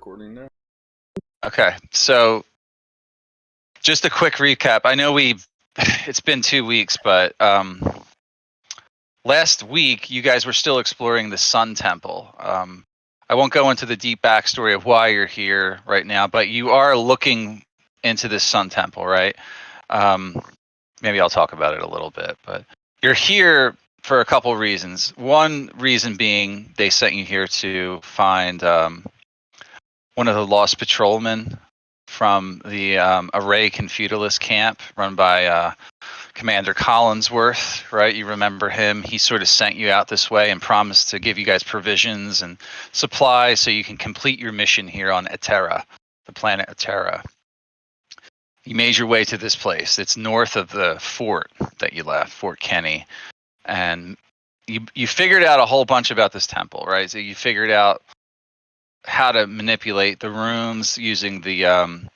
recording now. Okay, so just a quick recap. I know it's been 2 weeks, but last week you guys were still exploring the Sun Temple. I won't go into the deep backstory of why you're here right now, but you are looking into this Sun Temple, right? Maybe I'll talk about it a little bit, but you're here for a couple reasons. One reason being they sent you here to find one of the lost patrolmen from the Array Confederalist camp run by Commander Collinsworth, right? You remember him. He sort of sent you out this way and promised to give you guys provisions and supplies so you can complete your mission here on Aetera, the planet Aetera. You made your way to this place. It's north of the fort that you left, Fort Kenny. And you figured out a whole bunch about this temple, right? So you figured out how to manipulate the rooms using the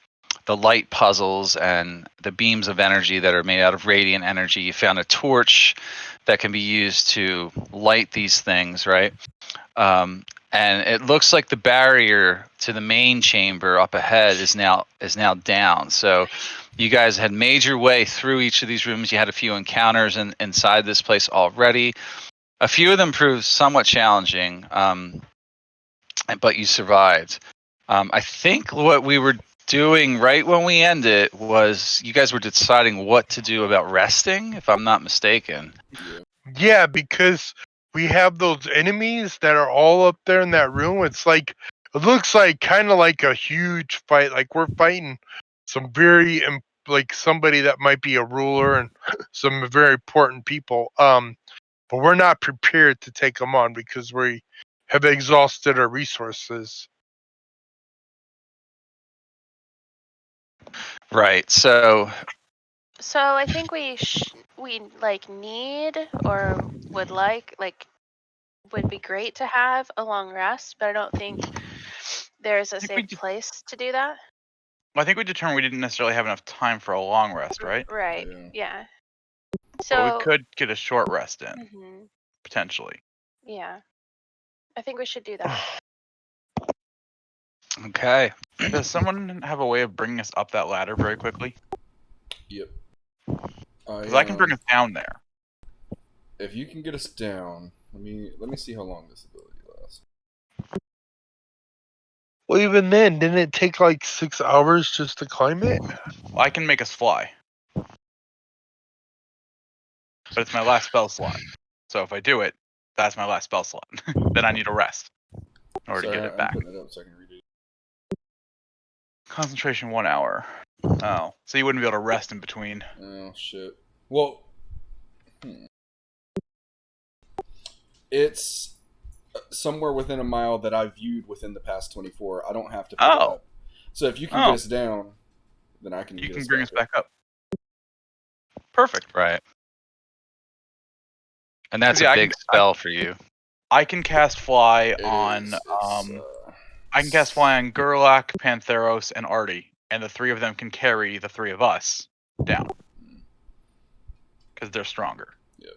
light puzzles and the beams of energy that are made out of radiant energy. You found a torch that can be used to light these things, right? And it looks like the barrier to the main chamber up ahead is now down. So you guys had made your way through each of these rooms. You had a few encounters inside this place already. A few of them proved somewhat challenging, but you survived. I think what we were doing right when we ended was you guys were deciding what to do about resting, if I'm not mistaken. Yeah, because we have those enemies that are all up there in that room. It's like, it looks like kind of like a huge fight. Like we're fighting some very, like somebody that might be a ruler and some very important people. But we're not prepared to take them on because we have exhausted our resources. Right. So I think we need or would be great to have a long rest, but I don't think there's a safe place to do that. Well, I think we determined we didn't necessarily have enough time for a long rest, right? Right. Yeah. So but we could get a short rest in, potentially. Yeah. I think we should do that. Okay. Does someone have a way of bringing us up that ladder very quickly? Yep. Because I can bring us down there. If you can get us down, let me see how long this ability lasts. Well, even then, didn't it take like 6 hours just to climb it? Well, I can make us fly. But it's my last spell slot. So if I do it, that's my last spell slot. Then I need a rest in order to get it back. I'm putting it up so I can read it. Concentration 1 hour. Oh, so you wouldn't be able to rest in between. Oh, shit. Well, it's somewhere within a mile that I viewed within the past 24. I don't have to pick it up. So if you can get us down, then I can. You can bring us back up. Perfect. Right. And that's a big spell for you. I can cast fly on. I can cast fly on Gurlac, Pantheros, and Artie, and the three of them can carry the three of us down because they're stronger. Yep.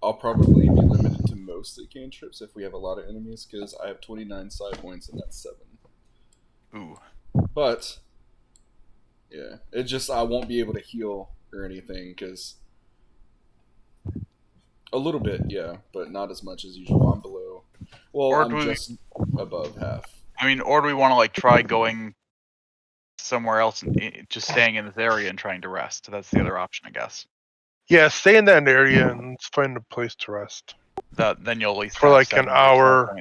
I'll probably be limited to mostly cantrips if we have a lot of enemies because I have 29 side points and that's 7. Ooh. But yeah, it just I won't be able to heal or anything because a little bit, yeah, but not as much as usual. I'm below. Well, I'm just above half. I mean, or do we want to like try going somewhere else and just staying in this area and trying to rest? That's the other option, I guess. Yeah, stay in that area and let's find a place to rest. Then you'll at least for like an hour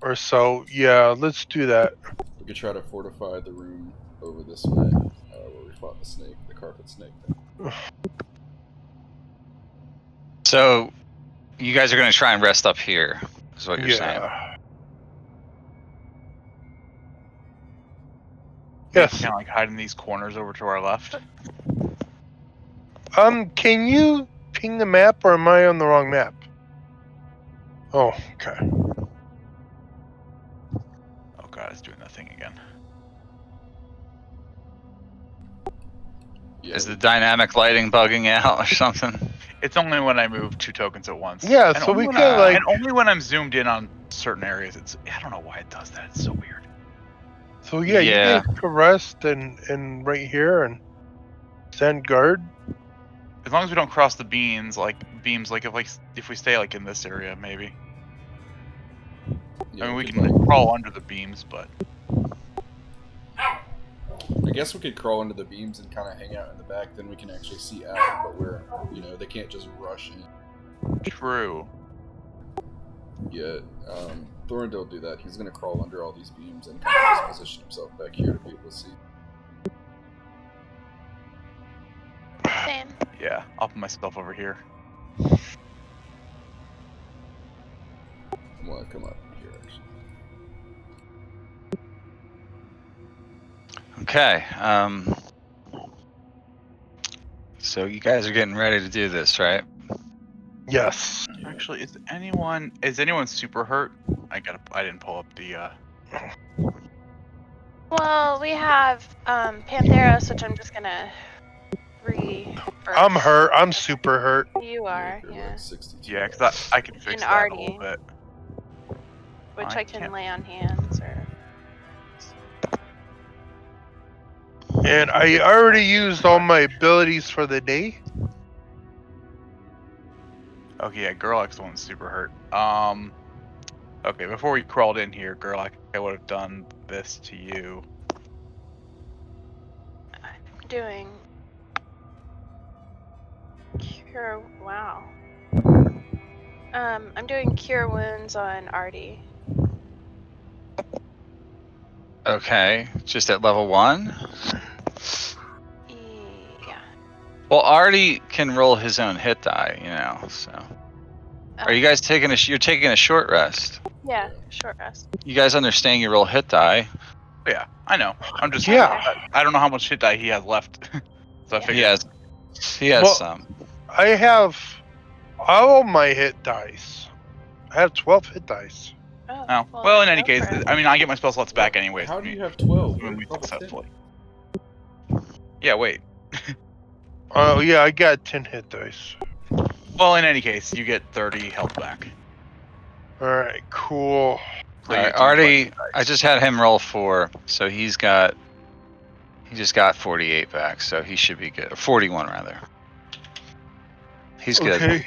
or so. Yeah, let's do that. We could try to fortify the room over this way, where we fought the snake, the carpet snake. So, you guys are going to try and rest up here, is what you're saying. Yes. Kind of like hide in these corners over to our left. Can you ping the map, or am I on the wrong map? Oh, okay. Oh god, it's doing that thing again. Yeah. Is the dynamic lighting bugging out or something? It's only when I move 2 tokens at once. Yeah, and so we could could like. And only when I'm zoomed in on certain areas. I don't know why it does that. It's so weird. So yeah, you Yeah. guys can rest and right here and stand guard. As long as we don't cross the beams, like if we stay like in this area, maybe. Yeah, I mean, we could, can crawl under the beams, but I guess we could crawl into the beams and kind of hang out in the back. Then we can actually see out. But we're, they can't just rush in. true. Yeah, Thorrindyl will do that. He's going to crawl under all these beams and kind of just position himself back here to be able to see. Same. Yeah, I'll put myself over here. I want to come up here, actually. Okay. So you guys are getting ready to do this, right? Yes. Actually, is anyone super hurt? I didn't pull up the. Well, we have Pantheros, which I'm just gonna I'm hurt. I'm super hurt. You are, you're yeah. like 62. Yeah, because I can fix And that a Artie. little bit. Which I I can can't- lay on hands or. And I already used all my abilities for the day. Okay, yeah, Gurlac's the one super hurt. Okay, before we crawled in here, Gurlac, I would have done this to you. I'm doing. Cure. Wow. I'm doing cure wounds on Artie. Okay. Just at level 1? Yeah. Well, Artie can roll his own hit die, so. Are you guys taking you're taking a short rest? Yeah, short rest. You guys understand you roll hit die? Yeah, I know. I'm just. Yeah. I don't know how much hit die he has left. So I figured. He has Well- some. I have all my hit dice. I have 12 hit dice. Oh, well, in any go case, for it. I mean, I get my spell slots back anyways. How do you have 12? when we You're level 10. successfully? Yeah, wait. Oh yeah, I got 10 hit dice. Well, in any case, you get 30 health back. All right, cool. So you get 2 Artie, hit dice. I just had him roll 4, so he just got 48 back, so he should be good. 41 rather. He's good. Okay.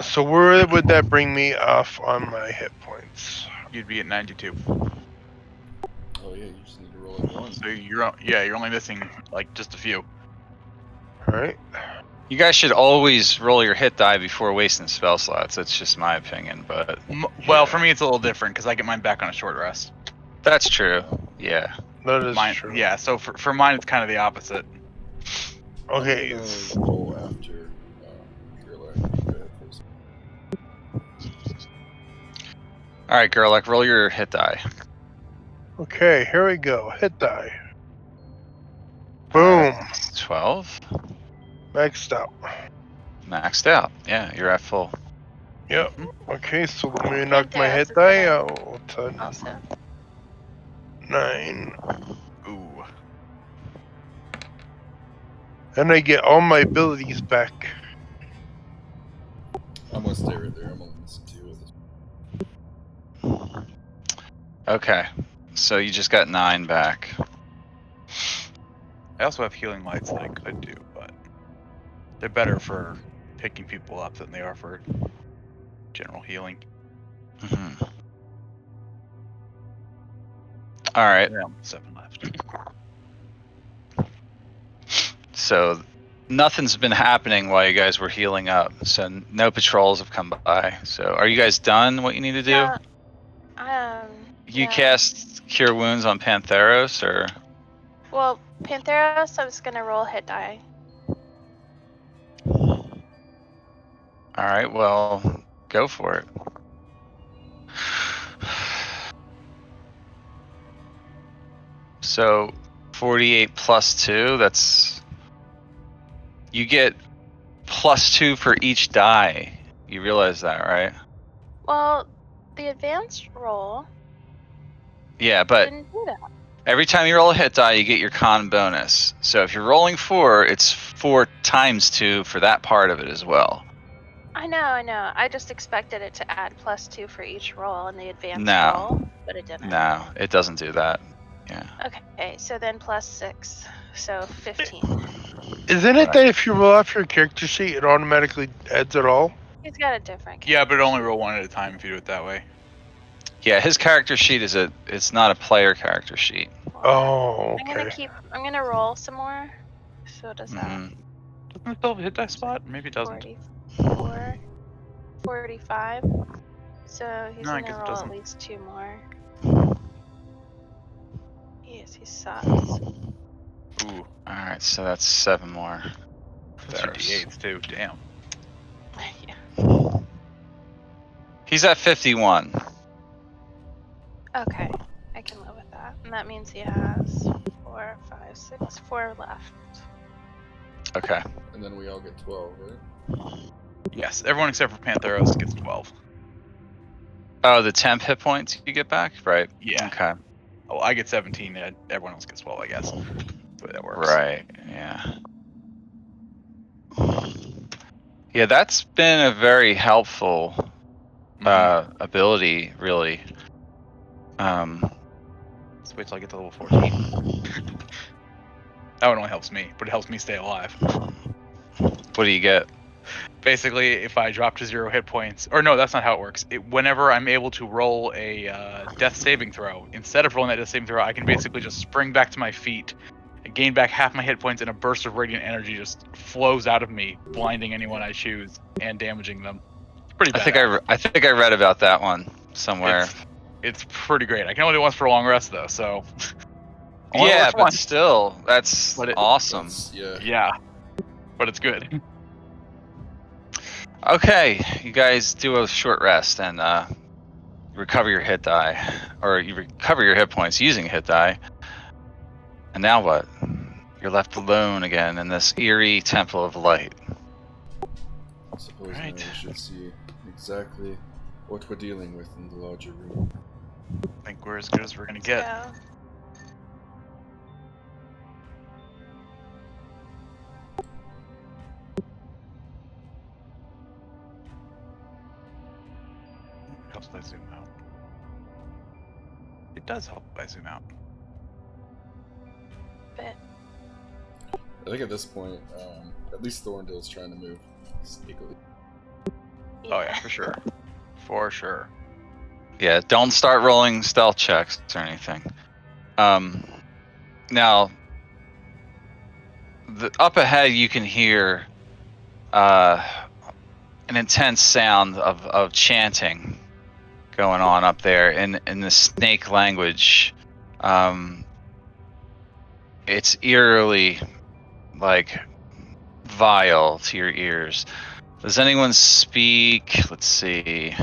So where would that bring me off on my hit points? You'd be at 92. Oh yeah, you just need to roll it once. So you're only missing like just a few. All right. You guys should always roll your hit die before wasting spell slots. That's just my opinion, but Well, for me it's a little different because I get mine back on a short rest. that's true. Yeah. That is Mine, true. yeah. So for mine it's kind of the opposite. Okay. I'm gonna roll after Gurlac. Go ahead first. All right, Gurlac, roll your hit die. Okay, here we go. Hit die. Boom. 12. Maxed out. Maxed out. Yeah, you're at full. Yep. Okay, so let me knock my Yeah, hit that's die okay. out to Also. 9. Ooh. And I get all my abilities back. I'm gonna stay right there. I'm gonna listen to you with this. Okay. So you just got 9 back. I also have healing lights that I could do, but they're better for picking people up than they are for general healing. Mhm. All right. Yeah, 7 left. So nothing's been happening while you guys were healing up. So no patrols have come by. So are you guys done what you need to do? Yeah. You yeah. cast Cure Wounds on Pantheros, or? Well, Pantheros, I was gonna roll hit die. All right, well, go for it. So 48 plus 2, that's... You get plus 2 for each die. You realize that, right? Well, the advanced roll Yeah, but didn't do that. every time you roll a hit die, you get your con bonus. So if you're rolling 4, it's 4 times 2 for that part of it as well. I know. I just expected it to add +2 for each roll in the advanced No. roll, but it didn't. No, it doesn't do that. Yeah. Okay, so then +6, so 15. Isn't it that if you roll off your character sheet, it automatically adds it all? He's got a different. Yeah, but only roll one at a time if you do it that way. Yeah, his character sheet it's not a player character sheet. Oh, I'm okay. gonna roll some more. So does that Mhm. Doesn't it still hit that spot? Maybe it doesn't. 44, 45. So he's No, I gonna guess it roll doesn't. at least 2 more. Yes, he sucks. Ooh, Alright, so that's 7 more. that's your D8s too. Damn. Yeah. He's at 51. Okay, I can live with that. And that means he has 4, 5, 6, 4 left. Okay. And then we all get 12, right? Yes, everyone except for Pantheros gets 12. Oh, the temp hit points you get back? Right. Yeah. Okay. Oh, I get 17, and everyone else gets 12, I guess. That's the way that works. Right. Yeah. Yeah, that's been a very helpful ability, really. Let's wait till I get to level 14. That one only helps me, but it helps me stay alive. What do you get? Basically, if I drop to 0 hit points, or no, that's not how it works. Whenever I'm able to roll a death saving throw, instead of rolling that death saving throw, I can basically just spring back to my feet, and gain back half my hit points, and a burst of radiant energy just flows out of me, blinding anyone I choose and damaging them. It's pretty bad. I think I read about that one somewhere. It's pretty great. I can only do it once for a long rest though, so. Yeah, but still, that's awesome. Yeah, but it's good. Okay, you guys do a short rest and recover your hit die, or you recover your hit points using a hit die. And now what? You're left alone again in this eerie temple of light. I suppose now we should see exactly what we're dealing with in the larger room. I think we're as good as we're gonna get. Yeah. It helps if I zoom out. It does help if I zoom out. Bit. I think at this point, at least Thorrindyl's trying to move sneakily. Oh yeah, for sure. For sure. Yeah, don't start rolling stealth checks or anything. Now, up ahead you can hear an intense sound of chanting going on up there in the snake language. It's eerily vile to your ears. Does anyone speak? Let's see.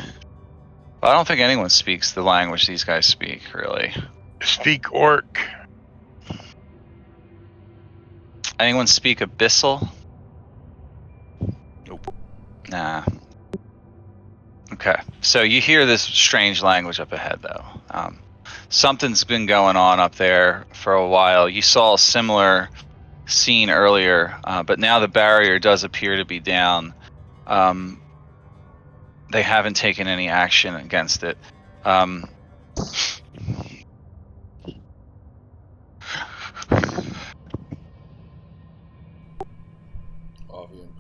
Well, I don't think anyone speaks the language these guys speak, really. Speak orc. Anyone speak abyssal? Nope. Nah. Okay, so you hear this strange language up ahead, though. Something's been going on up there for a while. You saw a similar scene earlier, but now the barrier does appear to be down. They haven't taken any action against it.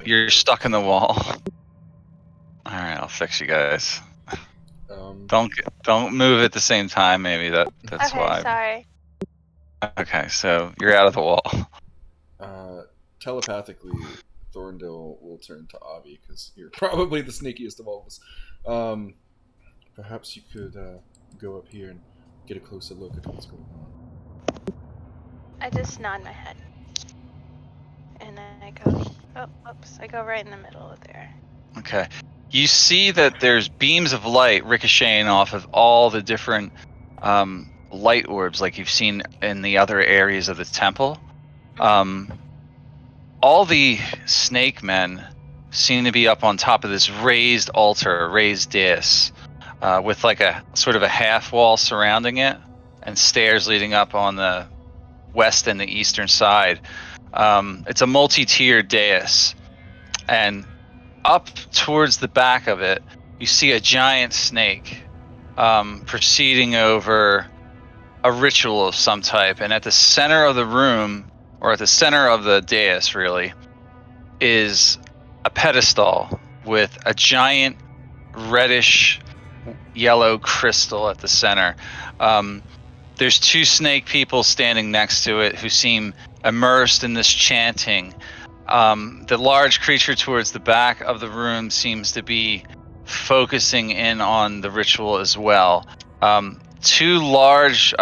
You're stuck in the wall. All right, I'll fix you guys. Don't move at the same time. Maybe that's okay, why. Sorry. Okay, so you're out of the wall. Telepathically, Thorrindyl will turn to Ovvy because you're probably the sneakiest of all of us. Perhaps you could go up here and get a closer look at what's going on. I just nod my head. And then I go, I go right in the middle of there. Okay. You see that there's beams of light ricocheting off of all the different light orbs like you've seen in the other areas of the temple. All the snake men seem to be up on top of this raised altar, raised dais, with like a sort of a half wall surrounding it and stairs leading up on the west and the eastern side. It's a multi-tiered dais, and up towards the back of it, you see a giant snake proceeding over a ritual of some type. And at the center of the room, or at the center of the dais, really, is a pedestal with a giant reddish yellow crystal at the center. There's 2 snake people standing next to it who seem immersed in this chanting. The large creature towards the back of the room seems to be focusing in on the ritual as well. 2 large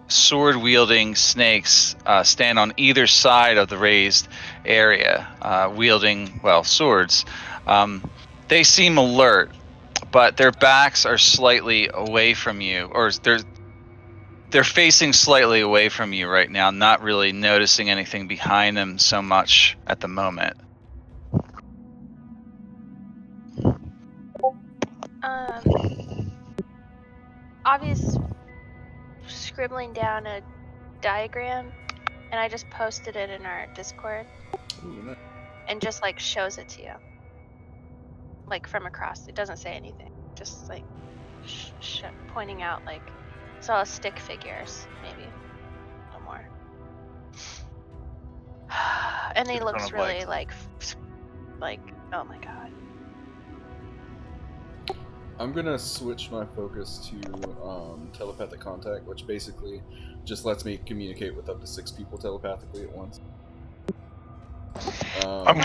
sword-wielding snakes stand on either side of the raised area, wielding, swords. They seem alert, but their backs are slightly away from you, or they're facing slightly away from you right now, not really noticing anything behind them so much at the moment. Obvious scribbling down a diagram, and I just posted it in our Discord. Ooh, nice. And just like shows it to you, like from across. It doesn't say anything, just like pointing out, like, saw stick figures, maybe no more. And he It's looks kind of really like oh my god. I'm gonna switch my focus to telepathic contact, which basically just lets me communicate with up to 6 people telepathically at once. I'm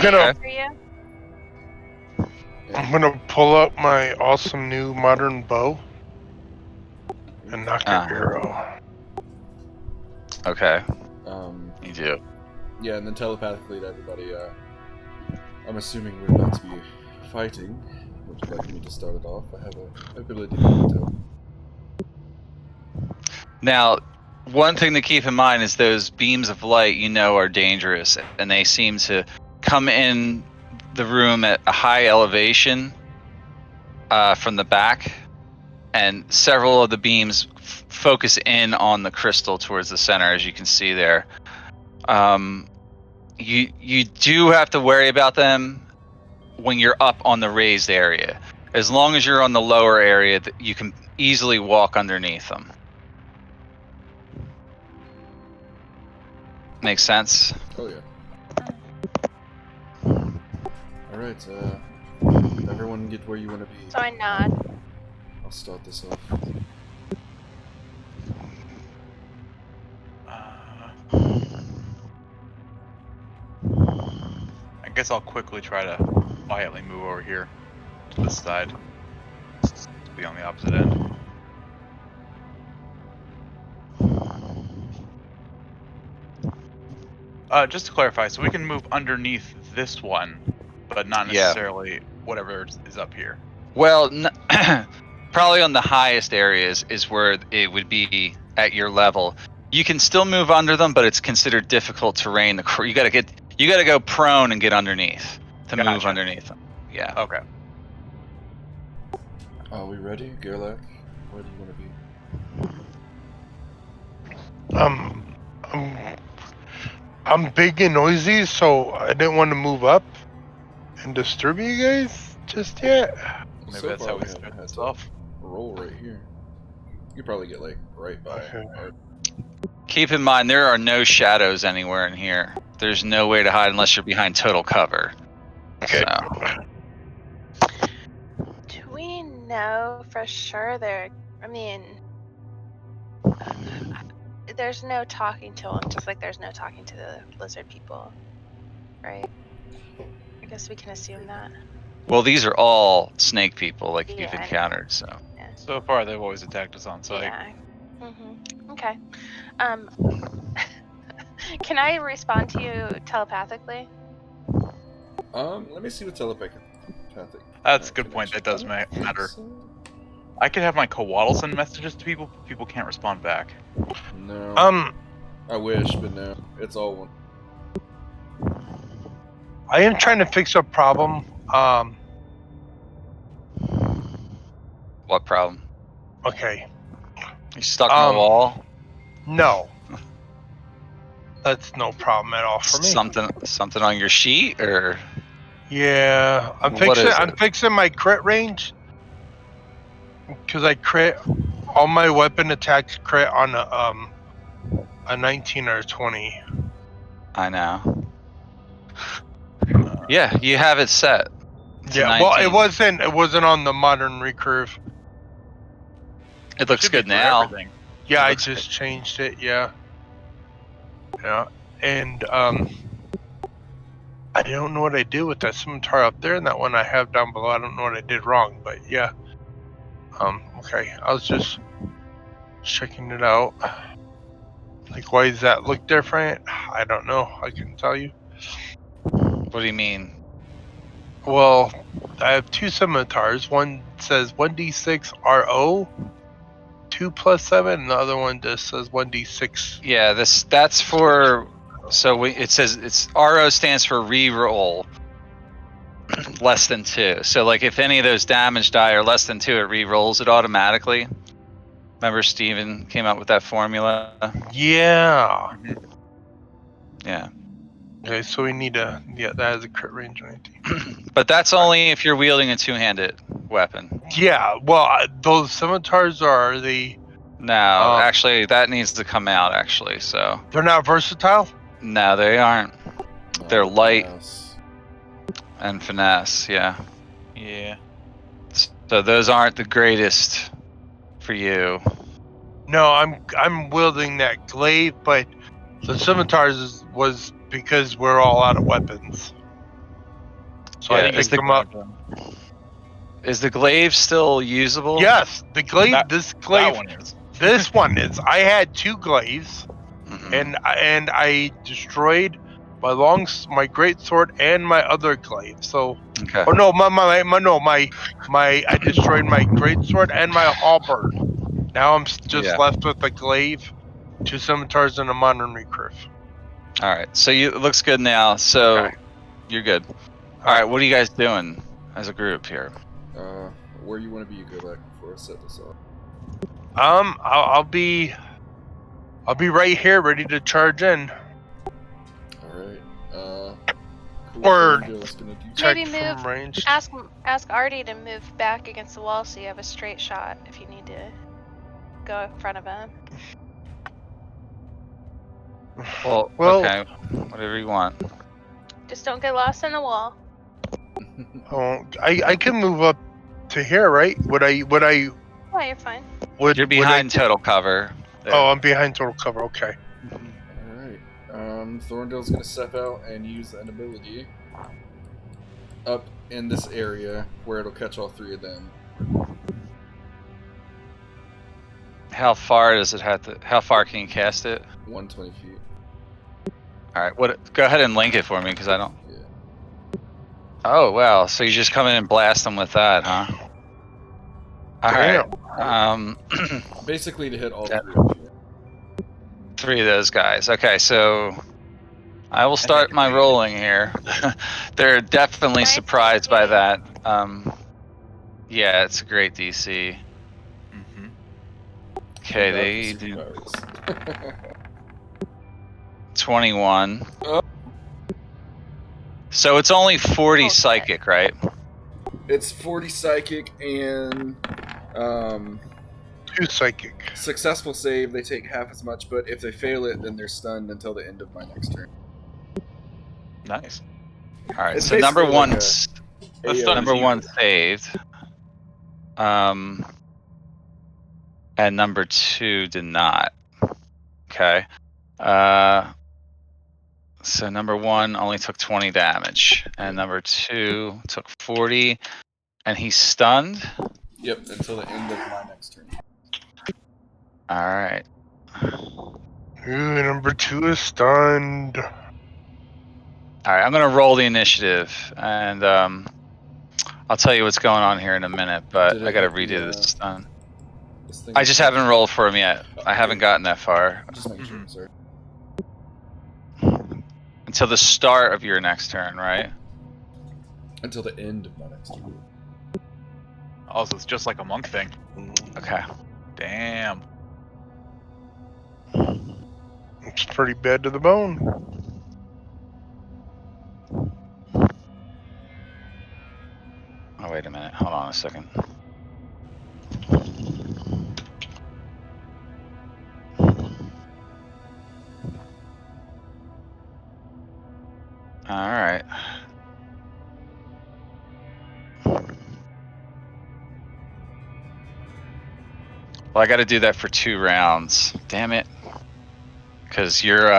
gonna pull up my awesome new modern bow and knock a arrow. Okay. You do. Yeah, and then telepathically to everybody. I'm assuming we're about to be fighting. Would you like me to start it off? I have a ability to tell. Now, one thing to keep in mind is those beams of light, are dangerous, and they seem to come in the room at a high elevation from the back, and several of the beams focus in on the crystal towards the center, as you can see there. You do have to worry about them when you're up on the raised area. As long as you're on the lower area, you can easily walk underneath them. Makes sense? Oh yeah. Alright, everyone get where you want to be. So I nod. I'll start this off. I guess I'll quickly try to quietly move over here to this side. Be on the opposite end. Just to clarify, so we can move underneath this one, but not necessarily whatever is up here. Well, probably on the highest areas is where it would be at your level. You can still move under them, but it's considered difficult terrain. You gotta go prone and get underneath to move underneath them. Yeah. Okay. Are we ready, Gurlac? Where do you want to be? I'm big and noisy, so I didn't want to move up and disturb you guys just yet. Maybe So that's far, how we haven't start had this to off. roll right here. You probably get like right by. Okay. Keep in mind, there are no shadows anywhere in here. There's no way to hide unless you're behind total cover. Okay. So. Do we know for sure there's no talking to them, just like there's no talking to the lizard people, right? I guess we can assume that. Well, these are all snake people, like you've Yeah. encountered. So. Yeah. So far, they've always attacked us on sight. Yeah. Okay. Can I respond to you telepathically? Let me see the telepathic. That's a good point. That does matter. So. I could have my Coatl send messages to people. People can't respond back. No. I wish, but no. It's all one. I am trying to fix a problem. What problem? Okay. You stuck in the wall? No. That's no problem at all for me. Something on your sheet, or? Yeah, What is I'm it? fixing my crit range because I crit all my weapon attacks crit on a 19 or a 20. I know. Yeah, you have it set to Yeah, well, 19. it wasn't on the modern recurve. It looks Should be good for now. everything. Yeah, It I looks just changed it. Yeah, yeah, and I don't know what I did with that scimitar up there and that one I have down below. I don't know what I did wrong, but yeah. Okay, I was just checking it out. Like, why does that look different? I don't know. I couldn't tell you. What do you mean? Well, I have two scimitars. One says 1d6 RO, 2 plus 7, and the other one just says 1d6. Yeah, that's for. So it says it's RO stands for reroll less than 2. So like if any of those damage die are less than 2, it re-rolls it automatically. Remember Steven came out with that formula? Yeah. Yeah. Okay, so we need a. Yeah, that has a crit range on it. But that's only if you're wielding a two-handed weapon. Yeah, well, those scimitars are No, Um, actually that needs to come out actually. So they're not versatile? no, they aren't. They're Oh, light yes. and finesse, yeah. Yeah. So those aren't the greatest for you. No, I'm wielding that glaive, but the scimitars was because we're all out of weapons. So Yeah, I think is picked the them up. is the glaive still usable? Yes, the glaive. That- This That glaive. one is. This one is. I had two glaives, Mhm. and I destroyed my great sword and my other glaive. So, Okay. oh no, I destroyed my great sword and my halberd. Now I'm just Yeah. left with a glaive, two scimitars, and a modern recurve. All right. So it looks good now. So Okay. you're good. All Alright. right. What are you guys doing as a group here? Where you want to be, Gurlac, before I set this off? I'll be right here, ready to charge in. Alright. Cool. Or Thorndale's gonna do check Maybe from move. range. Ask Artie to move back against the wall so you have a straight shot if you need to go in front of him. Well, Well, okay. Whatever you want. Just don't get lost in the wall. oh, I can move up to here, right? Would I? Oh, you're fine. You're behind total cover. There. Oh, I'm behind total cover. Okay. Alright. Thorndale's gonna step out and use an ability up in this area where it'll catch all three of them. How far does it have to? How far can you cast it? 120 feet. All right. What? Go ahead and link it for me because I don't. Yeah. Oh wow. So you just come in and blast them with that, huh? All right. Basically to hit all Yeah. three of you. 3 of those guys. Okay, so I will start my rolling here. They're definitely Nice surprised by DC. that. Yeah, it's a great DC. Mm-hmm. Okay, they do 21. Oh. So it's only 40 Okay. psychic, right? It's 40 psychic and 2 psychic. successful save, they take half as much, but if they fail it, then they're stunned until the end of my next turn. Nice. All right, It's so number basically one, like That's done number easy. one saved. And number 2 did not. Okay. So number 1 only took 20 damage, and number 2 took 40, and he's stunned. Yep, until the end of my next turn. All right. Ooh, number 2 is stunned. All right, I'm gonna roll the initiative, and I'll tell you what's going on here in a minute. But Did I it gotta hit the, redo this stun. This thing I just haven't rolled for him yet. I haven't gotten that far Just making sure, Mhm. sorry. until the start of your next turn, right? Until the end of my next turn. Also, it's just like a monk thing. Okay. Damn. It's pretty bad to the bone. wait a minute. Hold on a second. All right. Well, I got to do that for 2 rounds. Damn it. Because you're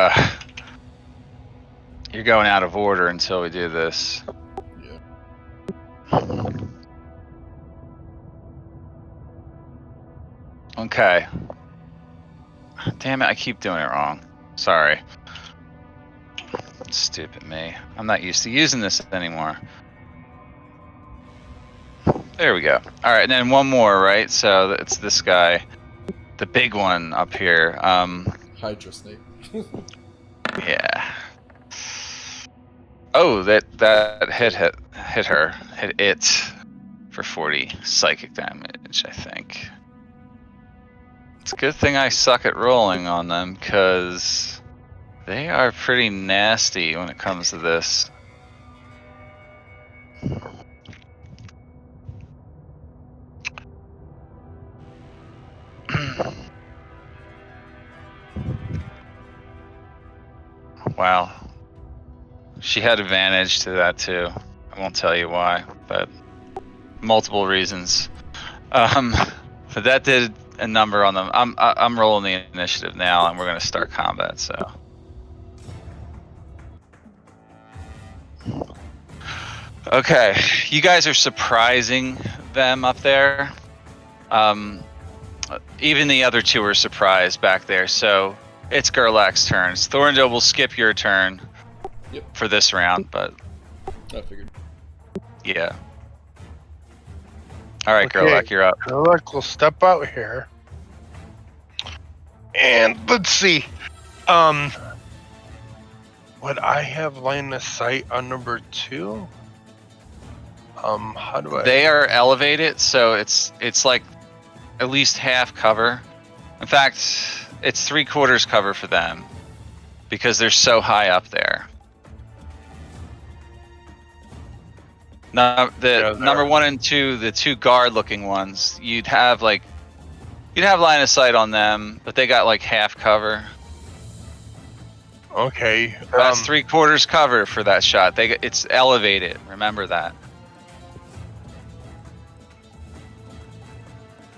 going out of order until we do this. Yeah. Okay. Damn it, I keep doing it wrong. Sorry. Stupid me. I'm not used to using this anymore. There we go. All right, and then one more, right? So it's this guy, the big one up here. Hydra snake. Yeah. Oh, that hit it for 40 psychic damage, I think. It's a good thing I suck at rolling on them, because they are pretty nasty when it comes to this. Wow. She had advantage to that too. I won't tell you why, but multiple reasons. But that did a number on them. I'm rolling the initiative now, and we're gonna start combat. So. Okay, you guys are surprising them up there. Even the other 2 are surprised back there. So it's Gurlac's turn. Thorrindyl will skip your turn. Yep. For this round, but I figured. yeah. All right, Okay. Gurlac, you're up. Gurlac will step out here. And let's see. Would I have line of sight on number 2? How do I? They are elevated, so it's like at least half cover. In fact, it's 3/4 cover for them because they're so high up there. Now, number 1 and 2, the 2 guard-looking ones, you'd have line of sight on them, but they got like half cover. Okay. That's 3/4 cover for that shot. It's elevated. Remember that.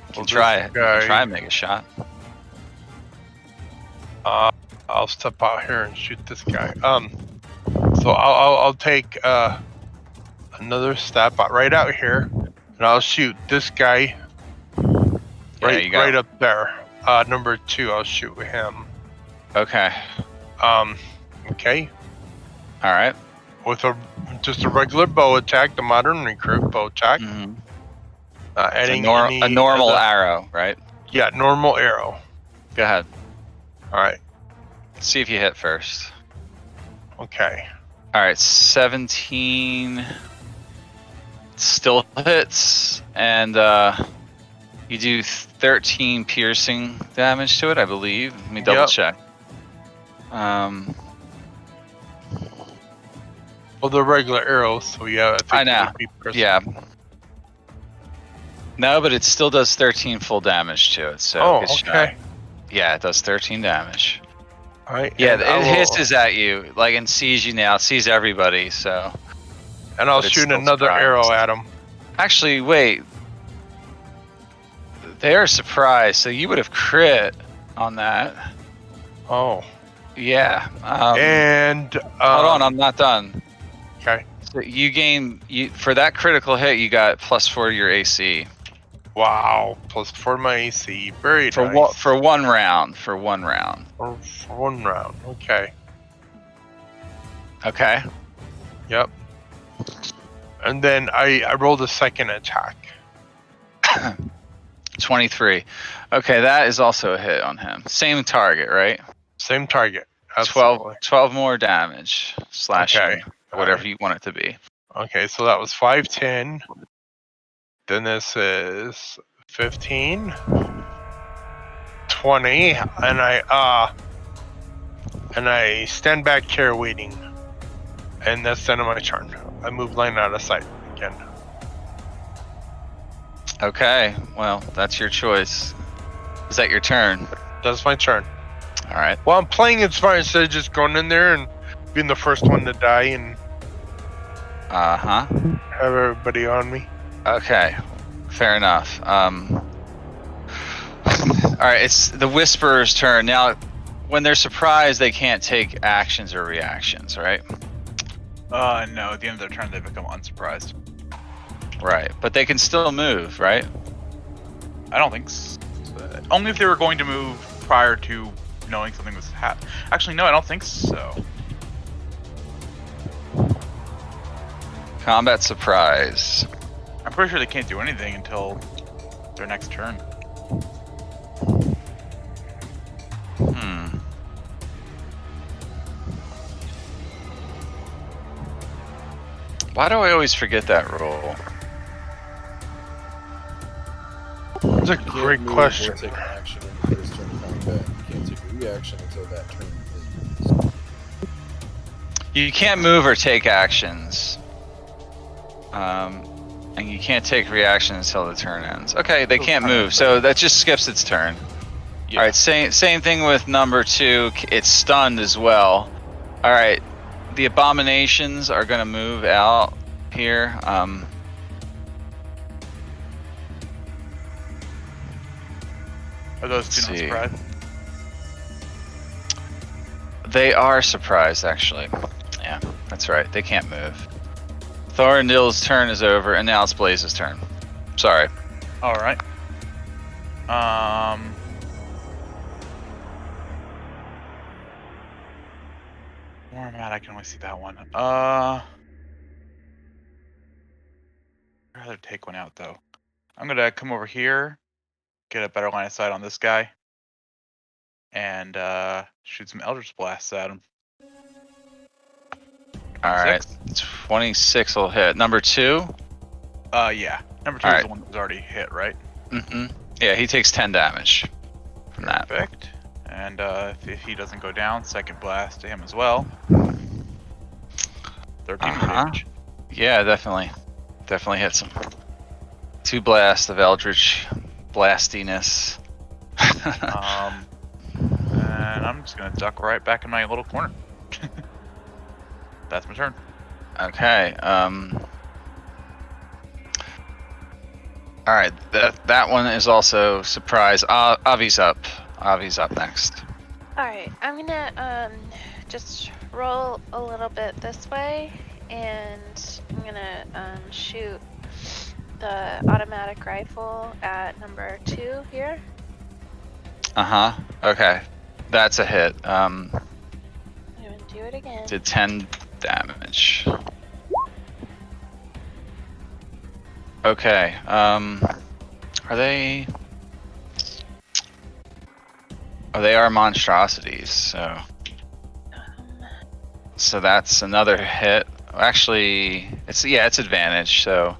You can try it. You can try and make a shot. I'll step out here and shoot this guy. So I'll take another step right out here, and I'll shoot this guy right up there. Number 2, I'll shoot him. Okay. Okay. All right. With just a regular bow attack, the modern recruit bow attack. Mm-hmm. Adding a normal arrow, right? Yeah, normal arrow. Go ahead. All right. See if you hit first. Okay. All right, 17 still hits, and you do 13 piercing damage to it, I believe. Let me double check. Well, they're regular arrows, so yeah. I know. Yeah. No, but it still does 13 full damage to it. So good shot. Okay. Yeah, it does 13 damage. All right. Yeah, it hisses at you, like, and sees you now. It sees everybody. So. And I'll shoot another arrow at him. Actually, wait. They are surprised, so you would have crit on that. Oh. Yeah. And hold on, I'm not done. Okay. So you gain for that critical hit. You got +4 to your AC. Wow, +4 my AC. Very nice. For one round. For one round. For one round. Okay. Okay. Yep. And then I rolled a second attack. 23. Okay, that is also a hit on him. Same target, right? Same target. 12 more damage. Slashing. Okay. Whatever you want it to be. Okay, so that was 5, 10. Then this is 15, 20, and I stand back here waiting. And that's the end of my turn. I move line out of sight again. Okay, well, that's your choice. Is that your turn? That's my turn. All right. Well, I'm playing it smart instead of just going in there and being the first one to die and Uh-huh. have everybody on me. Okay, fair enough. All right, it's the Whisperer's turn. Now, when they're surprised, they can't take actions or reactions, right? No, at the end of their turn, they become unsurprised. Right, but they can still move, right? I don't think so. Only if they were going to move prior to knowing something was happening. Actually, no, I don't think so. Combat surprise. I'm pretty sure they can't do anything until their next turn. Why do I always forget that rule? That's a You can't great move question. Or take an action in the first turn of combat. You can't take a reaction until that turn ends. You can't move or take actions. And you can't take reactions until the turn ends. Okay, they can't move, so that just skips its turn. Yeah. All right, same thing with number 2. It's stunned as well. All right, the abominations are going to move out here. Are those two not see. surprised? They are surprised, actually. Yeah, that's right. They can't move. Thorrindil's turn is over, and now it's Blaze's turn. Sorry. All right. Where I'm at, I can only see that one. I'd rather take one out though. I'm gonna come over here, get a better line of sight on this guy, and shoot some Eldritch Blasts at him. All right. 26 will hit. Number 2? Yeah. Number 2 All is right. the one that was already hit, right? Mm-hmm. Yeah, he takes 10 damage from that. Perfect. And if he doesn't go down, second blast to him as well. 13 more damage. Yeah, definitely hits him. 2 blasts of Eldritch blastiness. And I'm just gonna duck right back in my little corner. That's my turn. Okay. All right. That one is also surprise. Ovvy's up. Ovvy's up next. All right, I'm gonna just roll a little bit this way, and I'm gonna shoot the automatic rifle at number 2 here. Okay. That's a hit. I'm gonna do it again. Did 10 damage. Okay. Are they? Oh, they are monstrosities. So that's another hit. Actually, it's advantage. So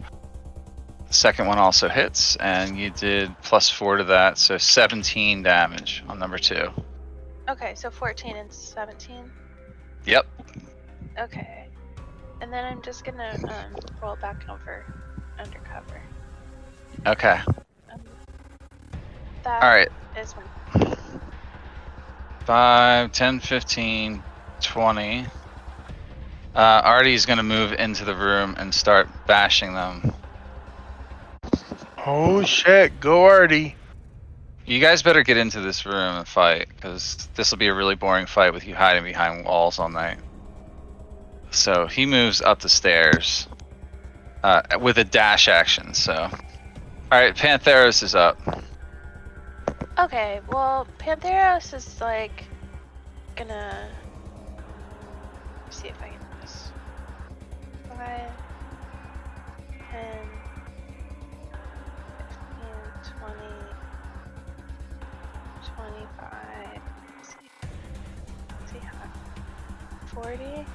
the second one also hits, and you did +4 to that, so 17 damage on number 2. Okay, so 14 and 17. Yep. Okay, and then I'm just gonna roll back over undercover. Okay. That All right. is one. 5, 10, 15, 20. Artie's gonna move into the room and start bashing them. Oh shit, go Artie. You guys better get into this room and fight, because this will be a really boring fight with you hiding behind walls all night. So he moves up the stairs with a dash action. So, all right, Pantheros is up. Okay, well, Pantheros is like gonna see if I can do this. 5, 10, 15, 20, 25, see how 40.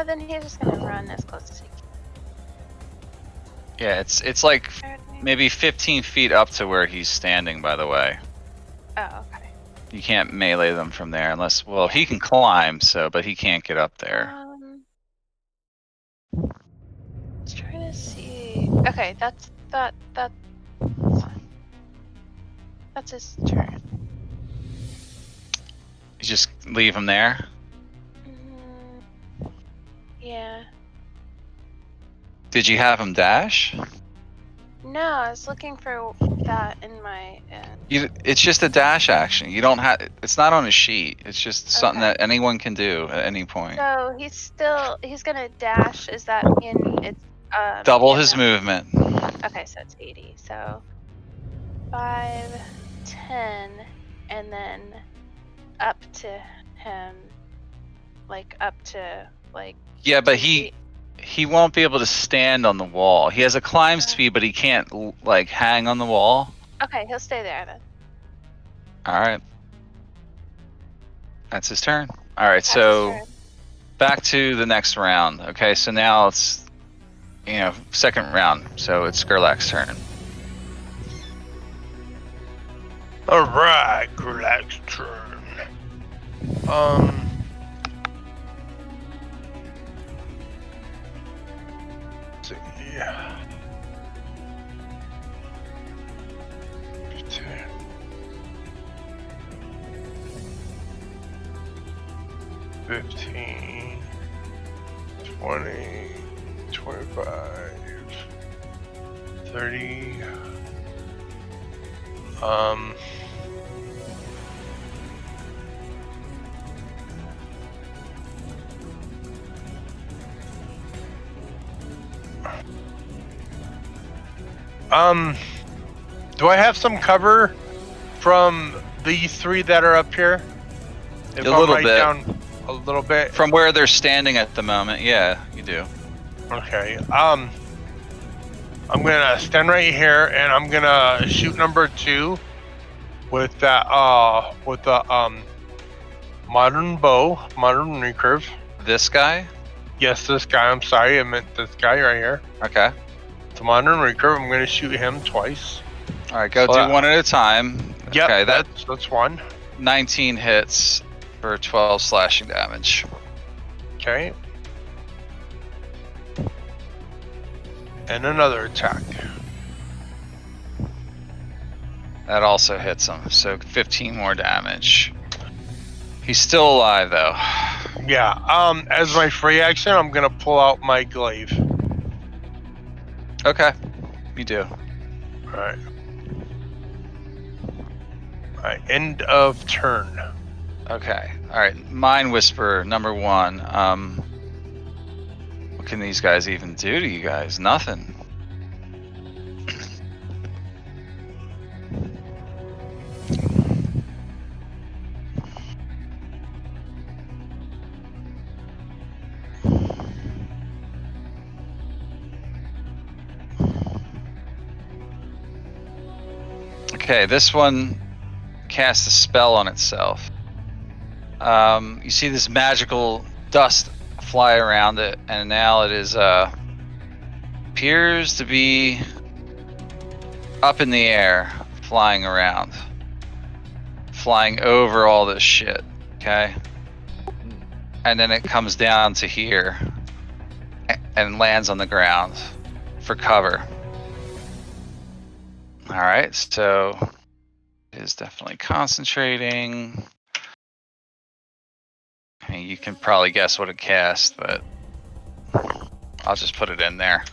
Then he's just gonna run as close as he can. Yeah, it's like maybe 15 feet up to where he's standing, by the way. Oh, okay. You can't melee them from there unless, well, he can climb, so, but he can't get up there. Let's try to see. Okay, that's his turn. You just leave him there? Yeah. Did you have him dash? No, I was looking for that in my. It's just a dash action. You don't have. It's not on a sheet. It's just something that anyone can do at any point. So he's gonna dash. Is that in it's Double his movement. Okay, so it's 80. So 5, 10, and then up to him, like up to like. Yeah, but he won't be able to stand on the wall. He has a climb speed, but he can't like hang on the wall. Okay, he'll stay there then. All right. That's his turn. All right, so back to the next round. Okay, so now it's, second round. So it's Gurlac's turn. All right, Gurlac's turn. Let's see. 15, 20, 25, 30. Do I have some cover from these three that are up here? If A little I'm bit. Down a little bit. From where they're standing at the moment, yeah, you do. Okay. I'm gonna stand right here, and I'm gonna shoot number 2 with that with the modern bow, modern recurve. This guy? Yes, this guy. I'm sorry, I meant this guy right here. Okay. The modern recurve. I'm gonna shoot him twice. All right, go do one at a time. Yep, okay, that's one. 19 hits for 12 slashing damage. Okay. And another attack. That also hits him, so 15 more damage. He's still alive though. Yeah. As my free action, I'm gonna pull out my glaive. Okay, you do. All right. All right. End of turn. Okay, all right. Mind Whisperer number 1. What can these guys even do to you guys? Nothing. Okay, this one casts a spell on itself. You see this magical dust fly around it, and now it is appears to be up in the air, flying around, flying over all this shit. Okay, and then it comes down to here and lands on the ground for cover. All right, so it is definitely concentrating. I mean, you can probably guess what it cast, but I'll just put it in there.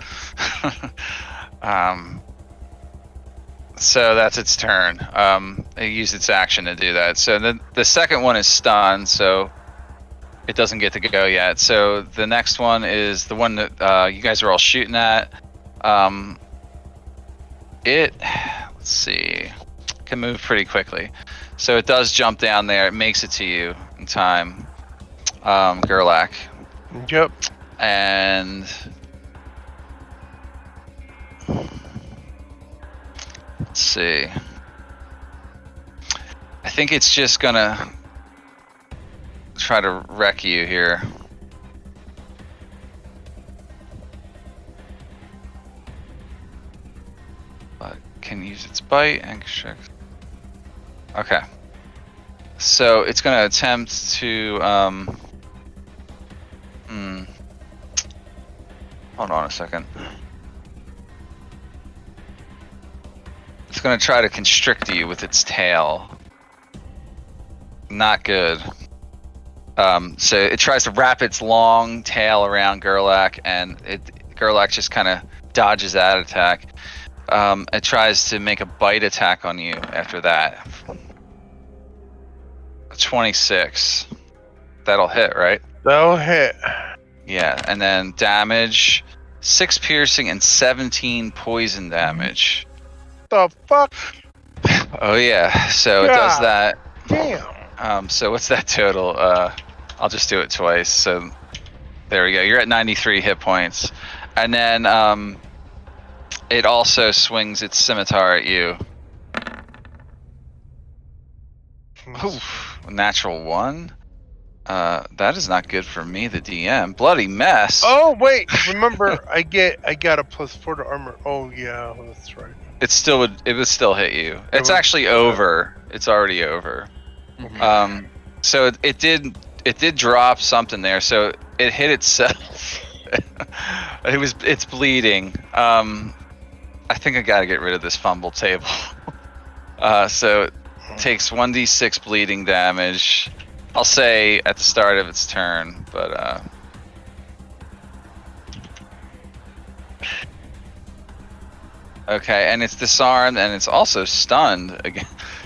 So that's its turn. It used its action to do that. So the second one is stunned, so it doesn't get to go yet. So the next one is the one that you guys are all shooting at. Let's see, can move pretty quickly. So it does jump down there. It makes it to you in time, Gurlac. Yep. And let's see. I think it's just gonna try to wreck you here. can use its bite and constrict. Okay. So it's gonna attempt to hold on a second. It's gonna try to constrict you with its tail. Not good. So it tries to wrap its long tail around Gurlac, and Gurlac just kind of dodges that attack. It tries to make a bite attack on you after that. 26. That'll hit, right? That'll hit. Yeah, and then damage, 6 piercing and 17 poison damage. The fuck? Oh yeah, so it does that. Damn. So what's that total? I'll just do it twice. So there we go. You're at 93 hit points, and then it also swings its scimitar at you. Oof, natural 1. That is not good for me, the DM. Bloody mess. Oh wait, remember I got a +4 to armor. Oh yeah, that's right. It would still hit you. It's actually over. It's already over. Okay. So it did drop something there. So it hit itself. It's bleeding. I think I gotta get rid of this fumble table. So it takes 1d6 bleeding damage. I'll say at the start of its turn, but okay, and it's disarmed and it's also stunned again.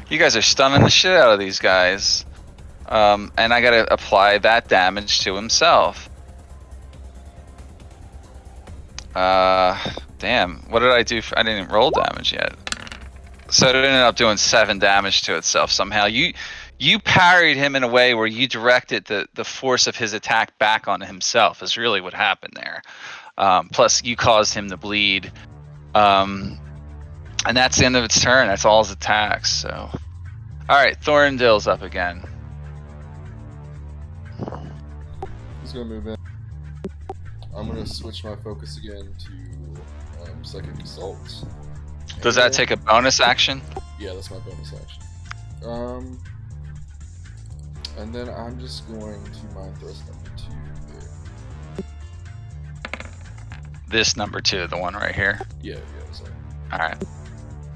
You guys are stunning the shit out of these guys. And I gotta apply that damage to himself. Damn, what did I do? I didn't roll damage yet. So it ended up doing 7 damage to itself somehow. You parried him in a way where you directed the force of his attack back on himself is really what happened there. Plus you caused him to bleed. And that's the end of its turn. That's all its attacks. So, all right, Thorrindyl's up again. He's gonna move in. I'm gonna switch my focus again to Psychic Assault. Does that take a bonus action? Yeah, that's my bonus action. And then I'm just going to Mind Thrust number 2 here. This number 2, the one right here. Yeah, sorry. All right.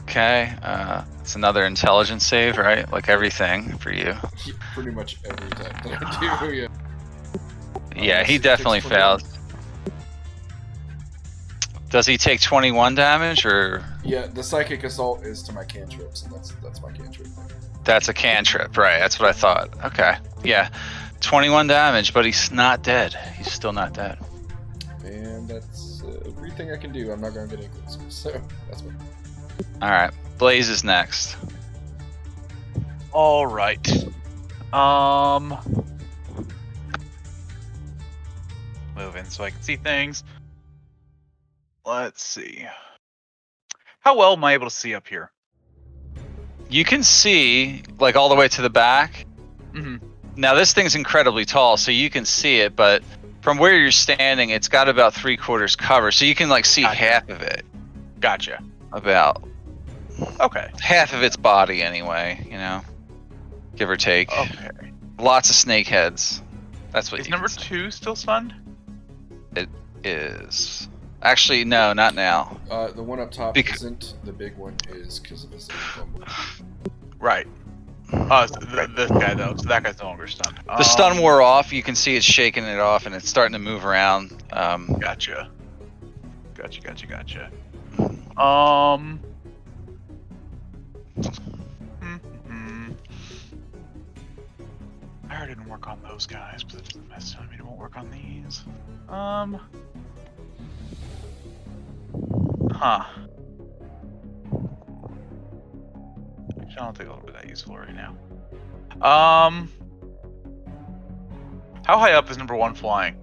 Okay. It's another intelligence save, right? Like everything for you. Yeah, pretty much every time that I do, yeah. Yeah, he definitely failed. Does he take 21 damage or? Yeah, the Psychic Assault is to my cantrips, and that's my cantrip. That's a cantrip, right? That's what I thought. Okay. Yeah. 21 damage, but he's not dead. He's still not dead. And that's everything I can do. I'm not going to get any closer, so that's what. All right. Blaze is next. All right. Moving so I can see things. Let's see. How well am I able to see up here? You can see like all the way to the back. Mm-hmm. Now this thing's incredibly tall, so you can see it, but from where you're standing, it's got about 3/4 cover, so you can like see half of it. Gotcha. About. Okay. Half of its body, anyway. You know, give or take. Okay. Lots of snake heads. That's what. Is you number can see. 2 still stunned? It is. Actually, no, not now. The one up top isn't. The big one is because of his fumble. Right. This guy though. So that guy's no longer stunned. The stun wore off. You can see it's shaking it off, and it's starting to move around. Gotcha. I already didn't work on those guys, but it doesn't necessarily mean it won't work on these. Huh. Actually, I'll take a little bit of that useful right now. How high up is number 1 flying?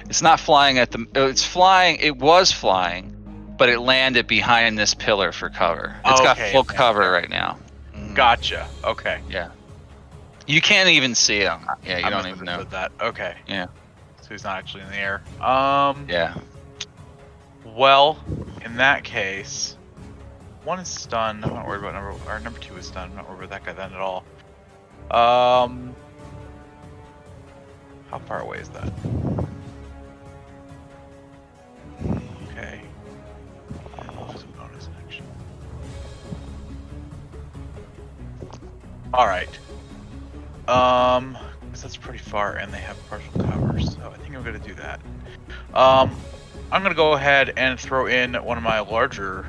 It's not flying at the. It's flying. It was flying, but it landed behind this pillar for cover. It's got full cover right now. Gotcha. Okay. Yeah. You can't even see him. Yeah, you don't even know that. Okay. Yeah. So he's not actually in the air. Yeah. Well, in that case, 1 is stunned. I'm not worried about number 2 is stunned. I'm not worried about that guy then at all. How far away is that? Okay. It's a bonus action. Alright. 'Cause that's pretty far and they have partial cover, so I think I'm gonna do that. I'm gonna go ahead and throw in one of my larger,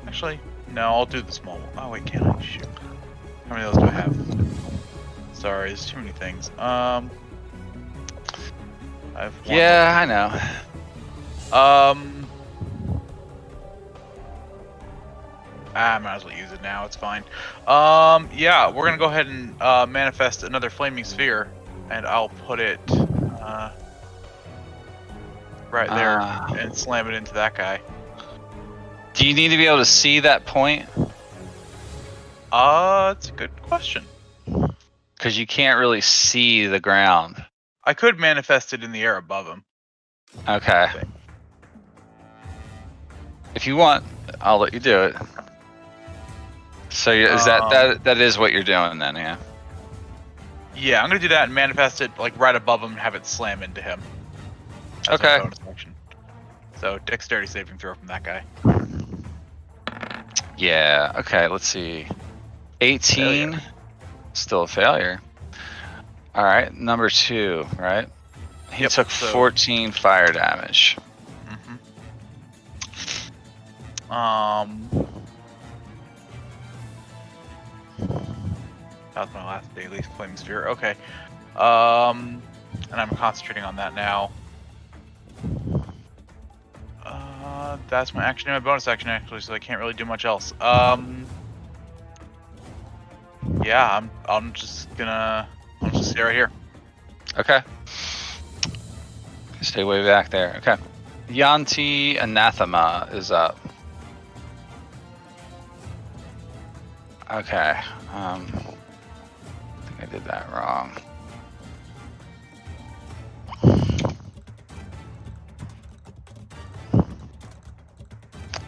actually, no, I'll do the small one. Oh wait, can I? Shoot. How many of those do I have? Sorry, there's too many things. I have one. Yeah, I know. I might as well use it now. It's fine. Yeah, we're gonna go ahead and manifest another flaming sphere, and I'll put it right there and slam it into that guy. Do you need to be able to see that point? It's a good question. Because you can't really see the ground. I could manifest it in the air above him. Okay. If you want, I'll let you do it. So is that is what you're doing then, yeah? Yeah, I'm gonna do that and manifest it like right above him and have it slam into him. That's my Okay. bonus action. So dexterity saving throw from that guy. Yeah. Okay. Let's see. 18. Failure. Still a failure. All right. Number 2. Right. He Yep, took so- 14 fire damage. That was my last daily flaming sphere. Okay. And I'm concentrating on that now. That's my action and my bonus action actually, so I can't really do much else. Yeah, I'm just stay right here. Okay. Stay way back there. Okay. Yanti Anathema is up. Okay. I think I did that wrong.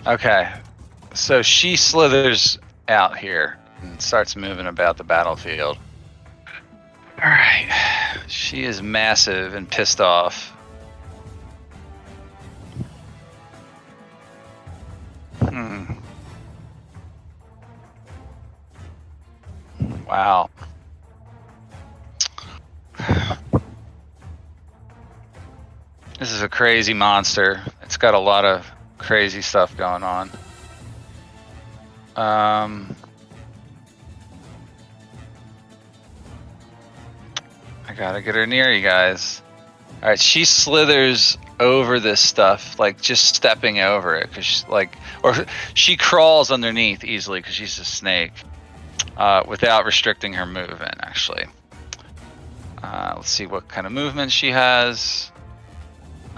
Okay. So she slithers out here and starts moving about the battlefield. All right. She is massive and pissed off. Wow. This is a crazy monster. It's got a lot of crazy stuff going on. I gotta get her near you guys. All right, she slithers over this stuff, like just stepping over it, cause or she crawls underneath easily because she's a snake, without restricting her movement. Actually, let's see what kind of movement she has.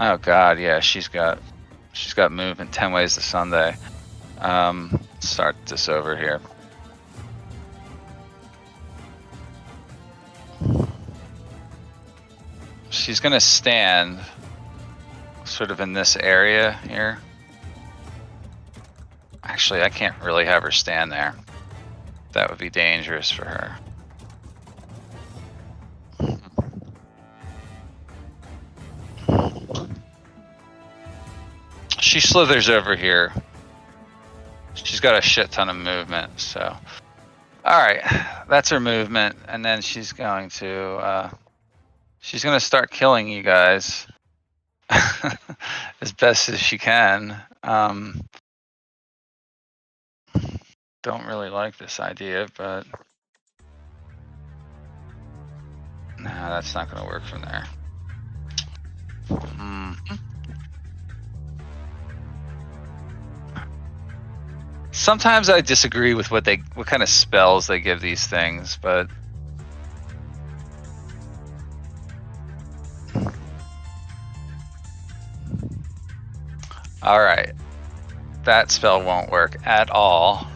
Oh God, yeah, she's got movement 10 ways to Sunday. Start this over here. She's gonna stand sort of in this area here. Actually, I can't really have her stand there. That would be dangerous for her. She slithers over here. She's got a shit ton of movement, so. Alright, that's her movement, and then she's going to start killing you guys as best as she can. Don't really like this idea, but no, that's not gonna work from there. Sometimes I disagree with what kind of spells they give these things, but all right, that spell won't work at all.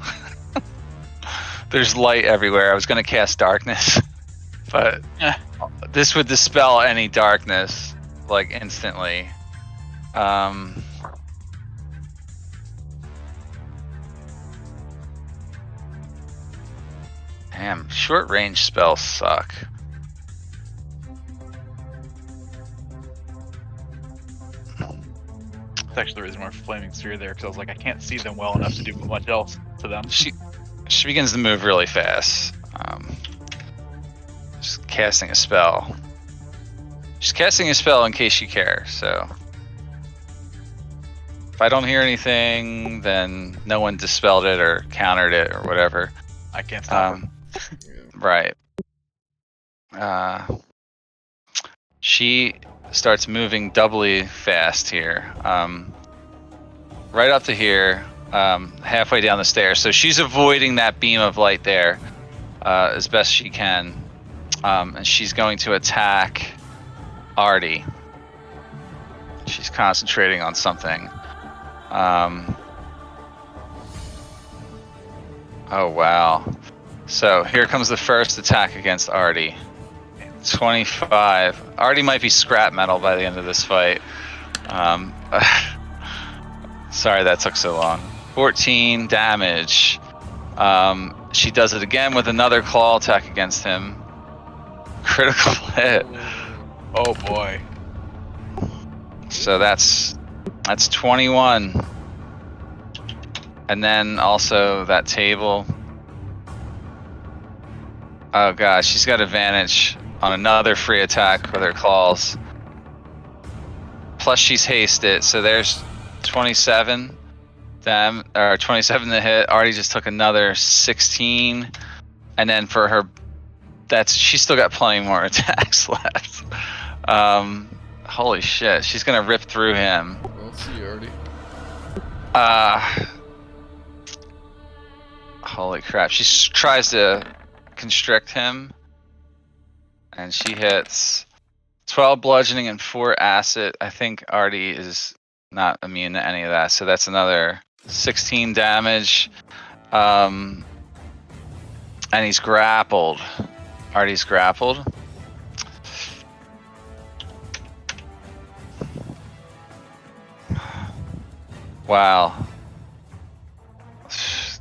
There's light everywhere. I was gonna cast darkness, but this would dispel any darkness like instantly. Damn, short range spells suck. That's actually the reason why Flaming Sphere there, because I was like, I can't see them well enough to do much else to them. She begins to move really fast. Just casting a spell. She's casting a spell in case you care, so. If I don't hear anything, then no one dispelled it or countered it or whatever. I can't stop her. Right. She starts moving doubly fast here. Right up to here, halfway down the stairs. So she's avoiding that beam of light there as best she can. And she's going to attack Artie. She's concentrating on something. Oh wow. So here comes the first attack against Artie. 25. Artie might be scrap metal by the end of this fight. Sorry that took so long. 14 damage. She does it again with another claw attack against him. Critical hit. Oh boy. So that's 21. And then also that table. Oh god, she's got advantage on another free attack with her claws. Plus she's hasted, so there's 27 or 27 to hit. Artie just took another 16. And then for her, she's still got plenty more attacks left. Holy shit, she's gonna rip through him. Well, see you, Artie. Holy crap, she tries to constrict him. And she hits 12 bludgeoning and 4 acid. I think Artie is not immune to any of that, so that's another 16 damage. And he's grappled. Artie's grappled. Wow.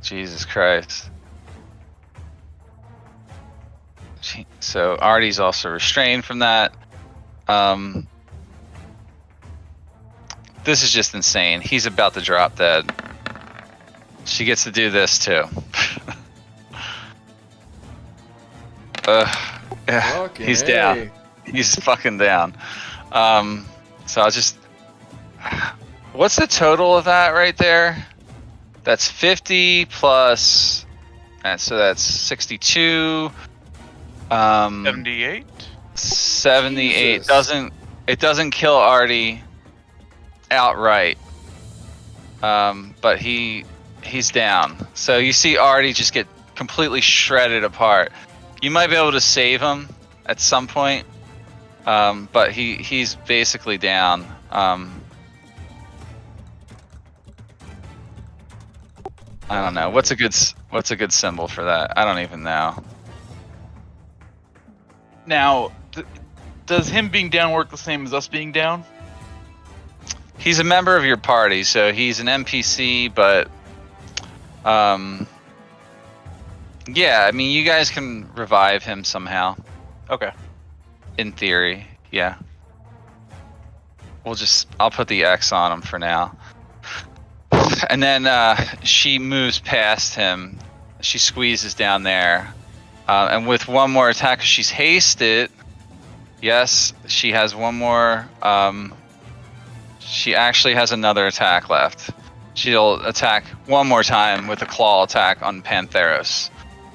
Jesus Christ. So Artie's also restrained from that. This is just insane. He's about to drop dead. She gets to do this too. He's down. He's fucking down. So I'll just. What's the total of that right there? That's 50 plus. And so that's 62. 78. 78. Jesus. It doesn't kill Artie outright. But he's down. So you see Artie just get completely shredded apart. You might be able to save him at some point. But he's basically down. I don't know. What's a good symbol for that? I don't even know. Now, does him being down work the same as us being down? He's a member of your party, so he's an NPC, but yeah, I mean, you guys can revive him somehow. Okay. In theory, yeah. I'll put the X on him for now. And then she moves past him. She squeezes down there. And with one more attack, 'cause she's hasted. Yes, she has one more. She actually has another attack left. She'll attack one more time with a claw attack on Pantheros.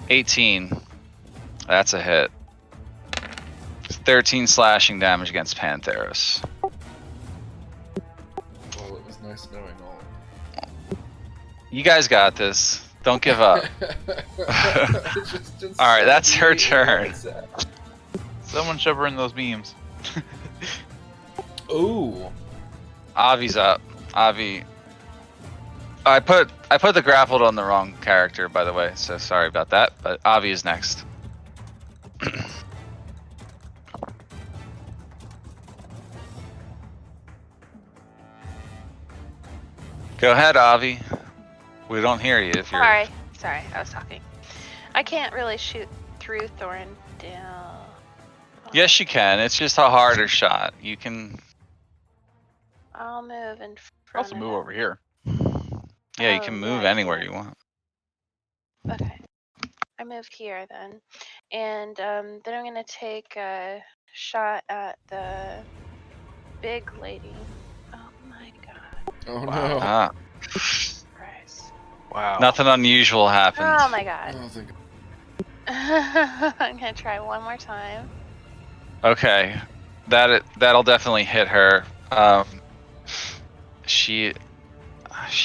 18. That's a hit. 13 slashing damage against Pantheros. Well, it was nice knowing all. You guys got this. Don't give up. Alright, that's her turn. Someone shove her in those beams. Ooh. Avi's up. Avi. I put the grappled on the wrong character, by the way, so sorry about that. But Avi is next. Go ahead, Avi. We don't hear you if you're. Sorry, I was talking. I can't really shoot through Thorrindyl. Yes, you can. It's just a harder shot. You can. I'll move in front Also of move him. over here. Yeah, you Oh, can yeah, move I anywhere can. you want. Okay. I move here then. And then I'm going to take a shot at the big lady. Oh my god. Oh Wow. no. Ah, Christ. Wow. nothing unusual happened. Oh my god. Oh, thank I'm going to try one more time. Okay, that'll definitely hit her. She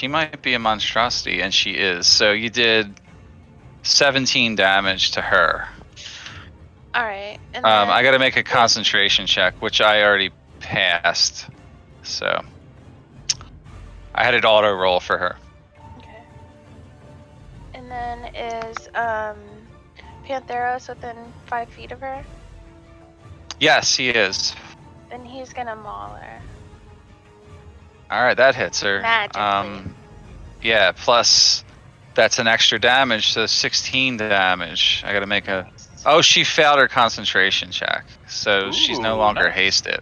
might be a monstrosity, and she is. So you did 17 damage to her. Alright. And then. I got to make a concentration check, which I already passed. So I had it auto roll for her. Okay. And then is Pantheros within 5 feet of her? Yes, he is. Then he's gonna maul her. All right, that hits her. Magically. Yeah, plus that's an extra damage, so 16 damage. I got to make a. Nice. Oh, she failed her concentration check, so she's no Ooh, longer nice. hasted.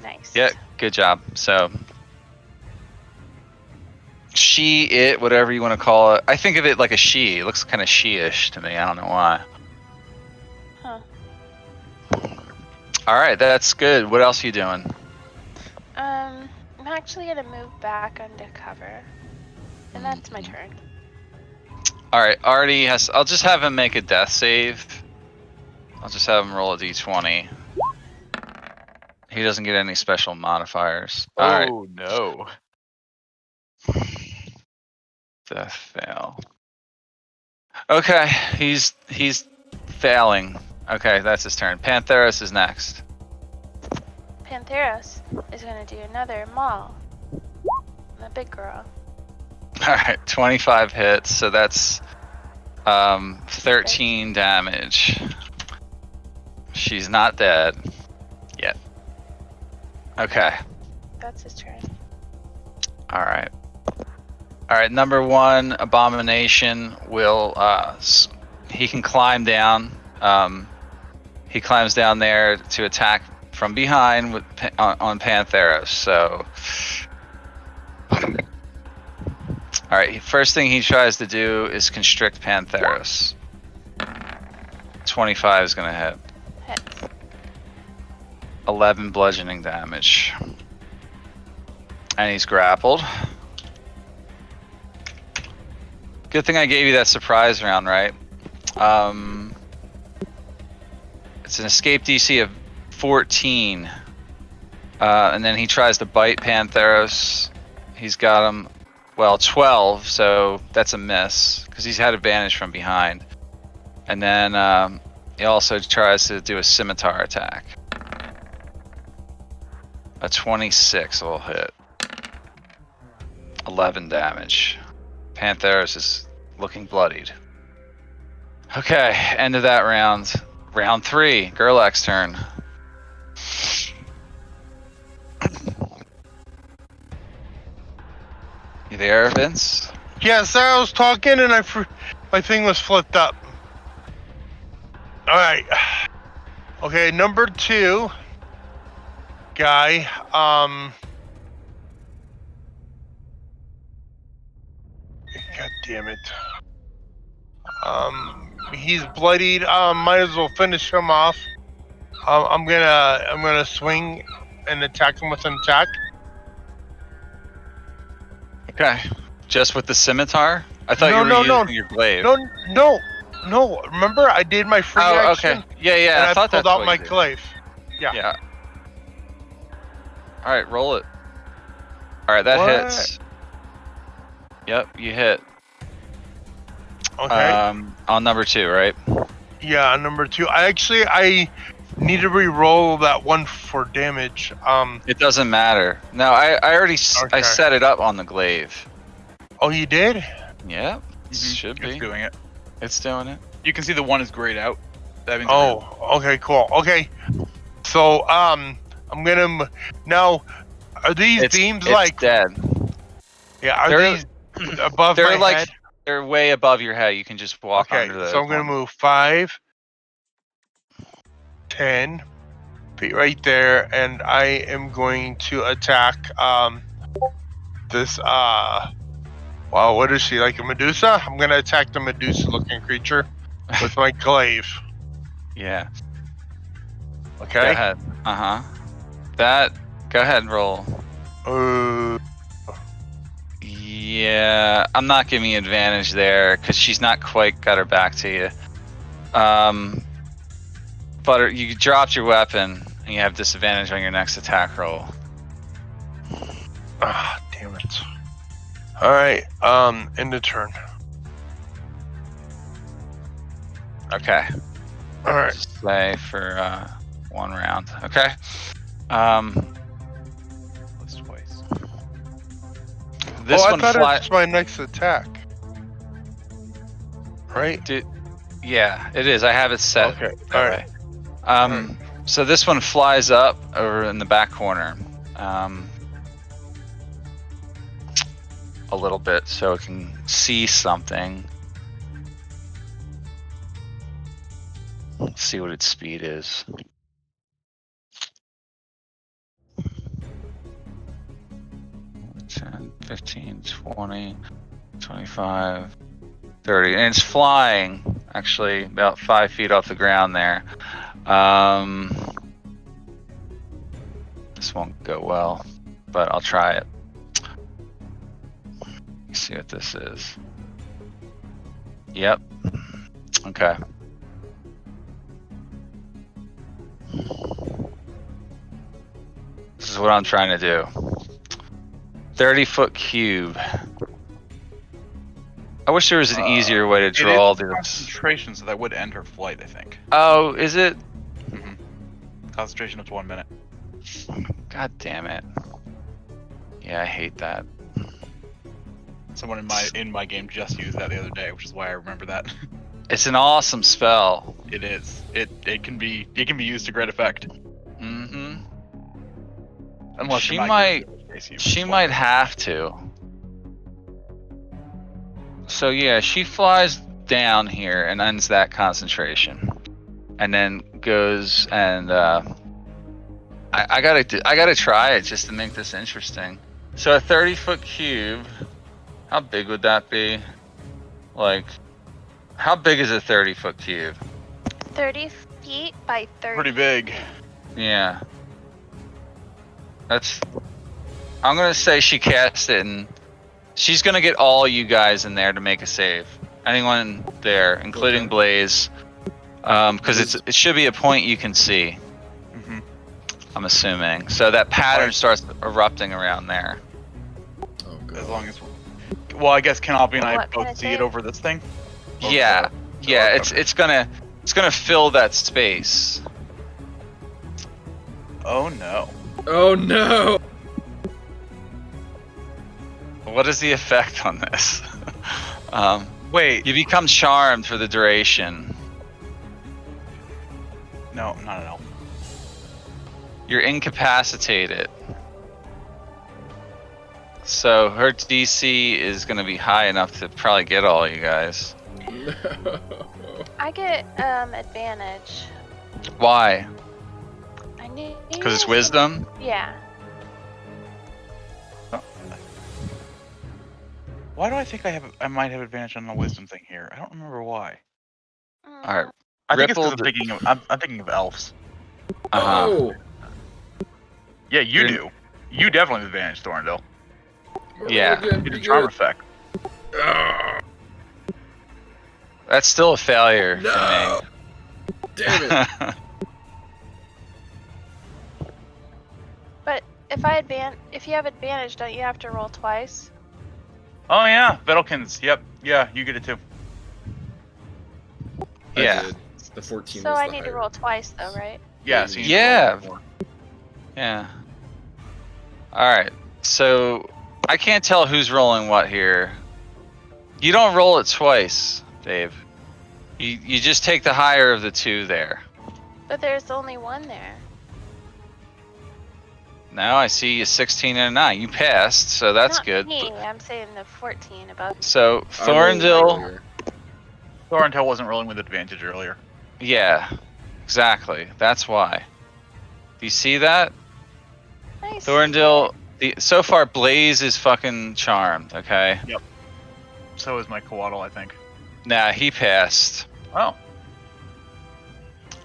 Nice. Yeah, good job. So it, whatever you want to call it. I think of it like a she. It looks kind of she-ish to me. I don't know why. Huh. All right, that's good. What else are you doing? I'm actually gonna move back under cover. And that's my turn. All right, Artie has. I'll just have him make a death save. I'll just have him roll a d20. He doesn't get any special modifiers. All right. Oh no. Death fail. Okay, he's failing. Okay, that's his turn. Pantheros is next. Pantheros is gonna do another maul. The big girl. All right, 25 hits, so that's 13 damage. She's not dead yet. Okay. That's his turn. All right. All right. Number one, Abomination will. He can climb down. He climbs down there to attack from behind with on Pantheros. So. All right. First thing he tries to do is constrict Pantheros. 25 is gonna hit. Hits. 11 bludgeoning damage. And he's grappled. Good thing I gave you that surprise round, right? It's an escape DC of 14. And then he tries to bite Pantheros. He's got him, well, 12, so that's a miss, because he's had advantage from behind. And then he also tries to do a scimitar attack. A 26 will hit. 11 damage. Pantheros is looking bloodied. Okay, end of that round. Round 3, Gurlac's turn. You there, Vince? Yes, I was talking and my thing was flipped up. All right. Okay, number 2 guy. God damn it. He's bloodied. Might as well finish him off. I'm gonna swing and attack him with an attack. Okay. Just with the scimitar? I thought you were using your glaive. No. Remember, I did my free Oh, action. okay. Yeah. And I thought pulled that's out what my you did. glaive. Yeah. All right, roll it. All right, that What? hits. Yep, you hit. Okay. On number 2, right? Yeah, number 2. I need to re-roll that one for damage. It doesn't matter. No, I already I Okay. set it up on the glaive. Oh, you did? Yep, Mhm, should It's be. doing it. It's doing it. You can see the one is grayed out. That means Oh, okay, cool. Okay. So, I'm gonna now. Are these beams it's like? dead. Yeah. Are they're- these above my They're like head? they're way above your head. You can just walk Okay, under those. so I'm going to ones. move 5, 10 feet right there, and I am going to attack this. Wow, what is she, like a Medusa? I'm going to attack the Medusa-looking creature with my glaive. Yeah. Okay. Go ahead. That. Go ahead and roll. Yeah, I'm not giving you advantage there because she's not quite got her back to you. But you dropped your weapon and you have disadvantage on your next attack roll. Ah, damn it. All right. End of turn. Okay. All right. Just play for 1 round. Okay. Plus twice. This I one thought fly. it's my next attack. Right? Yeah, it is. I have it set Okay. that All way. right. So this one flies up over in the back corner, a little bit so it can see something. Let's see what its speed is. $10, $15, $20, $25, $30, and it's flying actually about 5 feet off the ground there. This won't go well, but I'll try it. Let's see what this is. Yep. Okay. This is what I'm trying to do. 30-foot cube. I wish there was an easier way to draw it is this. concentration, so that would end her flight, I think. Oh, is it? Concentration up to 1 minute. God damn it. Yeah, I hate that. Someone in my game just used that the other day, which is why I remember that. It's an awesome spell. It is. It can be used to great effect. Mm-hmm. Unless She you're not might. using it in case you She swap might it. have to. So yeah, she flies down here and ends that concentration, and then goes and I gotta try it just to make this interesting. So a 30-foot cube. How big would that be? Like, how big is a 30-foot cube? 30 feet by 30. Pretty big. Yeah. I'm gonna say she cast it, and she's gonna get all you guys in there to make a save. Anyone there, including Okay. Blaze, because it should be a point you can see. Mm-hmm. I'm assuming. So that pattern Right. starts erupting around there. Oh god. As long as, well, I guess Kenobi and I What can both it see it say? over this thing. Yeah, yeah. okay. It's gonna fill that space. Oh no. Oh no! What is the effect on this? Wait. You become charmed for the duration. No, not at all. You're incapacitated. So her DC is going to be high enough to probably get all you guys. No. I get advantage. Why? I knew. Because it's wisdom? Yeah. Why do I think I might have advantage on the wisdom thing here? I don't remember why. All right. I think it's because Rippled- I'm thinking of elves. Uh-huh. Oh! Yeah, you You're- do. You definitely have advantage, Thorrindyl. Yeah. Again, It's a be charm good. effect. Ah, That's still a failure no! Damn it! for me. But if you have advantage, don't you have to roll twice? Oh yeah, Vettelkins. Yep. Yeah, you get it too. I Yeah. did. The 14 So was I the need to higher. roll twice, though, right? Yeah. So you need to Yeah. roll more. Yeah. All right. So I can't tell who's rolling what here. You don't roll it twice, Dave. You just take the higher of the two there. But there's only one there. Now I see a 16 and a 9. You passed, so that's Not good. me. I'm saying the 14 above. So I rolled Thorrindyl, earlier. Thorrindyl wasn't rolling with advantage earlier. yeah, exactly. That's why. Do you see that? Nice. Thorrindyl, so far Blaze is fucking charmed, okay? So is my Coatl, I think. Nah, he passed. Oh.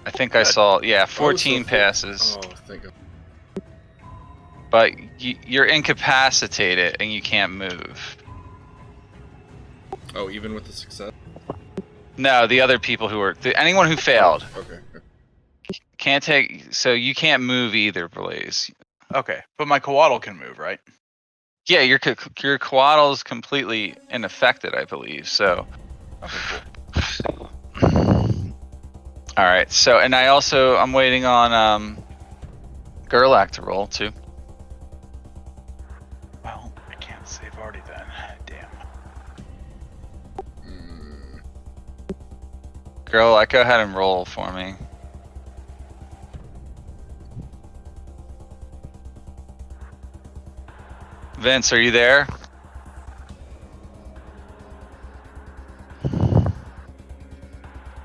I think I Good. saw, yeah, Oh, so 14 passes. Oh, thank God. But you're incapacitated and you can't move. Oh, even with the success? No, the other people who were, anyone who failed Oh, okay. can't take, so you can't move either, Blaze. Okay, but my Coatl can move, right? Yeah, your Coatl is completely unaffected, I believe, so. Okay, cool. All right. So, and I'm waiting on Gurlac to roll too. Well, I can't save Artie then. Damn. Mm, Gurlac, go ahead and roll for me. Vince, are you there?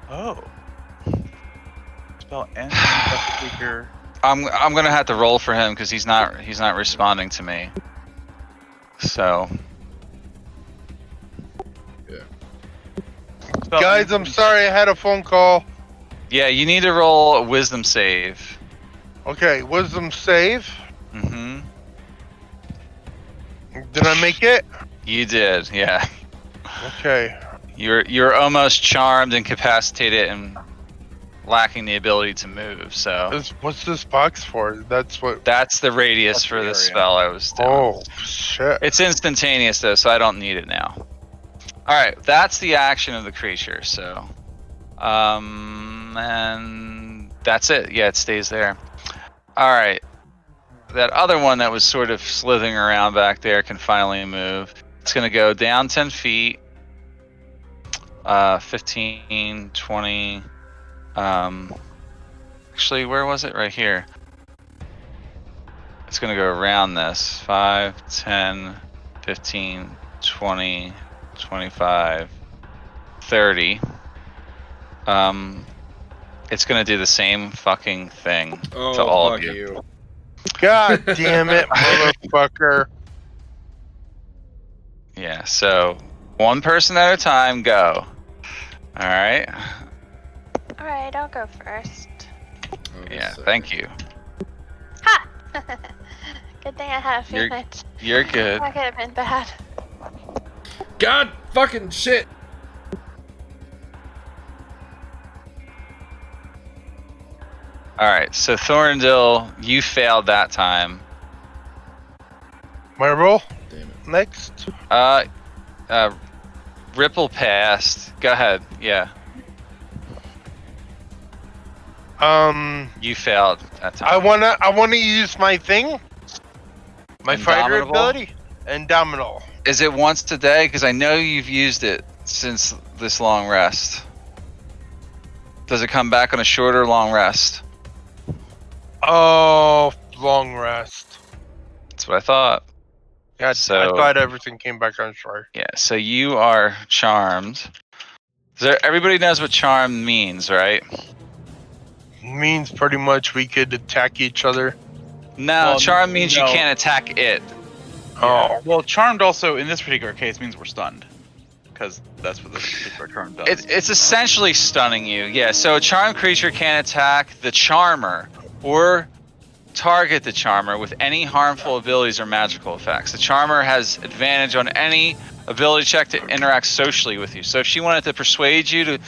Oh. Spell ends figure. I'm gonna have to roll for him because he's not responding to me. So. Guys, I'm sorry I had a phone call. Yeah, you need to roll a wisdom save. Okay, wisdom save. Mm-hmm. Did I make it? You did, yeah. Okay. You're almost charmed, incapacitated, and lacking the ability to move. So What's this box for? That's what. that's the radius That's for the the area. spell I was doing. Oh shit. It's instantaneous though, so I don't need it now. All right, that's the action of the creature. So, and that's it. Yeah, it stays there. All right, that other one that was sort of slithering around back there can finally move. It's gonna go down 10 feet. 15, 20. Actually, where was it? Right here. It's gonna go around this. 5, 10, 15, 20, 25, 30. It's gonna do the same fucking thing oh, to all fuck of you. you. God damn it, motherfucker. Yeah, so one person at a time, go. All right. All right, I'll go first. Oh, Yeah, second. thank you. Ha! Good thing I had a You're- feeling. You're good. That could have been bad. God fucking shit! All right, so Thorrindyl, you failed that time. My roll Damn it. next. Ripple passed. Go ahead. Yeah, you failed that time. I wanna use my thing. My fighter Indomitable? ability. Indomitable. Is it once today? Because I know you've used it since this long rest. Does it come back on a short or long rest? Oh, long rest. That's what I thought. Yeah, I So- thought everything came back on shore. Yeah, so you are charmed. Everybody knows what charm means, right? Means pretty much we could attack each other. No, Well, charm means you no. can't attack it. Oh, Well, charmed also in this particular case means we're stunned, because that's what this particular charm does. It's essentially stunning you. Yeah, so a charmed creature can't attack the charmer or target the charmer with any harmful abilities or magical effects. The charmer has advantage on any ability check to interact socially with you. So if she wanted to persuade you to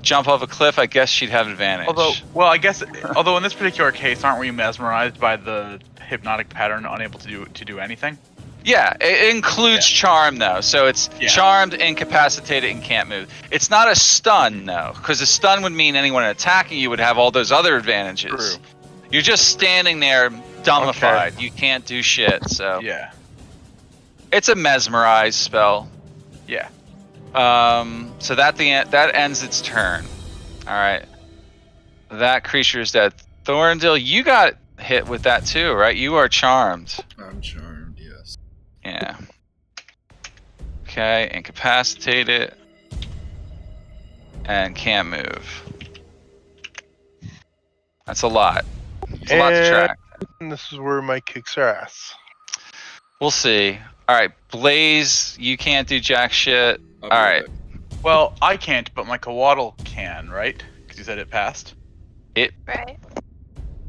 jump off a cliff, I guess she'd have advantage. Although in this particular case, aren't we mesmerized by the hypnotic pattern, unable to do anything? Yeah, it includes charm though. So it's Yeah. charmed, incapacitated, and can't move. It's not a stun though, because a stun would mean anyone attacking you would have all those other advantages. True. You're just standing there dumbified. You can't do shit. So Yeah. it's a mesmerize spell. Yeah. So that ends its turn. All right. That creature is dead. Thorrindyl, you got hit with that too, right? You are charmed. I'm charmed, yes. Yeah. Okay, incapacitated. And can't move. That's a lot. It's a lot to track. And this is where my kicks are ass. We'll see. All right, Blaze, you can't do jack shit. I'll be All right right. back. Well, I can't, but my Coatl can, right? Because you said it passed. Right.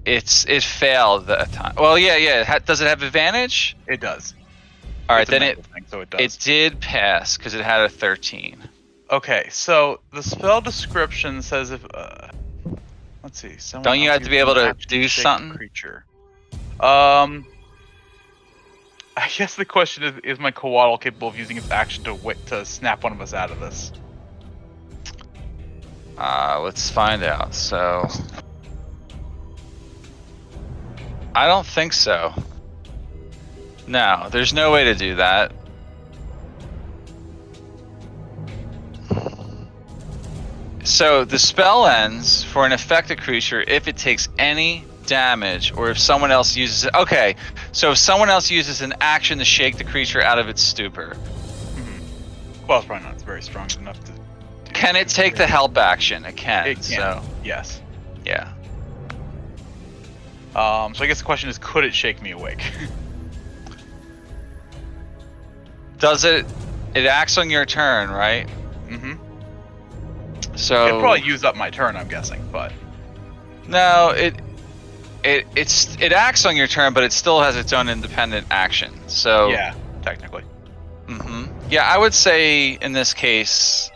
It failed that time. Well, yeah. Does it have advantage? It does. All right, It's a then mental thing, so it does. it did pass because it had a 13. Okay, so the spell description says if let's see, someone Don't you else have to be uses able an to action do shake the something? Creature. I guess the question is my Coatl capable of using its action to snap one of us out of this? Let's find out. So, I don't think so. No, there's no way to do that. So the spell ends for an affected creature if it takes any damage or if someone else uses it. Okay, so if someone else uses an action to shake the creature out of its stupor. Well, it's probably not very strong enough to Can it take the help action? It can. It can. So, Yes. yeah. So I guess the question is, could it shake me awake? Does it? It acts on your turn, right? Mm-hmm. So It'd probably use up my turn, I'm guessing, but no, it acts on your turn, but it still has its own independent action. So yeah, technically. Yeah, I would say in this case,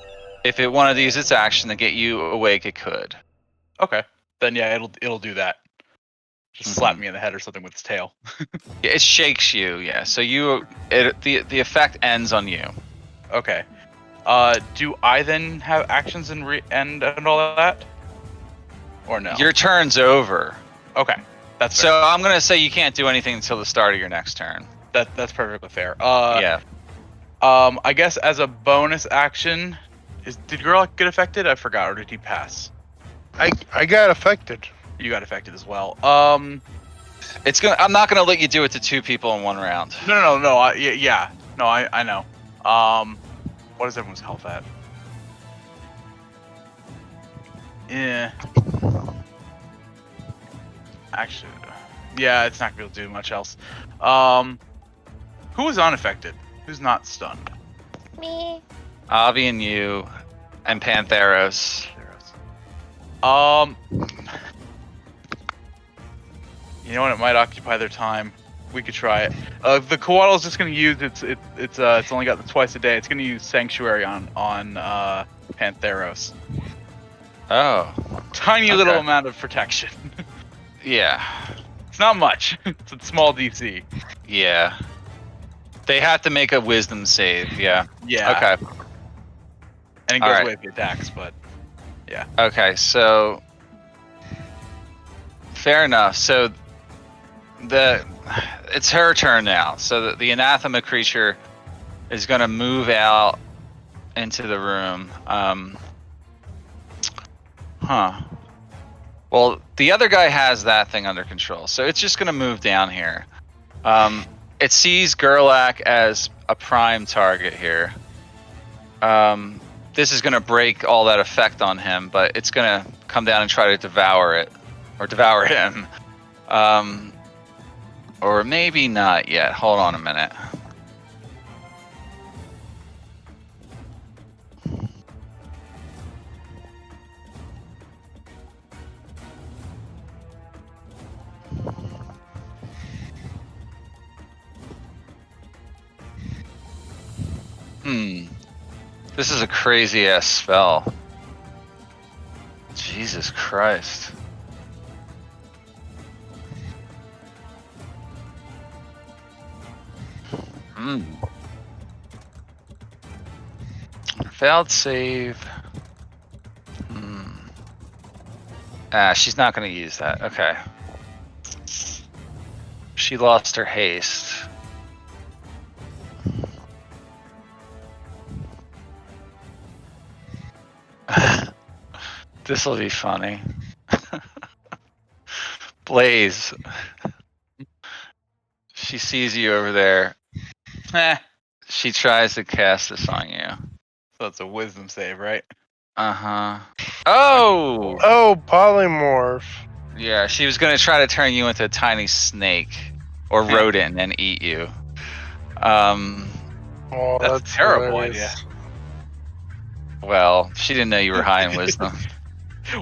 if it wanted to use its action to get you awake, it could. Okay. Then yeah, it'll do that. Just slap me in the head or something with its tail. Yeah, it shakes you. Yeah, so the effect ends on you. Okay. Do I then have actions and all that? Or no? Your turn's over. Okay. That's So fair. I'm gonna say you can't do anything until the start of your next turn. That's perfectly fair. Yeah. I guess as a bonus action, did Gurlac get affected? I forgot, or did he pass? I got affected. You got affected as well. I'm not gonna let you do it to two people in one round. No. Yeah. No, I know. What is everyone's health at? Yeah. Actually, yeah, it's not gonna be able to do much else. Who is unaffected? Who's not stunned? Me. Ovvy and you, and Pantheros. You know what? It might occupy their time. We could try it. The Coatl is just going to use it's only got the twice a day. It's going to use Sanctuary on Pantheros. Oh. Tiny Okay. little amount of protection. Yeah. It's not much. It's a small DC. Yeah. They have to make a wisdom save. Yeah. Yeah. Okay. And it All goes right. away if it attacks, but yeah. Okay, so fair enough. So it's her turn now. So the anathema creature is going to move out into the room. Well, the other guy has that thing under control, so it's just going to move down here. It sees Gurlac as a prime target here. This is going to break all that effect on him, but it's going to come down and try to devour it, or devour him. Or maybe not yet. Hold on a minute. This is a crazy ass spell. Jesus Christ. Failed save. She's not going to use that. Okay. She lost her haste. This will be funny. Blaze. She sees you over there. Eh, She tries to cast this on you. so it's a wisdom save, right? Uh-huh. Oh! Oh, polymorph. Yeah, she was gonna try to turn you into a tiny snake or rodent and eat you. Oh, That's a that's terrible hilarious. Well, she didn't know you were high in wisdom.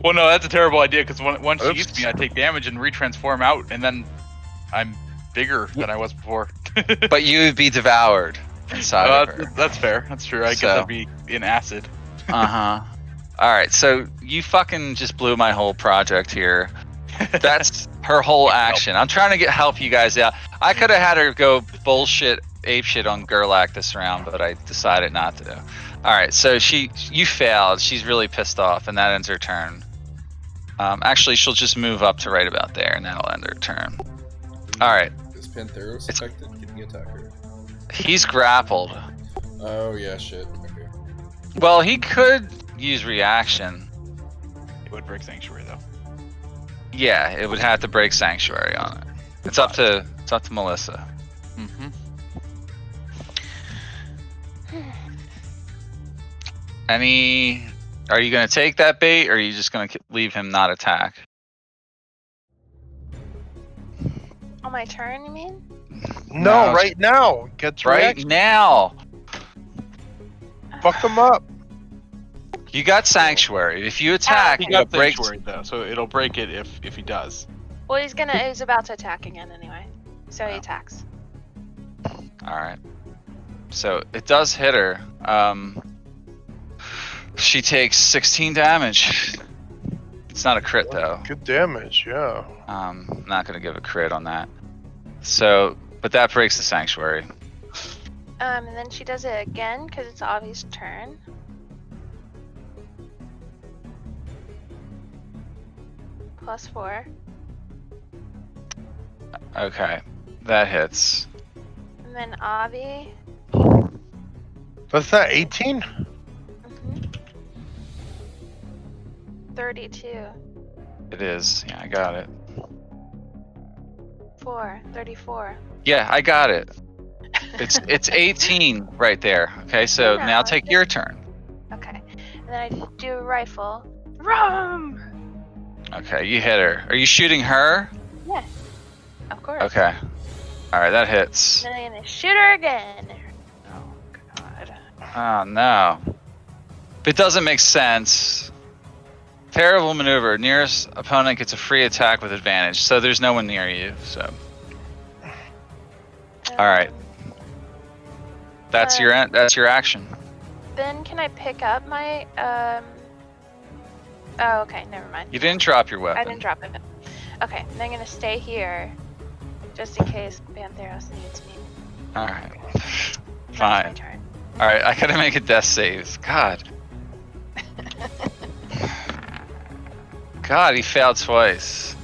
Well, no, that's a terrible idea because once she Oops. eats me, I take damage and retransform out, and then I'm bigger than I was before. But you'd be devoured inside of her. That's fair. That's true. I guess So- I'd be in acid. Uh-huh. Alright, so you fucking just blew my whole project here. That's her whole action. I'm trying to help you guys out. I could have had her go bullshit apeshit on Gurlac this round, but I decided not to. Alright, so you failed. She's really pissed off, and that ends her turn. Actually, she'll just move up to right about there, and that'll end her turn. Alright. Is Pantheros affected? Can he attack her? He's grappled. Oh, yeah, shit. Okay. Well, he could use reaction. It would break Sanctuary though. Yeah, it would have to break Sanctuary on it. It's up to Melissa. Mm-hmm. Are you gonna take that bait, or are you just gonna leave him not attack? On my turn, you mean? No, No. right now. Gets Right reaction. now, Fuck them up. you got Sanctuary. If you attack, He it got breaks. Sanctuary though, so it'll break it if he does. Well, he's about to attack again anyway. So he Oh. attacks. All right. So it does hit her. She takes 16 damage. It's not a crit though. Good damage, yeah. I'm not gonna give a crit on that. So, but that breaks the Sanctuary. And then she does it again because it's Ovvy's turn. +4. Okay, that hits. And then Ovvy. That's not 18? Mm-hmm. 32. It is. Yeah, I got it. 34. Yeah, I got it. It's 18 right there. Okay, so No, now it's take just- your turn. Okay. And then I do a rifle. Rum! Okay, you hit her. Are you shooting her? Yeah. Of course. Okay. All right, that hits. And then I'm gonna shoot her again. Oh god. Oh no. It doesn't make sense. Terrible maneuver. Nearest opponent gets a free attack with advantage, so there's no one near you. So All right. that's your that's your action. Then can I pick up my Oh, okay. Never mind. You didn't drop your weapon. I didn't drop it. Okay. Then I'm gonna stay here, just in case Pantheros needs me. All right. That's my Fine. turn. All right, I gotta make a death save. God. God, he failed twice.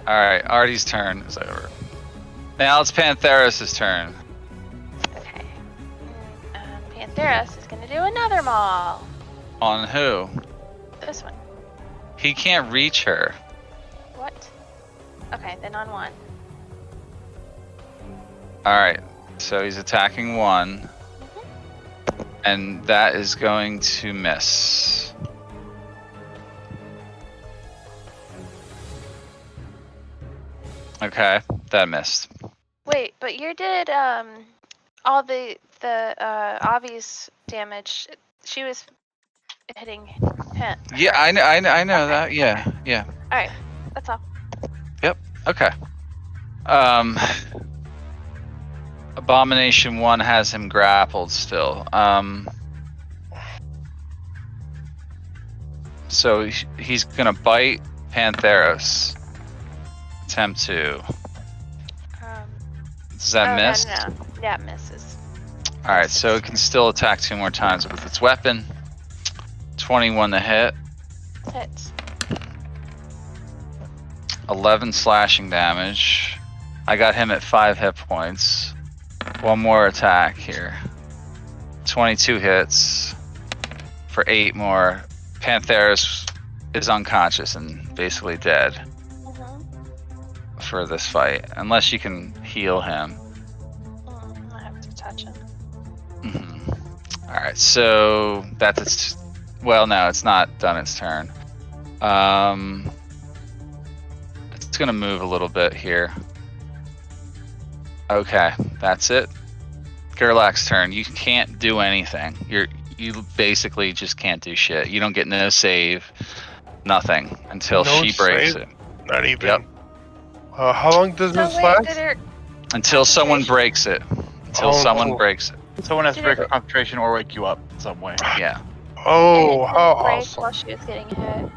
All right, Artie's turn is over. Now it's Pantheros' turn. Okay. Pantheros is gonna do another maul. On who? This one. He can't reach her. What? Okay, then on one. All right, so he's attacking one, and that is going to miss. Okay, that missed. Wait, but you did all the obvious damage. She was hitting him. Yeah, I know that. Yeah. All right, that's all. Okay. Abomination 1 has him grappled still. So he's gonna bite Pantheros. Attempt to. Does that miss? No. Yeah, it misses. Alright, so it can still attack 2 more times with its weapon. 21 to hit. Hits. 11 slashing damage. I got him at 5 hit points. One more attack here. 22 hits for 8 more Pantheris is unconscious and basically dead Mm-hmm. for this fight, unless you can heal him. I have to touch him. All right, so that's its. Well, no, it's not done its turn. It's gonna move a little bit here. Okay, that's it. Gurlac's turn. You can't do anything. You basically just can't do shit. You don't get no save, nothing until No she breaks save? it. Not even. Yep. How long does So this wait, last? did it? Until someone Concentration? breaks it. Until Oh, someone no. breaks it. Someone has to Did break it- a concentration or wake you up in some way. Yeah. Oh, it how break awesome. while she was getting hit.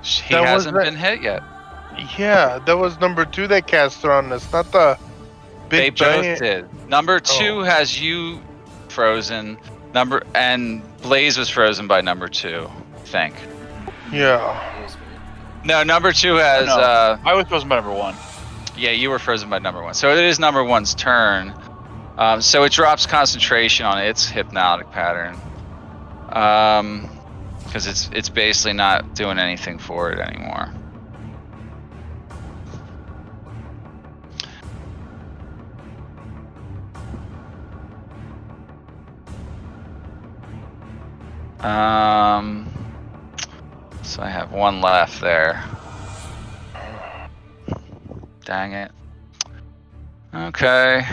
He That hasn't wasn't- been hit yet. Yeah, that was number 2 that cast her on us, not the They big giant. both did. Number 2 Oh. has you frozen. And Blaze was frozen by number 2, I think. Yeah. That was me. No, number 2 has No. I was frozen by number 1. yeah, you were frozen by number 1. So it is number 1's turn. So it drops concentration on its hypnotic pattern. Because it's basically not doing anything for it anymore. So I have one left there. Dang it. Okay.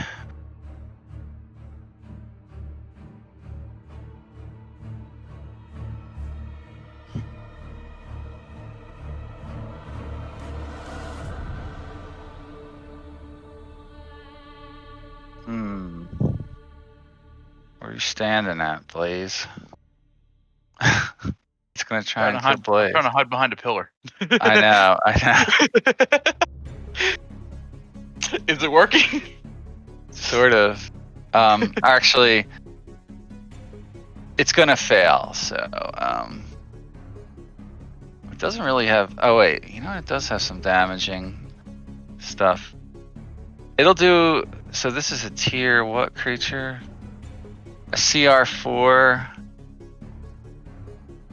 Where are you standing at, Blaze? He's gonna try and kill Blaze. Trying to hide behind a pillar. I know. Is it working? Sort of. Actually, it's gonna fail. So, it doesn't really have. Oh wait, you know it does have some damaging stuff. It'll do. So this is a tier what creature? A CR4.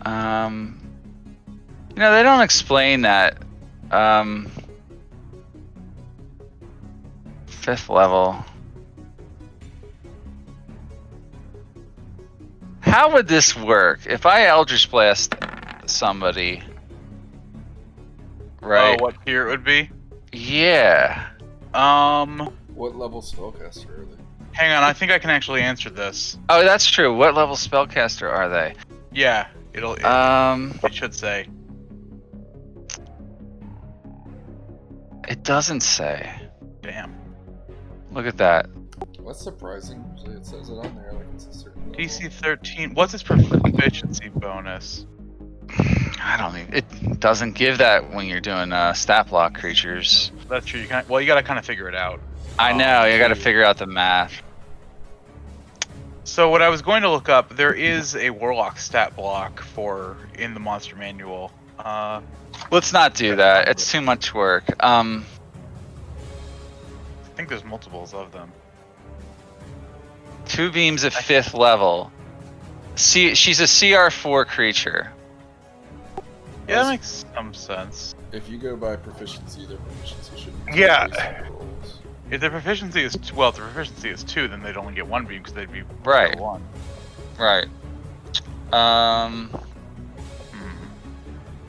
You know they don't explain that. 5th level. How would this work if I Eldritch Blast somebody? Right. Oh, what tier it would be? Yeah. What level spellcaster are they? Hang on, I think I can actually answer this. Oh, that's true. What level spellcaster are they? Yeah, it should say. It doesn't say. Damn. Look at that. That's surprising. Usually it says it on there like it's a certain level. DC 13. What's its proficiency bonus? I don't even. It doesn't give that when you're doing stat block creatures. That's true. You gotta kind of figure it out. I know. You got to figure out the math. So what I was going to look up, there is a Warlock stat block in the monster manual. Let's not do that. It's too much work. I think there's multiples of them. 2 beams at 5th level. She's a CR4 creature. Yeah, that makes some sense. If you go by proficiency, their proficiency should be Yeah. based on rolls. If the proficiency is if the proficiency is 2, then they'd only get 1 beam because they'd be Right. level 1. Right.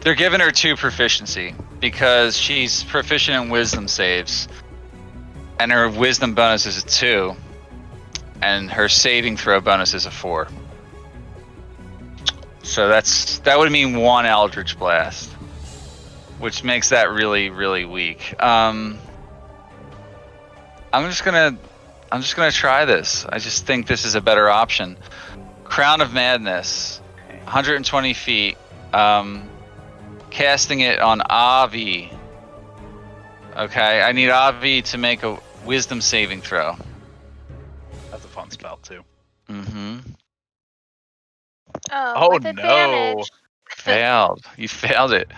They're giving her 2 proficiency because she's proficient in wisdom saves, and her wisdom bonus is a 2, and her saving throw bonus is a 4. So that would mean 1 Eldritch Blast, which makes that really, really weak. I'm just gonna try this. I just think this is a better option. Crown of Madness, 120 feet. Casting it on Ovvy. Okay, I need Ovvy to make a wisdom saving throw. That's a fun spell too. Mm-hmm. Oh, with no. advantage. Failed. You failed it.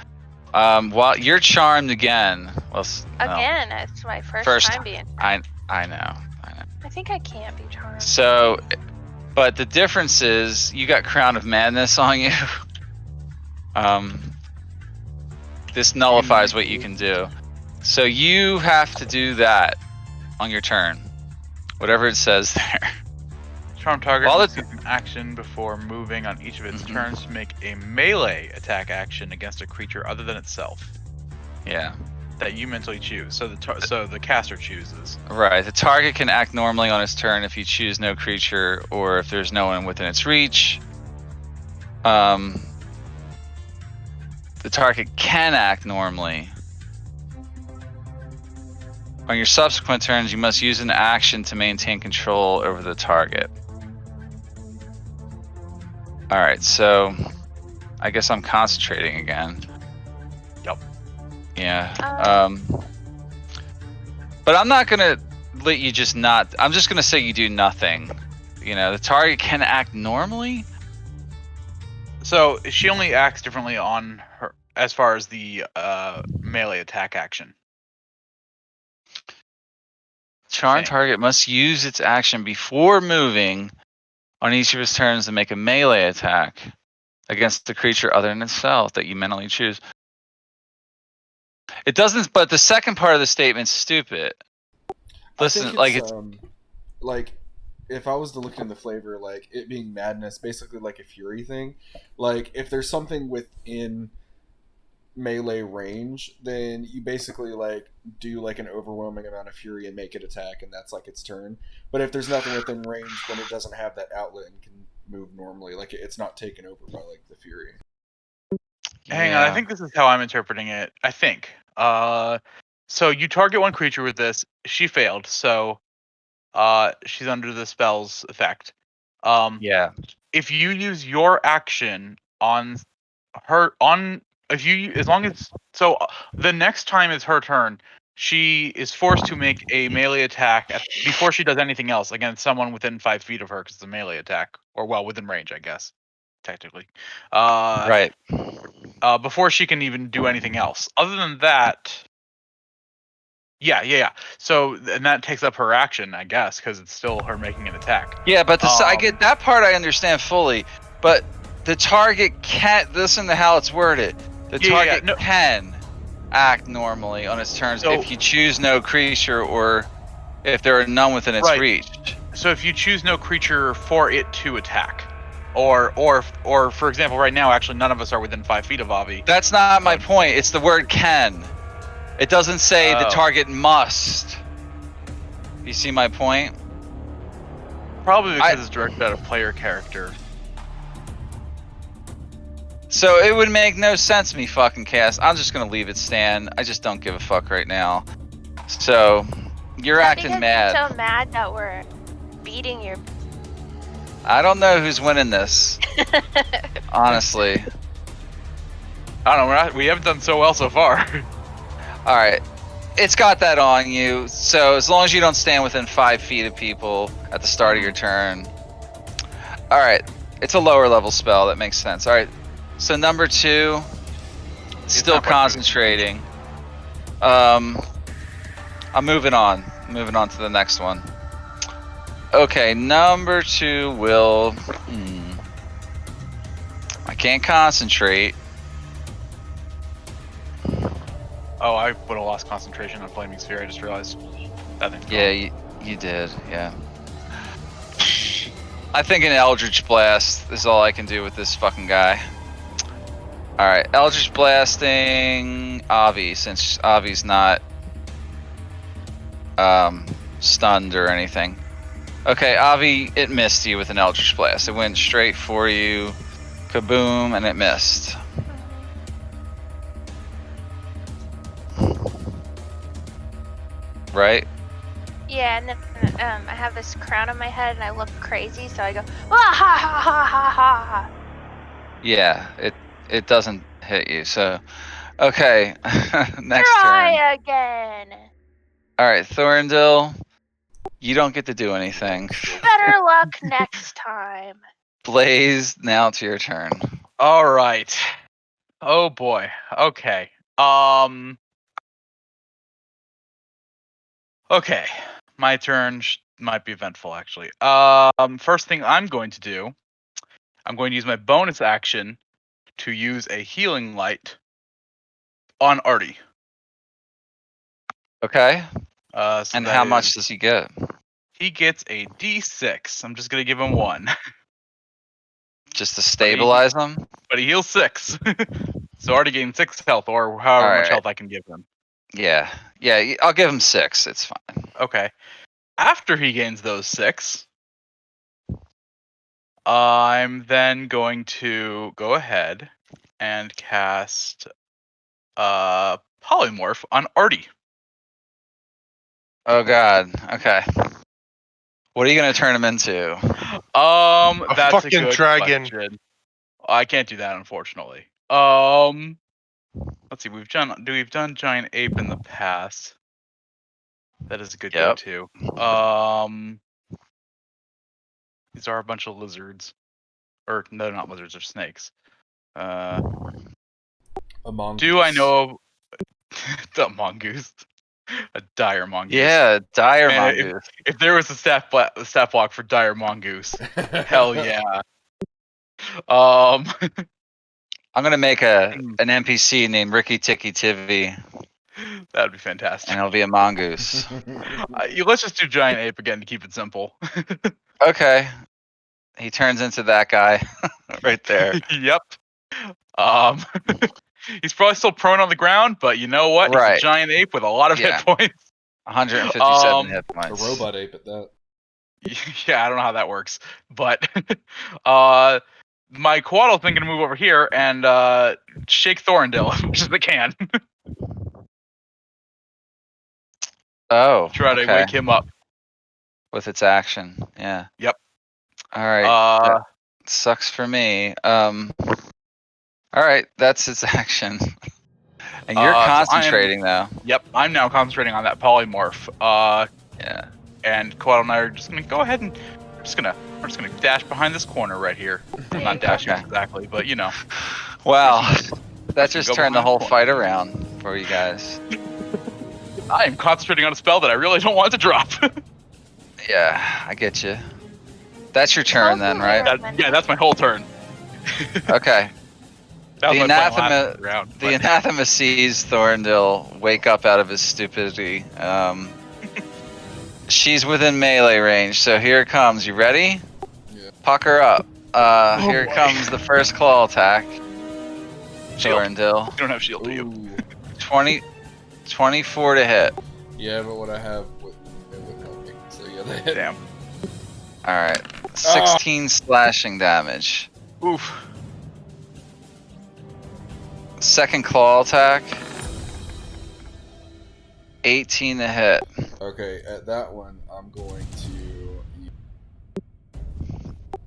While you're charmed again. Well, no. Again, it's my first time being. I know. I think I can't be charmed. So, But the difference is you got Crown of Madness on you. This nullifies what you can do. So you have to do that on your turn. Whatever it says there. Charm target While must it- use an action before moving on each of its Mhm. turns to make a melee attack action against a creature other than itself Yeah. that you mentally choose. So the caster chooses. Right. The target can act normally on its turn if you choose no creature or if there's no one within its reach. The target can act normally. On your subsequent turns, you must use an action to maintain control over the target. Alright, so I guess I'm concentrating again. Yep. Yeah. But I'm not gonna let you just not. I'm just gonna say you do nothing. You know, the target can act normally. So she only acts differently on her as far as the melee attack action. Charmed Thing. target must use its action before moving on each of its turns to make a melee attack against the creature other than itself that you mentally choose. It doesn't, but the second part of the statement's stupid. Listen, I think like it's like if I was to look in the flavor, like it being madness, basically like a fury thing. Like if there's something within melee range, then you basically like do like an overwhelming amount of fury and make it attack, and that's like its turn. But if there's nothing within range, then it doesn't have that outlet and can move normally. Like it's not taken over by like the fury. Hang on, I think this is how I'm interpreting it. I think. So you target one creature with this. She failed, so she's under the spell's effect. Yeah. If you use your action on her, as long as the next time is her turn, she is forced to make a melee attack before she does anything else against someone within 5 feet of her, because it's a melee attack, or well, within range, I guess, technically. Right. Before she can even do anything else. Other than that, yeah. So, and that takes up her action, I guess, because it's still her making an attack. Yeah, but I get that part. I understand fully, but the target can't. Listen to how it's worded. The target can act normally on its turns if you choose no creature or if there are none within its reach. So if you choose no creature for it to attack, or for example, right now, actually, none of us are within 5 feet of Ovvy. That's not my point. It's the word can. It doesn't say the target must. You see my point? Probably because it's directed at a player character. So it would make no sense me fucking cast. I'm just gonna leave it stand. I just don't give a fuck right now. So you're acting mad. You're so mad that we're beating your. I don't know who's winning this. Honestly. I don't know. We haven't done so well so far. All right. It's got that on you. So as long as you don't stand within 5 feet of people at the start of your turn. All right. It's a lower level spell. That makes sense. All right. So number 2, still concentrating. I'm moving on. Moving on to the next one. Okay, number 2 will. I can't concentrate. Oh, I would have lost concentration on Flaming Sphere. I just realized. Yeah, you did. Yeah. I think an Eldritch Blast is all I can do with this fucking guy. Alright, Eldritch Blasting Ovvy, since Ovvy's not stunned or anything. Okay, Ovvy, it missed you with an Eldritch Blast. It went straight for you, kaboom, and it missed. Right? Yeah, and then I have this crown on my head and I look crazy, so I go, ah, ha ha ha ha ha. Yeah, it doesn't hit you, so okay. Next Try turn. again. Alright, Thorrindyl, you don't get to do anything. Better luck next time. Blaze, now it's your turn. All right. Oh boy. Okay. Okay. My turn. might be eventful actually. First thing I'm going to do, I'm going to use my bonus action to use a healing light on Artie. Okay. So And that how much is- does he get? He gets a D6. I'm just gonna give him 1, Just to stabilize him? but he heals 6. So Artie gained 6 health, or however All much right. health I can give him. Yeah. Yeah, I'll give him 6. It's fine. Okay. After he gains those 6, I'm then going to go ahead and cast Polymorph on Artie. Oh god. Okay. What are you gonna turn him into? That's a fucking good dragon. question. I can't do that, unfortunately. Let's see. We've done giant ape in the past. That is a good Yep. go-to. These are a bunch of lizards, or no, not lizards, they're snakes. A mongoose. Do I know the mongoose? A dire mongoose. Yeah, dire Man, mongoose. If there was a stat block for dire mongoose, hell yeah. I'm gonna make an NPC named Ricky Ticky Tivy, That would be fantastic. and it'll be a mongoose. Let's just do giant ape again to keep it simple. Okay. He turns into that guy right there. Yep. He's probably still prone on the ground, but you know what? He's Right. a giant ape with a lot of Yeah. hit points. 157 hit A points. robot ape at that. Yeah, I don't know how that works, but my Quaddle thing gonna move over here and shake Thorrindyl, which is the can. Oh, Try to okay. wake him up. With its action. Yeah. Yep. All right. Uh, that sucks for me. All right, that's its action. And you're So I am- concentrating though. Yep, I'm now concentrating on that polymorph. Yeah. And Quaddle and I are just gonna go ahead and we're just gonna dash behind this corner right here. I'm not dashing Okay. exactly, but you know. Wow. That just Go turned the behind whole the corner. fight around for you guys. I am concentrating on a spell that I really don't want to drop. Yeah, I get you. That's your turn then, right? That's my whole turn. Okay. That was The my plan last anathema- round. The anathema sees Thorrindyl wake up out of his stupidity. She's within melee range, so here it comes. You ready? Yeah. Pucker up. Here boy. comes the first claw attack. Shield. Thorrindyl. You don't have shield, do you? Ooh. 24 to hit. Yeah, but what I have it would help me. So yeah, that hit. Damn. Alright. 16 slashing damage. Oof. Second claw attack. 18 to hit. Okay, at that one, I'm going to use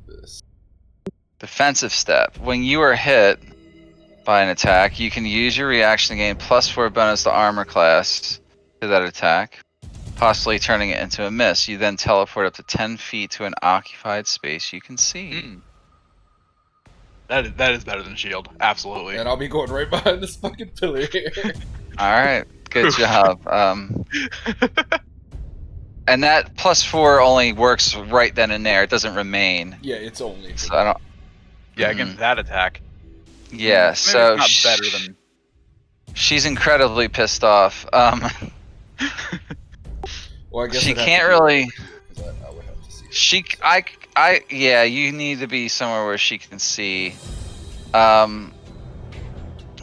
this. Defensive step. When you are hit by an attack, you can use your reaction to gain +4 bonus to armor class to that attack, possibly turning it into a miss. You then teleport up to 10 feet to an occupied space you can see. Mm. That is better than shield. Absolutely. And I'll be going right behind this fucking pillar here. Alright, good job. And that +4 only works right then and there. It doesn't remain. Yeah, it's only. So I don't. Yeah, Mhm. against that attack. Yeah, Maybe so it's not better than. she's incredibly pissed off. Well, I guess She I'd have can't to do it really- here, 'cause I would have to see. Yeah, you need to be somewhere where she can see.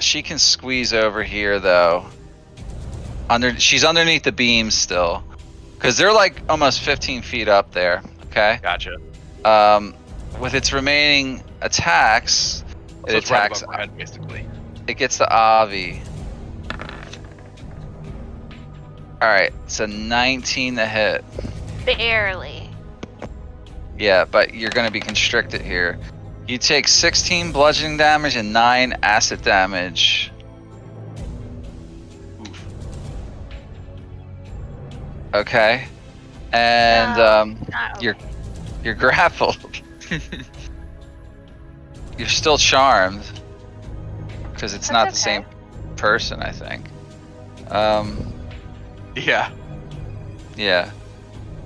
She can squeeze over here though. She's underneath the beams still, because they're like almost 15 feet up there. Okay. Gotcha. With its remaining attacks, it So it's right attacks. above my head, basically. It gets the Ovvy. All right, it's a 19 to hit. Barely. Yeah, but you're going to be constricted here. You take 16 bludgeoning damage and 9 acid damage. Oof. Okay. And Not you're- okay. you're grappled. You're still charmed. Because it's not the That's same okay. person, I think. Yeah. Yeah.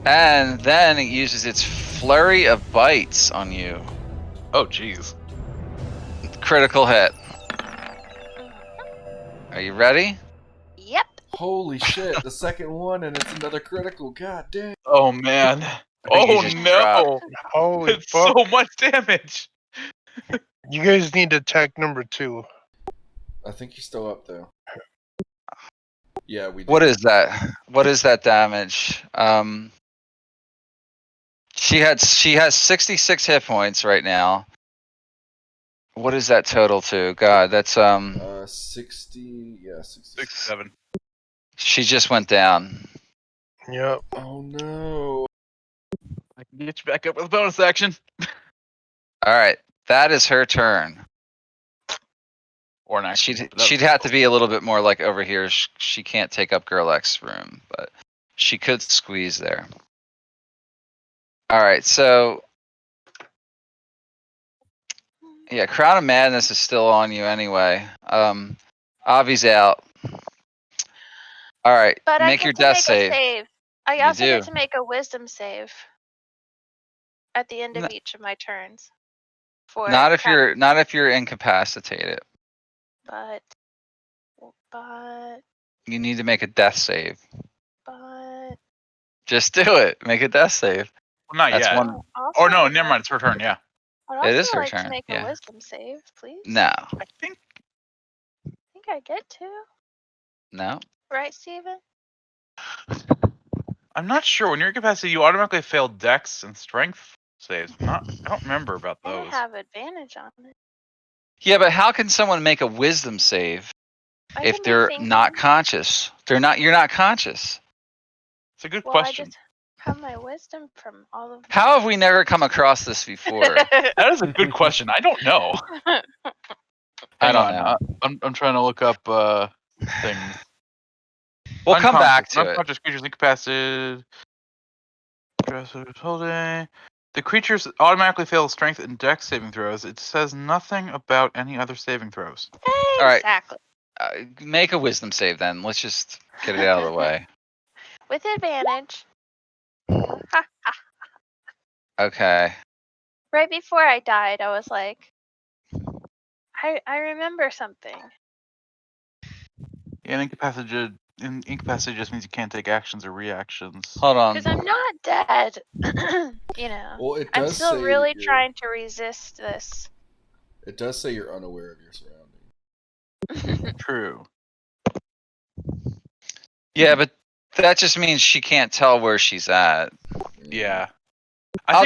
And then it uses its flurry of bites on you. Oh, jeez. Critical hit. Are you ready? Yep. Holy shit! The second one, and it's another critical. God damn. Oh man. think he Oh just no. Holy It's fuck. so much damage. You guys need attack number 2. I think you're still up though. Yeah, we. Do. What is that? What is that damage? She has 66 hit points right now. What is that total to? God, that's 60. Yeah, 60. 67. she just went down. Yep. Oh no. I can get you back up with a bonus action. All right, that is her turn. Or an action. She'd have to be a little bit more like over here. She can't take up Gurlac's room, but she could squeeze there. All right, so yeah, Crown of Madness is still on you anyway. Ovvy's out. All right, But I make get your to death make save. a save. I You also get do. to make a wisdom save at the end of No. each of my turns. For Not if Crown- you're incapacitated. But You need to make a death save. but Just do it. Make a death save. Well, not That's yet. one. also Or no, would never like- mind. It's her turn. Yeah. I'd It also is her like turn, to make yeah. a wisdom save, please. No, I think. I think I get to. no. Right, Steven? I'm not sure. When you're incapacitated, you automatically fail Dex and Strength saves. I don't remember about I those. have advantage on it. Yeah, but how can someone make a wisdom save I if can be they're thinking. not conscious? You're not conscious. It's a good Well, question. I just have my wisdom from all of. How have we never come across this before? That is a good question. I don't know. I Hang don't on. know. I'm trying to look up things. We'll come back to it. Unconscious creatures incapacitated. Holding. The creatures automatically fail strength and dex saving throws. It says nothing about any other saving throws. All right. Exactly. Make a wisdom save then. Let's just get it out of the way. With advantage. Okay. Right before I died, I was like, I remember something. Yeah, incapacitated just means you can't take actions or reactions. Hold on. Because I'm not dead. You know. Well, it I'm does still say really you're- trying to resist this. It does say you're unaware of your surroundings. True. Yeah, but that just means she can't tell where she's at. Yeah. I'll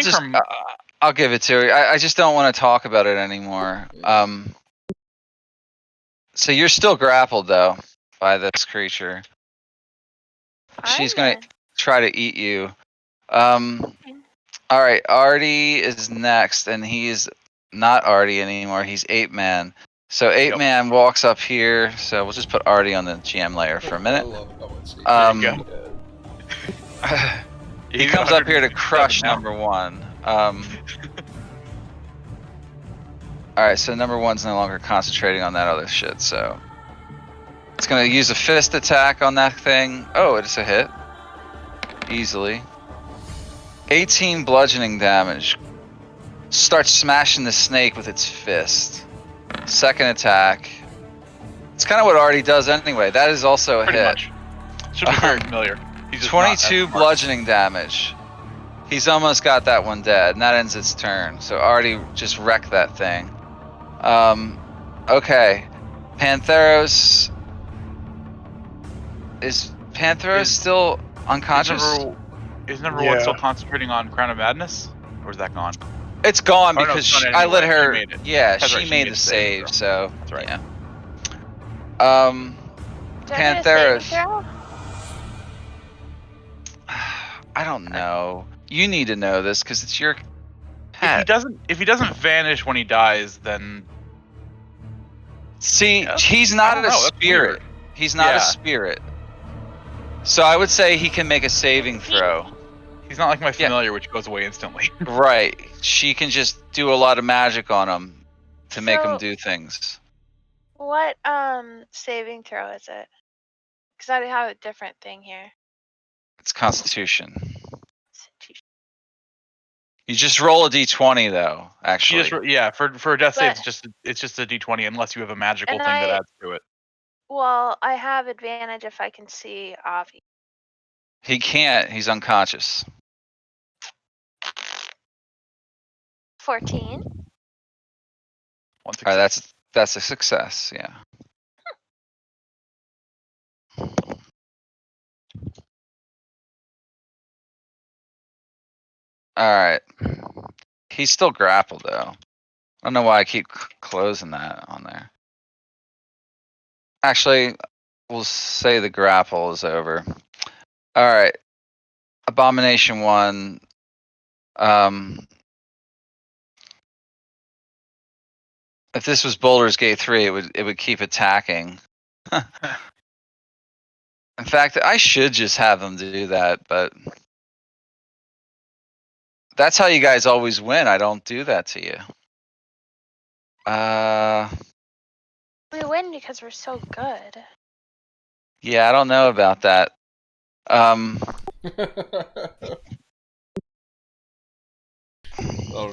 give it to her. I just don't want to talk about it anymore. So you're still grappled though by this creature. She's gonna try to eat you. All right, Artie is next, and he's not Artie anymore. He's Ape Man. So Ape Man walks up here. So we'll just put Artie on the GM layer for a minute. I love how much There you go. He comes up here to crush number one. Alright, so number one's no longer concentrating on that other shit, so it's gonna use a fist attack on that thing. Oh, it's a hit. Easily. 18 bludgeoning damage. Starts smashing the snake with its fist. Second attack. It's kind of what Artie does anyway. That is also a Pretty hit. much. Should be very familiar. He's just not as 22 smart. bludgeoning damage. He's almost got that one dead, and that ends its turn. So Artie just wrecked that thing. Okay. Pantheros. Is Pantheros still unconscious? Is number one still concentrating on Crown of Madness? Or is that gone? It's gone Oh, no, because it's done I anyway. let She her. made it. Yeah, That's she right, made the save, so That's right. yeah. Do I get a saving Pantheros. throw? I don't know. You need to know this because it's your pet. If he doesn't vanish when he dies, then See, Yeah. he's I not don't a know, that's spirit. weird. He's not Yeah. a spirit. So I would say he can make a saving throw. he's not like my familiar, which goes away instantly. Right. She can just do a lot of magic on him to make him So- do things. What saving throw is it? Because I have a different thing here. It's Constitution. You just roll a d20 though. You Actually, just, for a death save, But- it's just a d20 unless you have a magical And thing that adds to it. Well, I have advantage if I can see Ovvy. he can't. He's unconscious. 14. One All right, success. that's a success. Yeah. All right. He's still grappled though. I don't know why I keep closing that on there. Actually, we'll say the grapple is over. All right. Abomination 1. If this was Boulder's Gate 3, it would keep attacking. In fact, I should just have them do that, but that's how you guys always win. I don't do that to you. We win because we're so good. Yeah, I don't know about that. I don't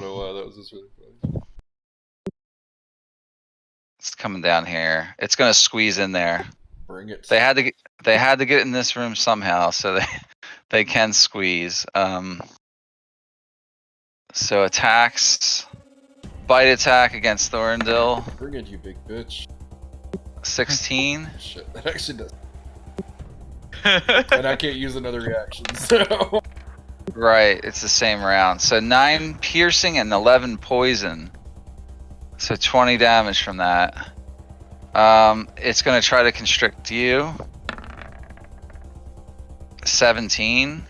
know why that was just really funny. It's coming down here. It's gonna squeeze in there. Bring it. They had to get in this room somehow, so they can squeeze. So attacks, bite attack against Thorrindyl, Bring it, you big bitch. 16. Shit, that actually does. And I can't use another reaction, so. Right, it's the same round. So 9 piercing and 11 poison. So 20 damage from that. It's gonna try to constrict you. 17.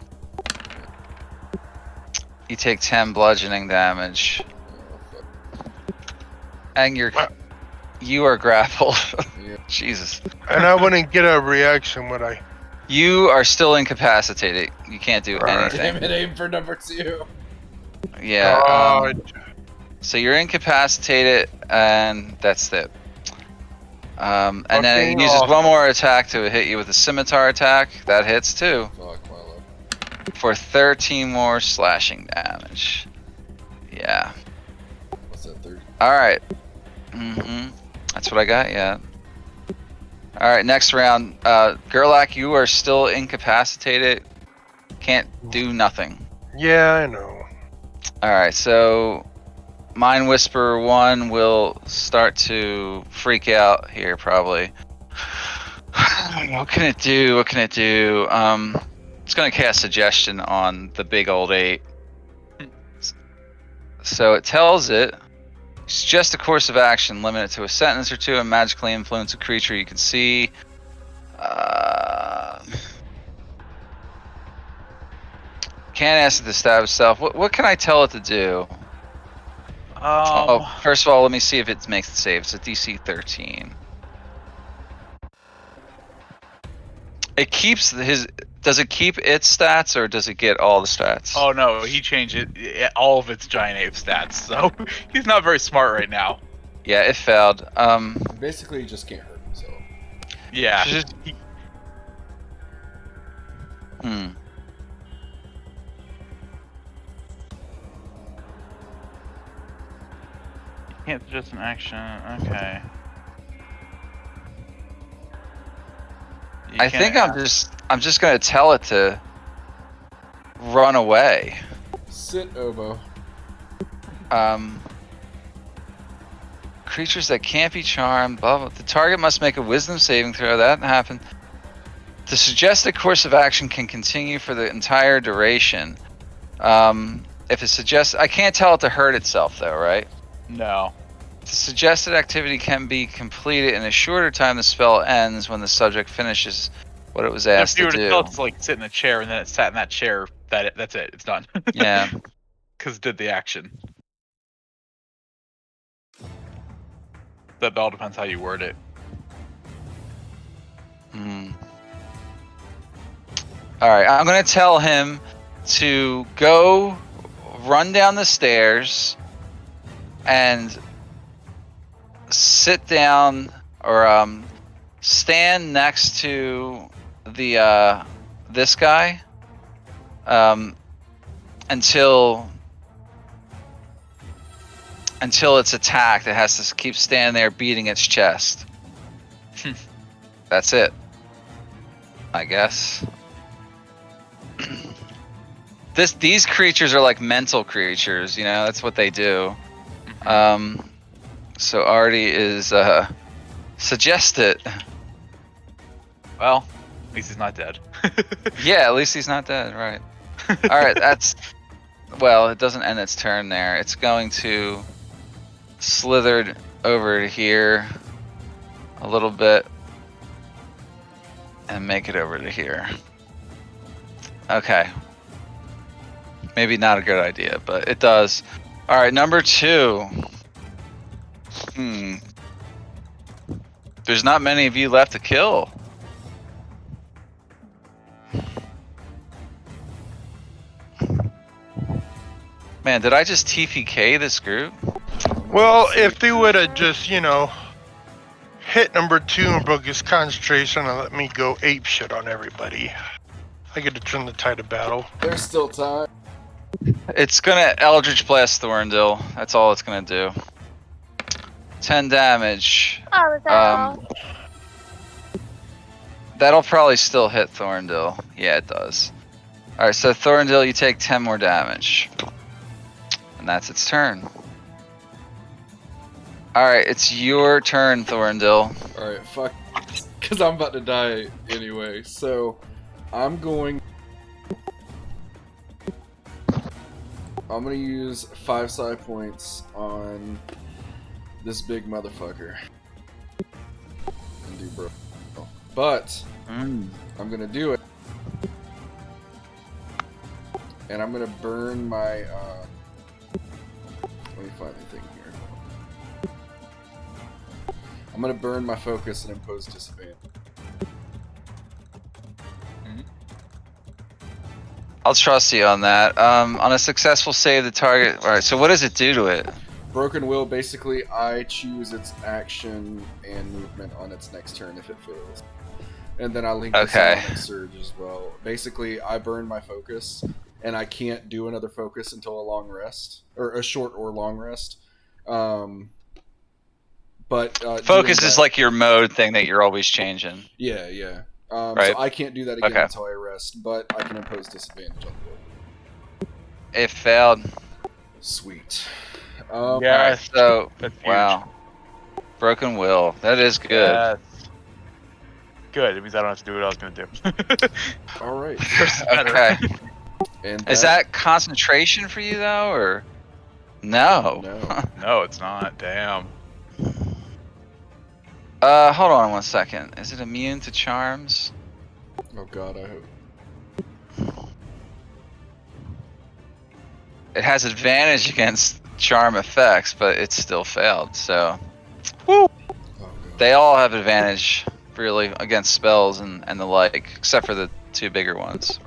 You take 10 bludgeoning damage. And you are grappled. Yeah. Jesus. And I wouldn't get a reaction, would I? You are still incapacitated. You can't do Alright. anything. Damn it, aim for number 2. Yeah. God. So you're incapacitated, and that's it. And then Fucking it uses awesome. one more attack to hit you with a scimitar attack. That hits too. Fuck my luck. For 13 more slashing damage. Yeah. What's that, 30? Alright. That's what I got, yeah. Alright, next round. Gurlac, you are still incapacitated. Can't do nothing. Yeah, I know. Alright, so Mind Whisperer 1 will start to freak out here, probably. What can it do? What can it do? It's going to cast Suggestion on the big old 8. So it tells it, suggest a course of action, limit it to a sentence or two, and magically influence a creature you can see. Can't ask it to stab itself. What can I tell it to do? First of all, let me see if it makes the save. It's a DC 13. It keeps his. Does it keep its stats, or does it get all the stats? Oh no, he changed all of its giant ape stats, so he's not very smart right now. Yeah, it failed. Basically, you just can't hurt him, so. Yeah. Can't suggest an action. Okay. I think I'm just gonna tell it to run away. Sit, Obo. Creatures that can't be charmed. Blah, blah. The target must make a Wisdom saving throw. That happened. The suggested course of action can continue for the entire duration. If it suggests, I can't tell it to hurt itself though, right? No. The suggested activity can be completed in a shorter time. The spell ends when the subject finishes what it was asked If you were to to do. tell it to like sit in a chair and then it sat in that chair, that's it. It's done. Yeah. Because it did the action. That all depends how you word it. Alright, I'm going to tell him to go run down the stairs and sit down or stand next to the this guy until until it's attacked. It has to keep standing there beating its chest. That's it. I guess. These creatures are like mental creatures, you know, that's what they do. So Artie is suggest it. Well, at least he's not dead. Yeah, at least he's not dead, right. Alright, that's well, it doesn't end its turn there. It's going to slither over to here a little bit and make it over to here. Okay. Maybe not a good idea, but it does. Alright, number 2. There's not many of you left to kill. Man, did I just TPK this group? Well, if they would have just, you know, hit number 2 and broke his concentration and let me go ape shit on everybody, I get to turn the tide of battle. There's still time. It's gonna Eldritch Blast Thorrindyl. That's all it's gonna do. 10 damage. Oh, is that all? That'll probably still hit Thorrindyl. Yeah, it does. Alright, so Thorrindyl, you take 10 more damage. And that's its turn. Alright, it's your turn, Thorrindyl. Alright, fuck. Because I'm about to die anyway. So, I'm going to use 5 psi points on this big motherfucker. And do bro. But, I'm going to do it. And I'm going to burn my, let me find the thing here. I'm going to burn my focus and impose disadvantage. I'll trust you on that. On a successful save, the target... Alright, so what does it do to it? Broken Will, basically, I choose its action and movement on its next turn if it fails. And then I link the Sonic Surge as well. Basically, I burn my focus, and I can't do another focus until a long rest. Or a short or long rest. But focus is like your mode thing that you're always changing. Yeah, yeah. Right. So I can't do that again until I rest, but I can impose disadvantage on the roll. It failed. Sweet. Alright, so wow. Broken Will. That is good. Yes. Good. It means I don't have to do what I was going to do. Alright. Okay. And is that concentration for you though, or no? No. No, it's not. Damn. Hold on 1 second. Is it immune to charms? Oh god, I hope. It has advantage against charm effects, but it still failed, so... Woo! Oh, they all have advantage, really, against spells and the like, except for the 2 bigger ones.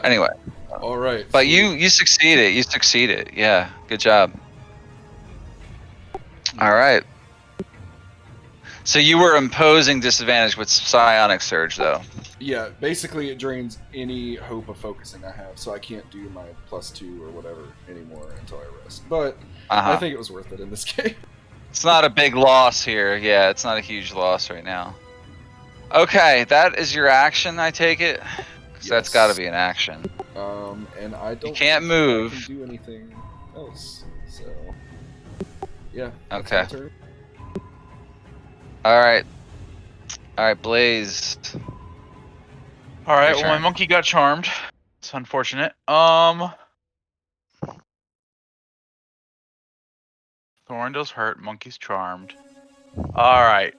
Anyway. Alright. But you succeeded. You succeeded. Yeah, good job. Alright. So you were imposing disadvantage with Psionic Surge, though. Yeah, basically it drains any hope of focusing I have, so I can't do my +2 or whatever anymore until I rest. But I think it was worth it in this game. It's not a big loss here. Yeah, it's not a huge loss right now. Okay, that is your action, I take it? Because that's got to be an action. And I don't You can't move. I can do anything else, so... Yeah. Okay. That's my turn. Alright. Alright, Blaze. Alright, Your well, my turn. monkey got charmed. It's unfortunate. Thorndill's hurt, monkey's charmed. Alright.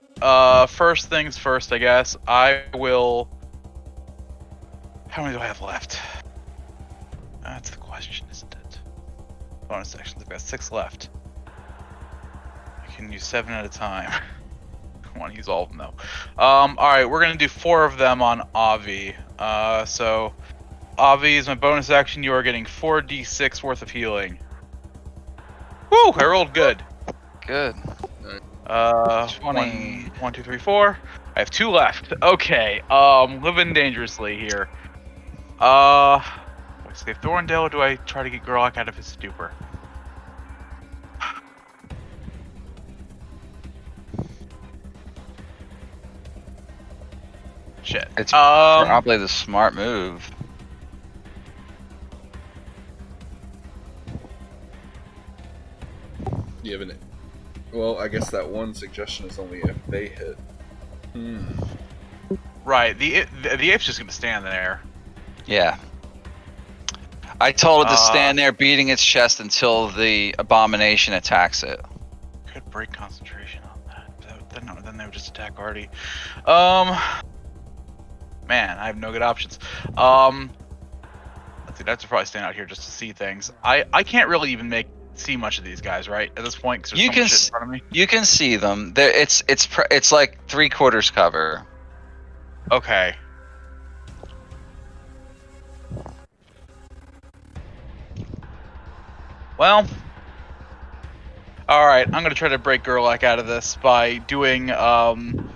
First things first, I guess. I will... How many do I have left? That's the question, isn't it? Bonus sections, I've got 6 left. I can use 7 at a time. I want to use all of them, though. Alright, we're going to do 4 of them on Ovvy. So, Ovvy is my bonus action. You are getting 4d6 worth of healing. Woo! I rolled good. Good. 20. 1, 2, 3, 4. I have 2 left. Okay. Living dangerously here. Do I save Thorrindyl or do I try to get Gurlac out of his stupor? Shit. It's probably the smart move. You have an. Well, I guess that one suggestion is only if they hit. Right. The ape's just gonna stand there. Yeah. I told it to stand there beating its chest until the abomination attacks it. Could break concentration on that. Then they would just attack Artie. Man, I have no good options. Let's see. That's probably stand out here just to see things. I can't really even see much of these guys, right? At this point, because there's so much shit in front of me. You can see them. It's like 3/4 cover. Okay. Well, all right. I'm gonna try to break Gurlac out of this by doing. I'm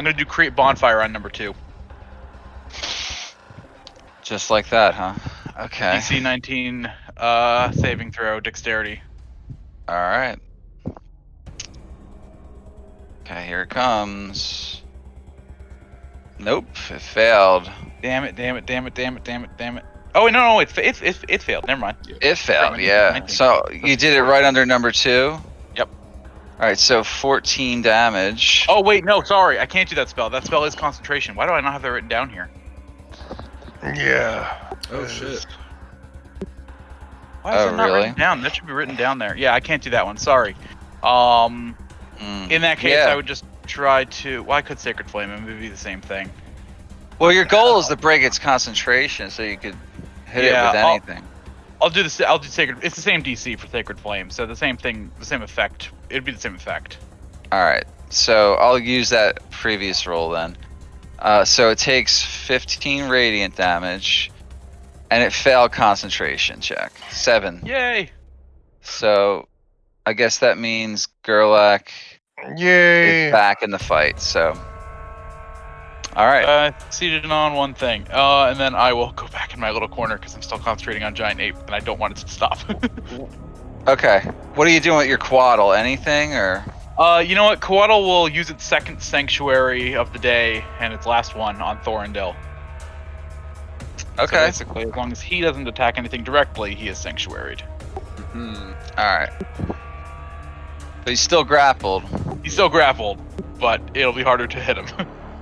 gonna do create bonfire on number 2. Just like that, huh? Okay. DC 19 saving throw, dexterity. All right. Okay, here it comes. Nope, it failed. Damn it. Oh wait, no, it failed. Never mind. It failed, 19, yeah. 19. So you did it right under number 2? Yep. All right, so 14 damage. Oh wait, no, sorry, I can't do that spell. That spell is concentration. Why do I not have that written down here? Yeah. Oh shit. Why is it not really? written down? That should be written down there. Yeah, I can't do that one. Sorry. In that case, yeah. I would just try to. Well, I could Sacred Flame. It would be the same thing. Well, your goal is to break its concentration, so you could hit it with anything. I'll do this. I'll do Sacred. It's the same DC for Sacred Flame, so the same thing, the same effect. It'd be the same effect. All right, so I'll use that previous roll then. So it takes 15 radiant damage, and it failed concentration check. 7. Yay! So I guess that means Gurlac Yay. is back in the fight. So, all right. Seated on one thing, and then I will go back in my little corner because I'm still concentrating on Giant Ape, and I don't want it to stop. Okay. What are you doing with your quaddle? Anything or? You know what? Coatl will use its second sanctuary of the day and its last one on Thorrindyl. Okay. So basically, as long as he doesn't attack anything directly, he is sanctuaried. All right. But he's still grappled. He's still grappled, but it'll be harder to hit him.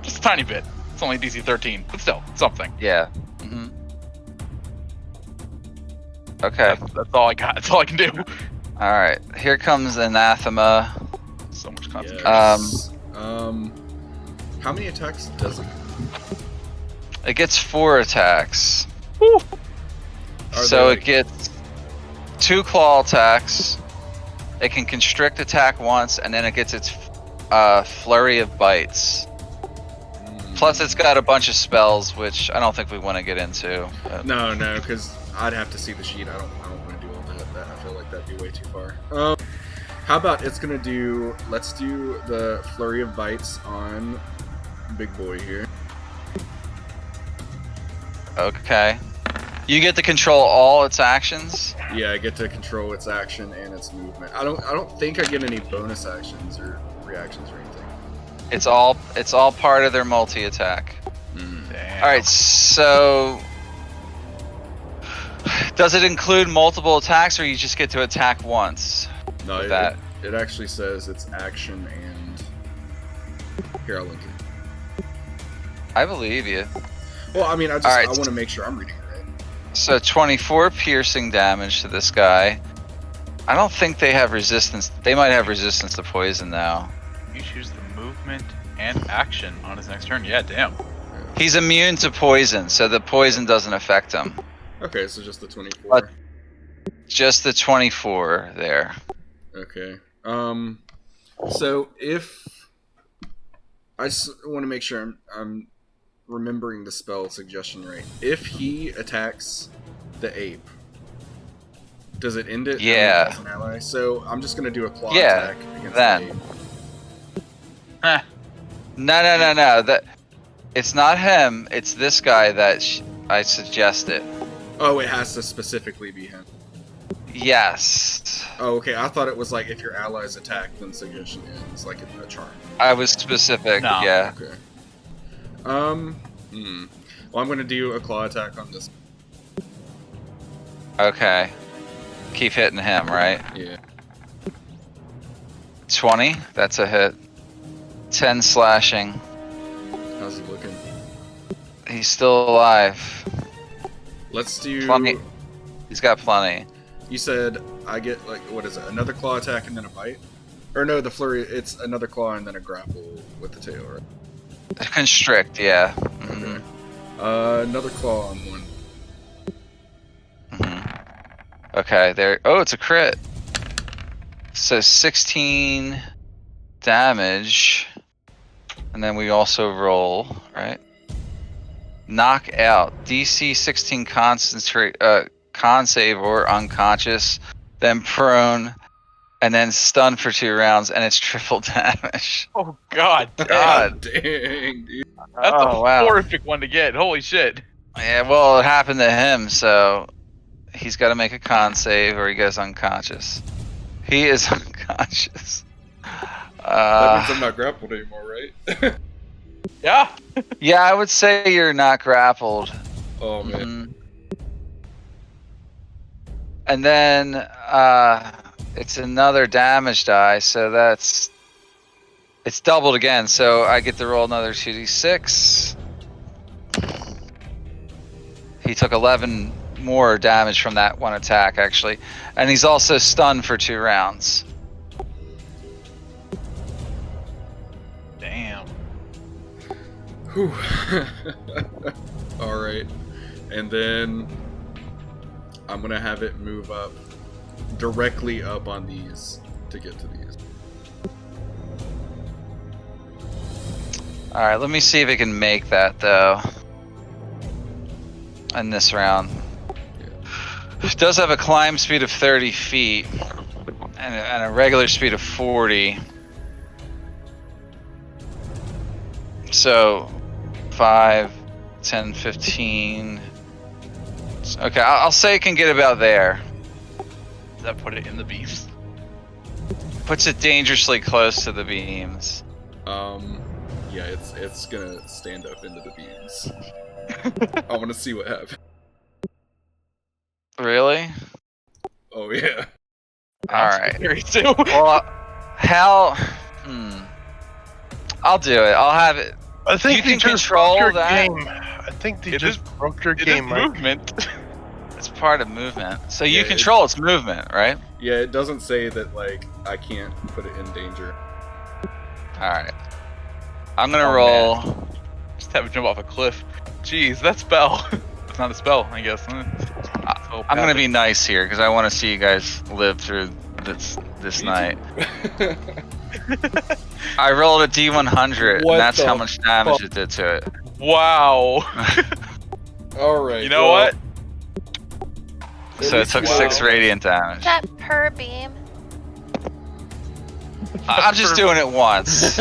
Just a tiny bit. It's only DC 13, but still, something. Yeah. Okay. That's all I got. That's all I can do. All right. Here comes Anathema. So much concentration. Yes. How many attacks does it? It gets 4 attacks. Woo. So it gets 2 claw attacks. It can constrict attack once, and then it gets its flurry of bites. Plus, it's got a bunch of spells, which I don't think we want to get into. But... No, because I'd have to see the sheet. I don't want to do all that. I feel like that'd be way too far. How about it's gonna do? Let's do the flurry of bites on Big Boy here. Okay. You get to control all its actions. Yeah, I get to control its action and its movement. I don't think I get any bonus actions or reactions or anything. It's all part of their multi-attack. Damn. All right, so does it include multiple attacks, or you just get to attack once? No, that. It actually says it's action and here I'll link it. I believe you. Well, I mean, I right. want to make sure I'm reading it right. So 24 piercing damage to this guy. I don't think they have resistance. They might have resistance to poison now. You choose the movement and action on his next turn. Yeah, damn. He's immune to poison, so the poison doesn't affect him. Okay, so just the 24. Just the 24 there. Okay. So if I just want to make sure I'm remembering the spell suggestion right. If he attacks the ape, does it end it? Yeah. As an ally? So I'm just gonna do a claw Yeah, attack against then. the ape. No. That it's not him. It's this guy that I suggested. Oh, it has to specifically be him. Yes. Oh, okay. I thought it was like if your allies attack, then suggestion ends, like a charm. I was specific. No. Yeah. Okay. Well, I'm gonna do a claw attack on this. Okay. Keep hitting him, right? Yeah. 20. That's a hit. 10 slashing. How's he looking? He's still alive. Let's do. Plenty. He's got plenty. You said I get like what is it? Another claw attack and then a bite? Or no, the flurry. It's another claw and then a grapple with the tail, right? Constrict, yeah. Okay. Another claw on one. Okay, there. Oh, it's a crit. So 16 damage. And then we also roll, right? Knock out. DC 16 con save or unconscious. Then prone. And then stun for 2 rounds. And it's triple damage. Oh God. God. Dang, dude. That's a wow. horrific one to get. Holy shit. Yeah, well, it happened to him, so he's got to make a con save or he goes unconscious. He is unconscious. That means I'm not grappled anymore, right? Yeah. Yeah, I would say you're not grappled. Oh man. And then it's another damage die, so it's doubled again. So I get to roll another 2d6. He took 11 more damage from that one attack, actually, and he's also stunned for 2 rounds. Damn. Whew. All right, and then I'm gonna have it move up directly up on these to get to these. All right, let me see if it can make that though. In this round, it does have a climb speed of 30 feet and a regular speed of 40. So 5, 10, 15. Okay, I'll say it can get about there. Does that put it in the beams? Puts it dangerously close to the beams. Yeah, it's gonna stand up into the beams. I want to see what happens. Really? Oh yeah. All right. Scary too. Well, how? I'll do it. I'll have it. I think You they can just control broke your that? game. I think they It just broke your It is game, Mike. movement. It's part of movement. So Yeah, you control its movement, right? Yeah, it doesn't say that like I can't put it in danger. All right. I'm gonna Oh, roll. Just have it jump off a cliff. Jeez, that spell. It's not a spell, I guess. I'm gonna be nice here because I want to see you guys live through this night. I rolled a D100, What and that's the how much damage fuck? it did to it. Wow. All right. You know what? So it took 6 radiant damage. Is that per beam? I'm just doing it once.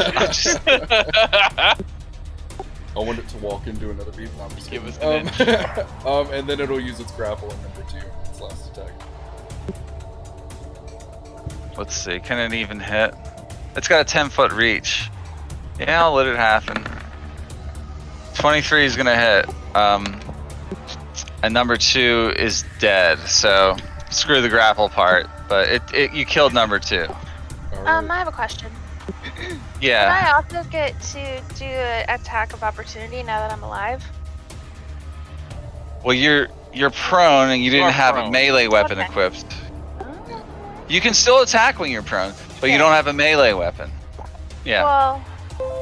I want it to walk into another beam. No, I'm just Give kidding. us an And then it'll use its grapple in number 2, its last attack. Let's see. Can it even hit? It's got a 10-foot reach. Yeah, I'll let it happen. 23 is gonna hit. And number 2 is dead. So screw the grapple part. But you killed number 2. All right. I have a question. Yeah. Can I also get to do an attack of opportunity now that I'm alive? Well, you're prone and you didn't are have a prone. melee weapon Okay. equipped. You can still attack when you're prone, but you don't have a melee weapon. Yeah. Well,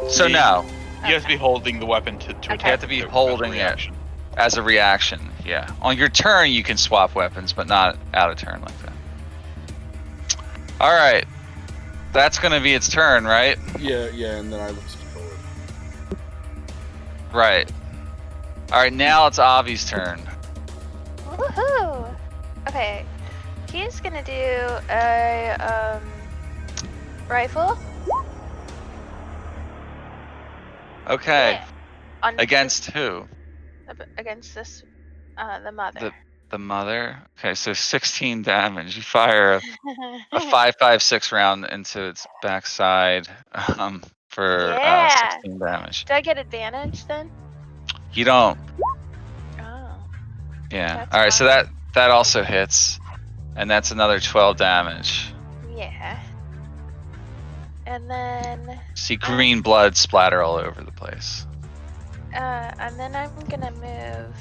So no, You have to be holding the weapon to attack. you have to be the holding it reaction. as a reaction. Yeah. On your turn, you can swap weapons, but not out of turn like that. All right. That's gonna be its turn, right? Yeah, and then I lose control of it. Right. All right. Now it's Ovvy's turn. woohoo! Okay, he's gonna do a rifle. Okay. Yeah. On Against who? against this, the mother. The mother. Okay, so 16 damage. You fire a 5.56 round into its backside. for Yeah. 16 damage. Do I get advantage then? You don't. Oh, Yeah. That's All right. So fine. that also hits, and that's another 12 damage. yeah. And then, See green blood splatter all over the place. and then I'm gonna move.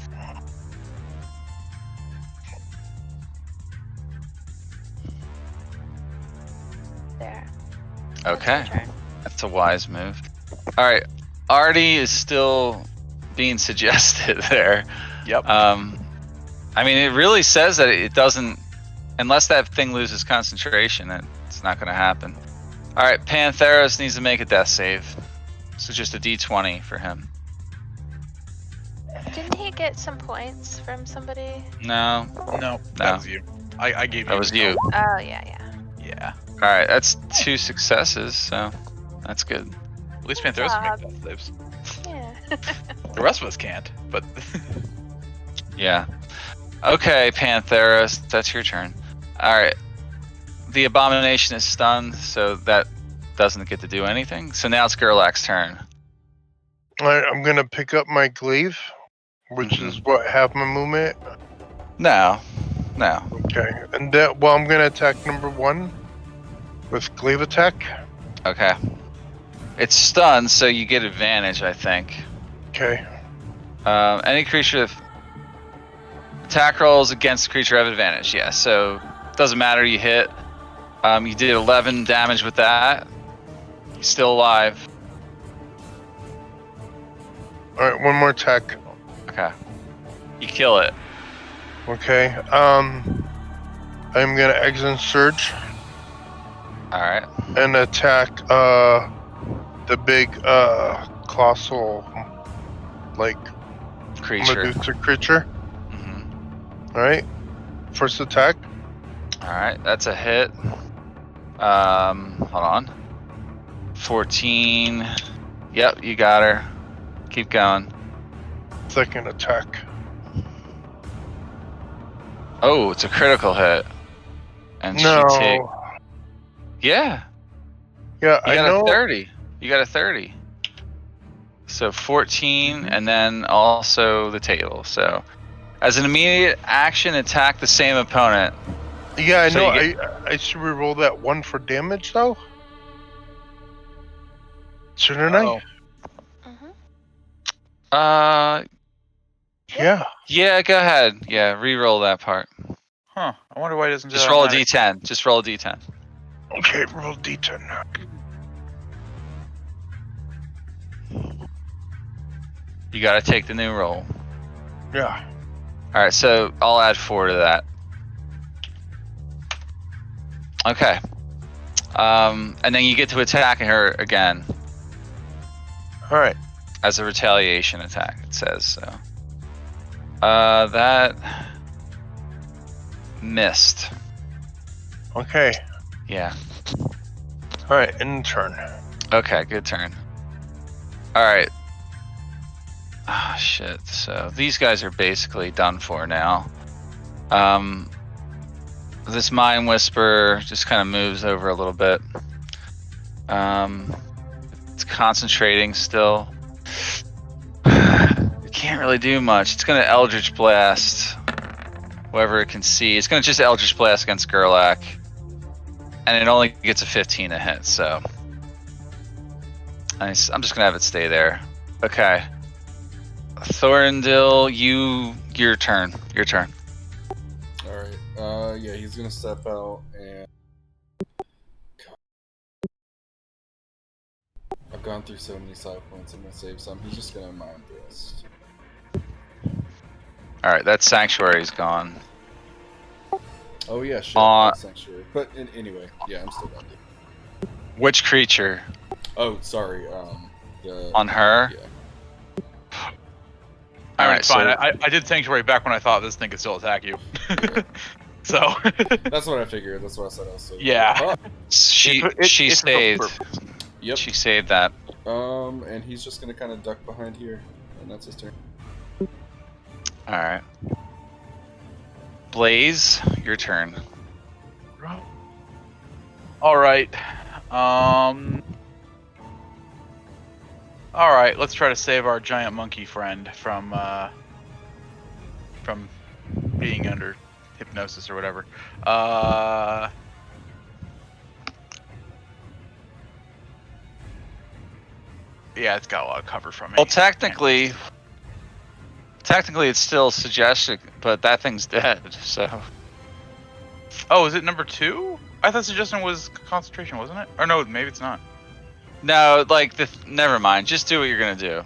There. That's my Okay. turn. That's a wise move. All right. Artie is still being suggested there. Yep. I mean, it really says that it doesn't, unless that thing loses concentration, it's not going to happen. All right, Pantheros needs to make a death save. So just a D20 for him. Didn't he get some points from somebody? No, No, that was you. I gave you. that was you. Oh, yeah. Yeah. All right, that's 2 successes, so that's good. At least Pantheros can make death saves. Yeah. The rest of us can't, but Yeah. Okay, Pantheros, that's your turn. All right. The abomination is stunned, so that doesn't get to do anything. So now it's Gurlac's turn. Alright, I'm gonna pick up my glaive, which is what, half my movement. No. Okay, and that, well, I'm gonna attack number 1 with glaive attack. Okay. It's stunned, so you get advantage, I think. Okay. Any creature with attack rolls against the creature have advantage. Yeah, so doesn't matter. You hit. You did 11 damage with that. He's still alive. All right, one more attack. Okay. You kill it. Okay. I'm gonna exit surge All right. and attack the big colossal like Creature. Medusa creature. Mm-hmm. All right. First attack. All right, that's a hit. Hold on. 14. Yep, you got her. Keep going. Second attack. Oh, it's a critical hit. And No. she take. Yeah, Yeah, you I got know. a 30. You got a 30. So 14, and then also the table. So, as an immediate action, attack the same opponent. Yeah, I So know. you I should re-roll that 1 for damage though. Shouldn't I? oh, Mm-hmm. Yeah. Yeah, go ahead. Yeah, re-roll that part. huh. I wonder why it doesn't. Just roll a D10. Just roll a D10. Okay, roll D10. You got to take the new roll. Yeah. All right, so I'll add 4 to that. Okay. And then you get to attack her again All right. as a retaliation attack. It says so. That missed. Okay. Yeah. All right. End turn. Okay, good turn. All right. Ah, shit. So these guys are basically done for now. This Mind Whisper just kind of moves over a little bit. It's concentrating still. It can't really do much. It's gonna Eldritch Blast whoever it can see. It's gonna just Eldritch Blast against Gurlac, and it only gets a 15 to hit. So I'm just gonna have it stay there. Okay. Thorrindyl, your turn. Your turn. All right. Yeah, he's gonna step out and. I've gone through so many side points. I'm gonna save some. He's just gonna mind blast. All right, that sanctuary's gone. Oh yeah, shit. Sanctuary. But anyway, yeah, I'm still done. Which creature? Oh, sorry. On her? Yeah. All right, fine. so I did sanctuary back when I thought this thing could still attack you. Yeah. So That's what I figured. That's what I said. I was saving. yeah. she It saved. fulfills purpose. Yep. She saved that. And he's just gonna kind of duck behind here, and that's his turn. All right. Blaze, your turn. All right. All right, let's try to save our giant monkey friend from being under hypnosis or whatever. Yeah, it's got a lot of cover from me. Well, technically, it's still suggestion, but that thing's dead. So Oh, is it number 2? I thought suggestion was concentration, wasn't it? Or no, maybe it's not. no, like never mind. Just do what you're gonna do.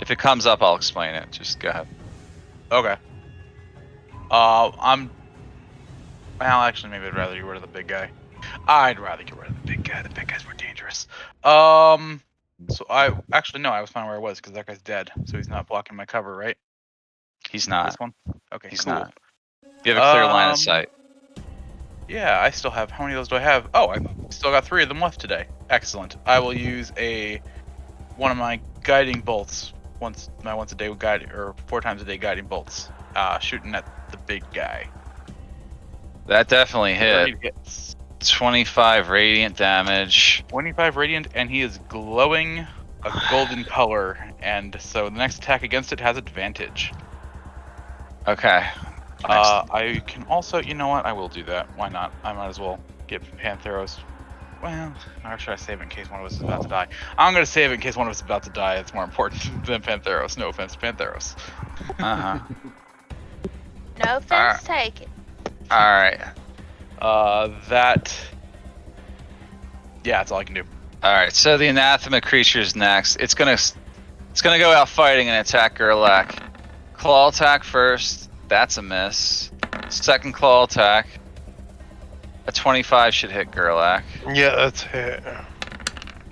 If it comes up, I'll explain it. Just go ahead. Okay. Well, actually, maybe I'd rather get rid of the big guy. I'd rather get rid of the big guy. The big guy's more dangerous. So I was fine where I was because that guy's dead. So he's not blocking my cover, right? He's not. This one? Okay, He's cool. not. You have a clear line of sight. Yeah, I still have. How many of those do I have? Oh, I still got 3 of them left today. Excellent. I will use one of my guiding bolts. Once a day guide, or 4 times a day guiding bolts. Shooting at the big guy. That definitely hit. 30 hits. 25 radiant damage. 25 radiant, and he is glowing a golden color, and so the next attack against it has advantage. Okay. I can also, you know what? I will do that. Why not? I might as well get Pantheros. Well, or should I save it in case one of us is about to die? I'm gonna save it in case one of us is about to die. It's more important than Pantheros. No offense, Pantheros. Uh-huh. No offense taken. Alright. Yeah, that's all I can do. Alright, so the anathema creature's next. It's gonna go out fighting and attack Gurlac. Claw attack first. That's a miss. Second claw attack. A 25 should hit Gurlac. Yeah, that's it.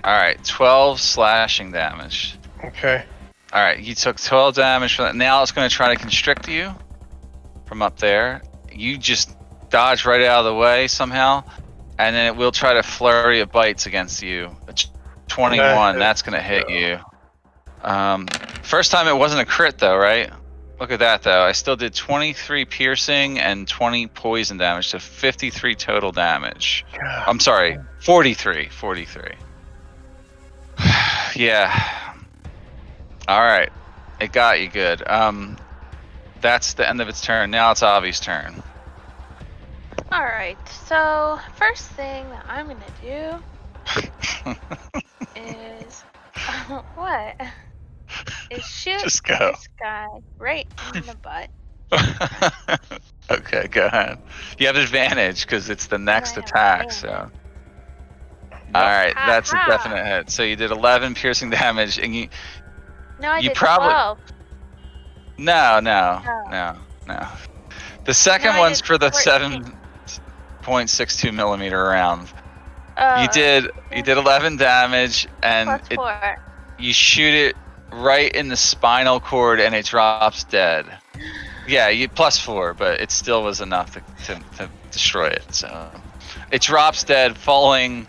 Alright, 12 slashing damage. Okay. Alright, you took 12 damage from that. Now it's going to try to constrict you from up there. You just dodge right out of the way somehow, and then it will try to flurry of bites against you. A 21, that's going to hit you. First time it wasn't a crit though, right? Look at that though. I still did 23 piercing and 20 poison damage, so 53 total damage. God. I'm sorry, 43. Yeah. All right. It got you good. That's the end of its turn. Now it's Ovvy's turn. Alright, so first thing that I'm gonna do is what? Is shoot Just go. this guy right in the butt. Okay, go ahead. You have advantage because it's the next have attack, advantage. so. Alright, that's a Ha-ha. definite hit. So you did 11 piercing damage, and you. No, I You did probably- 12. No. The second No, I one's did for the 14. 7.62 millimeter round. Oh, You did 11 damage, and plus 4. you shoot it right in the spinal cord, and it drops dead. Yeah, you plus 4, but it still was enough to destroy it. So it drops dead, falling,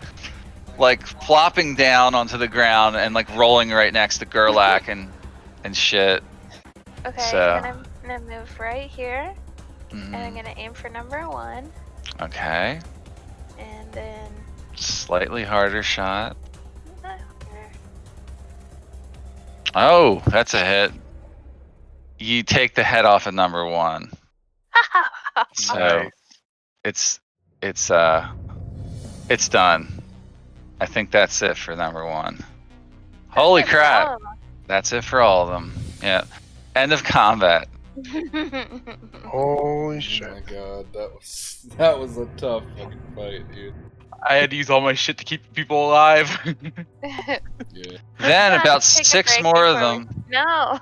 like flopping down onto the ground and like rolling right next to Gurlac and shit. Okay, So- I'm gonna move right here, and I'm Mhm. gonna aim for number 1, Okay, and then slightly harder shot. Oh, that's a hit. You take the head off of number 1. So Nice. it's done. I think that's it for number 1. Holy crap. That's it for all of them. Yeah. End of combat. Holy Oh shit. my god, that was a tough fucking fight, dude. I had to use all my shit to keep people alive. Yeah. Then Let's about take a 6 break more of before we- them. No.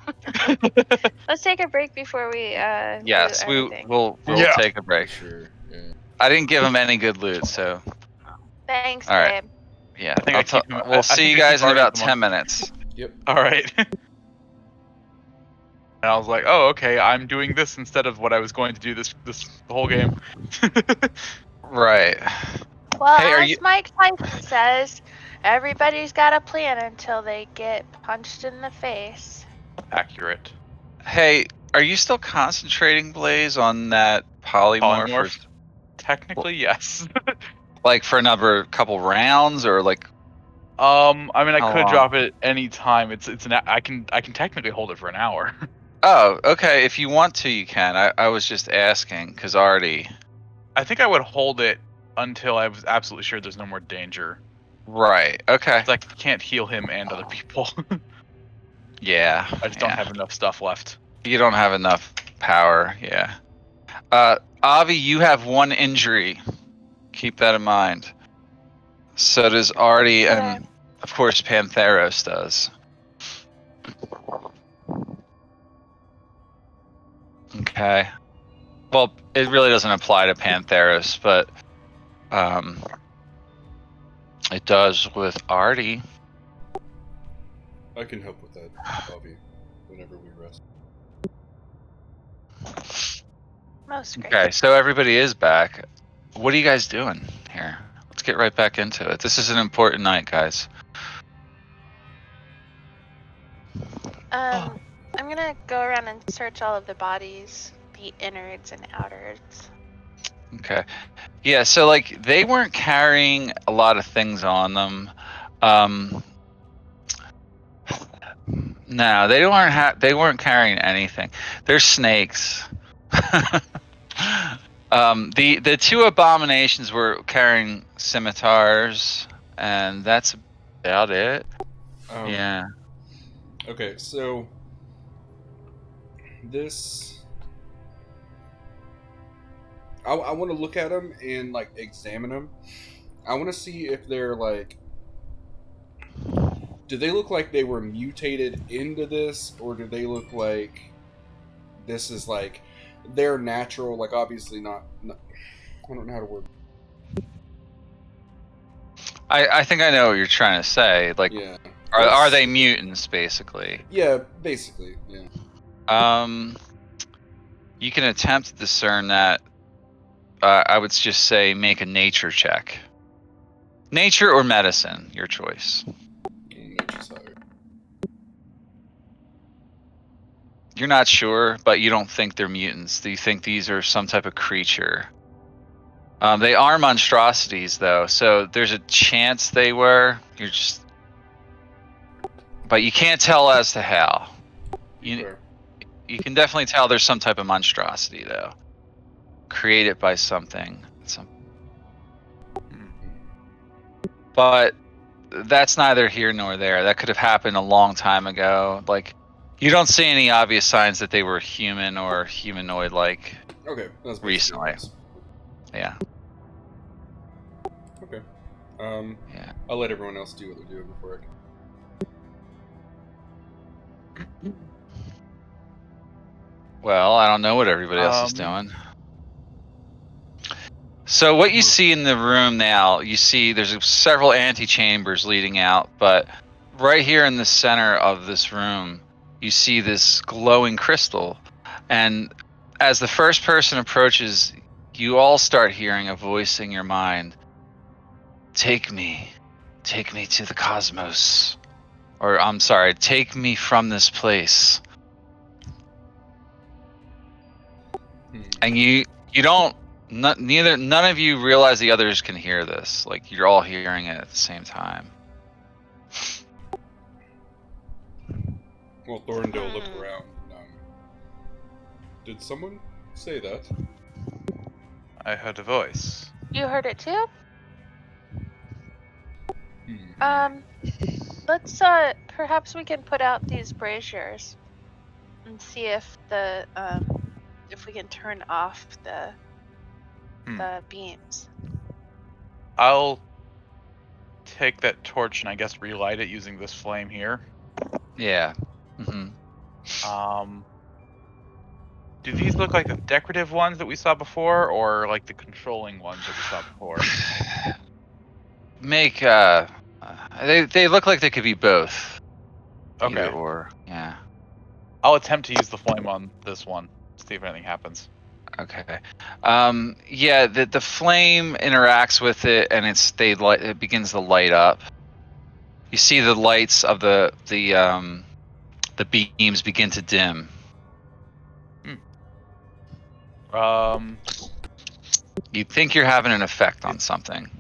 Let's take a break before we Yes, do we'll Yeah. take a break. Sure. Yeah. I didn't give them any good loot, so Thanks, All right. babe. yeah. think I keep 'em- I We'll think see I you keep guys in Artie about as the 10 monkey. minutes. Yep. All right. And I was like, oh, okay, I'm doing this instead of what I was going to do this the whole game. Right. Well, Hey, are as you- Mike Tyson says, everybody's got a plan until they get punched in the face. Accurate. Hey, are you still concentrating, Blaze, on that polymorph? Technically, yes. Like for couple rounds, or like I mean, I How could long? drop it any time. I can technically hold it for an hour. Oh, okay. If you want to, you can. I was just asking because already. I think I would hold it until I was absolutely sure there's no more danger. Right. Okay. 'Cause I can't heal him and other people. Yeah. I just don't have enough stuff left. You don't have enough power. Yeah. Avi, you have one injury. Keep that in mind. So does Artie, Okay. and of course Pantheros does. Okay. Well, it really doesn't apply to Pantheros, but it does with Artie. I can help with that, Ovvy, whenever we rest. Most great. Okay, so everybody is back. What are you guys doing here? Let's get right back into it. This is an important night, guys. I'm gonna go around and search all of the bodies, the innards and outwards. Okay. Yeah, so like they weren't carrying a lot of things on them. No, they weren't carrying anything. They're snakes. The two abominations were carrying scimitars, and that's about it. Yeah. Okay, so this. I want to look at them and like examine them. I want to see if they're like. Do they look like they were mutated into this, or do they look like this is like their natural? Like obviously not I don't know how to word. I think I know what you're trying to say. Like, Yeah. are they mutants, basically? Yeah, basically. Yeah. You can attempt to discern that. I would just say make a nature check. Nature or medicine, your choice. Nature's higher. You're not sure, but you don't think they're mutants. Do you think these are some type of creature? They are monstrosities, though, so there's a chance they were. But you can't tell as to how. You can definitely tell there's some type of monstrosity, though, created by something. But that's neither here nor there. That could have happened a long time ago. Like, you don't see any obvious signs that they were human or humanoid-like. Okay, that's recently. Nice. Yeah. Okay. Yeah. I'll let everyone else do what they're doing before I can. Well, I don't know what everybody else is doing. So what you see in the room now, you see there's several antechambers leading out, but right here in the center of this room, you see this glowing crystal. And as the first person approaches, you all start hearing a voice in your mind. Take me to the cosmos. Or I'm sorry, take me from this place. And you don't none of you realize the others can hear this. Like, you're all hearing it at the same time. Well, Thorrindyl looked around. Did someone say that? I heard a voice. You heard it too? Let's perhaps we can put out these braziers and see if if we can turn off the beams. I'll take that torch and I guess relight it using this flame here. Yeah. Mm-hmm. Do these look like the decorative ones that we saw before, or like the controlling ones that we saw before? Make they look like they could be both. Okay. Either or. Yeah. I'll attempt to use the flame on this one. See if anything happens. Okay. Yeah, the flame interacts with it and it begins to light up. You see the lights of the beams begin to dim. You think you're having an effect on something.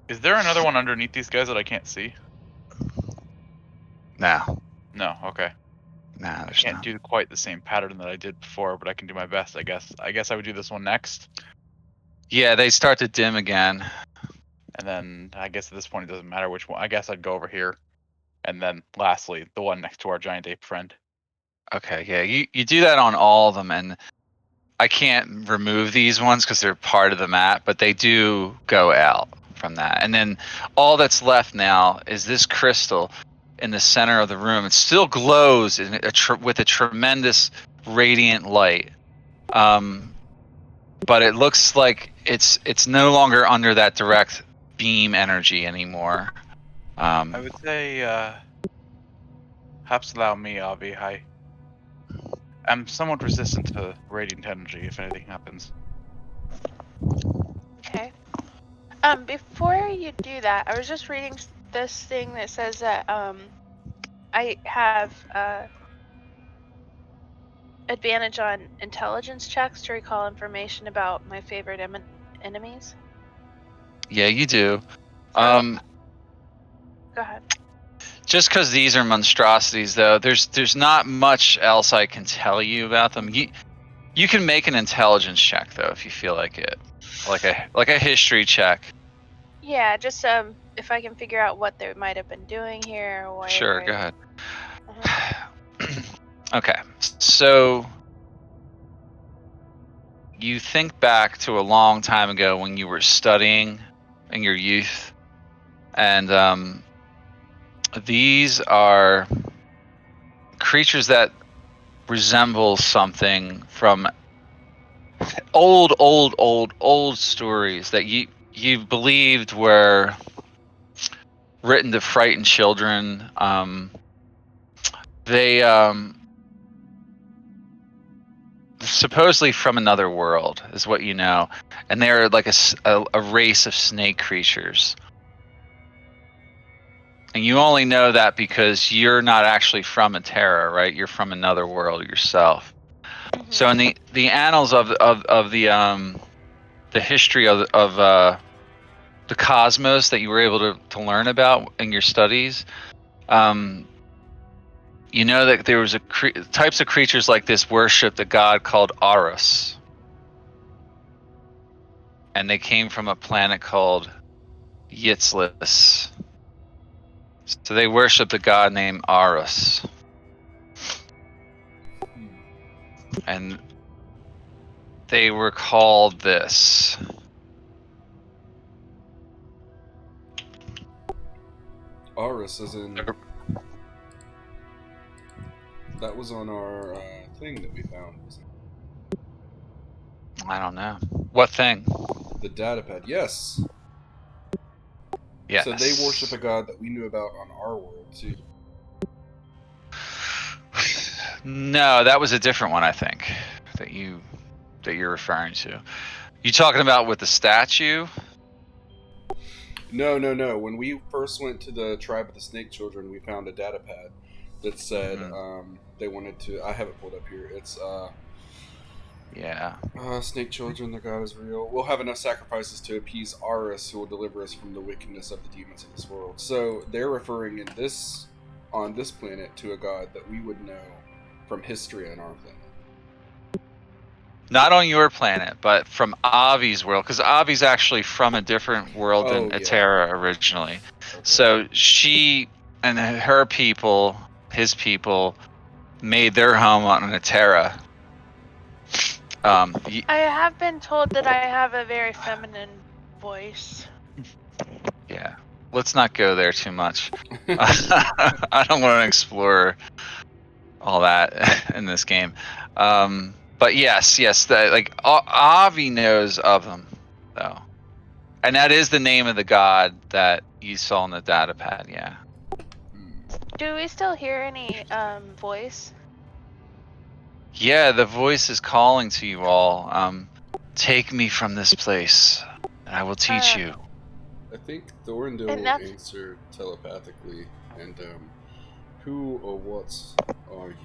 Is there another one underneath these guys that I can't see? No, No. Okay. no, I there's can't not. do quite the same pattern that I did before, but I can do my best, I guess. I guess I would do this one next, Yeah, they start to dim again. and then I guess at this point it doesn't matter which one. I guess I'd go over here, and then lastly, the one next to our giant ape friend. Okay, yeah, you do that on all of them, and I can't remove these ones because they're part of the map, but they do go out from that. And then all that's left now is this crystal in the center of the room. It still glows with a tremendous radiant light, but it looks like it's no longer under that direct beam energy anymore. I would say, perhaps allow me, Avi. I'm somewhat resistant to radiant energy if anything happens. Okay. Before you do that, I was just reading this thing that says that I have advantage on intelligence checks to recall information about my favorite enemies. Yeah, you do. So, go ahead. Just because these are monstrosities, though, there's not much else I can tell you about them. You can make an intelligence check though if you feel like it, like a history check. Yeah, just if I can figure out what they might have been doing here or Sure, go where. ahead. Uh-huh. Okay, so you think back to a long time ago when you were studying in your youth, and these are creatures that resemble something from old stories that you believed were written to frighten children. They supposedly from another world is what you know, and they're like a race of snake creatures. And you only know that because you're not actually from Aetera, right? You're from another world yourself. So in the annals of the history of the cosmos that you were able to learn about in your studies, you know that there was types of creatures like this worshipped a god called Aurus, and they came from a planet called Yitzlis. So they worshipped a god named Aurus, and they were called this. Aurus, as in that was on our thing that we found, wasn't I don't know what thing. it? The datapad. Yes. Yes. So they worship a god that we knew about on our world too. No, that was a different one. I think that you're referring to. You talking about with the statue? No. When we first went to the tribe of the Snake Children, we found a datapad that said they wanted to. I have it pulled up here. It's Yeah. Snake Children, the god is real. We'll have enough sacrifices to appease Aurus, who will deliver us from the wickedness of the demons of this world. So they're referring on this planet to a god that we would know from history on our planet. Not on your planet, but from Ovvy's world, because Ovvy's actually from a different world than Oh, yeah. Aetera originally. Okay. So she and her people, his people, made their home on Aetera. I have been told that I have a very feminine voice. Yeah. Let's not go there too much. I don't want to explore all that in this game. But yes, like Avi knows of them, though, and that is the name of the god that you saw in the data pad. Yeah. Do we still hear any voice? Yeah, the voice is calling to you all. Take me from this place, and I will teach you. I think Thorrindyl And that's- answered telepathically, and who or what are you?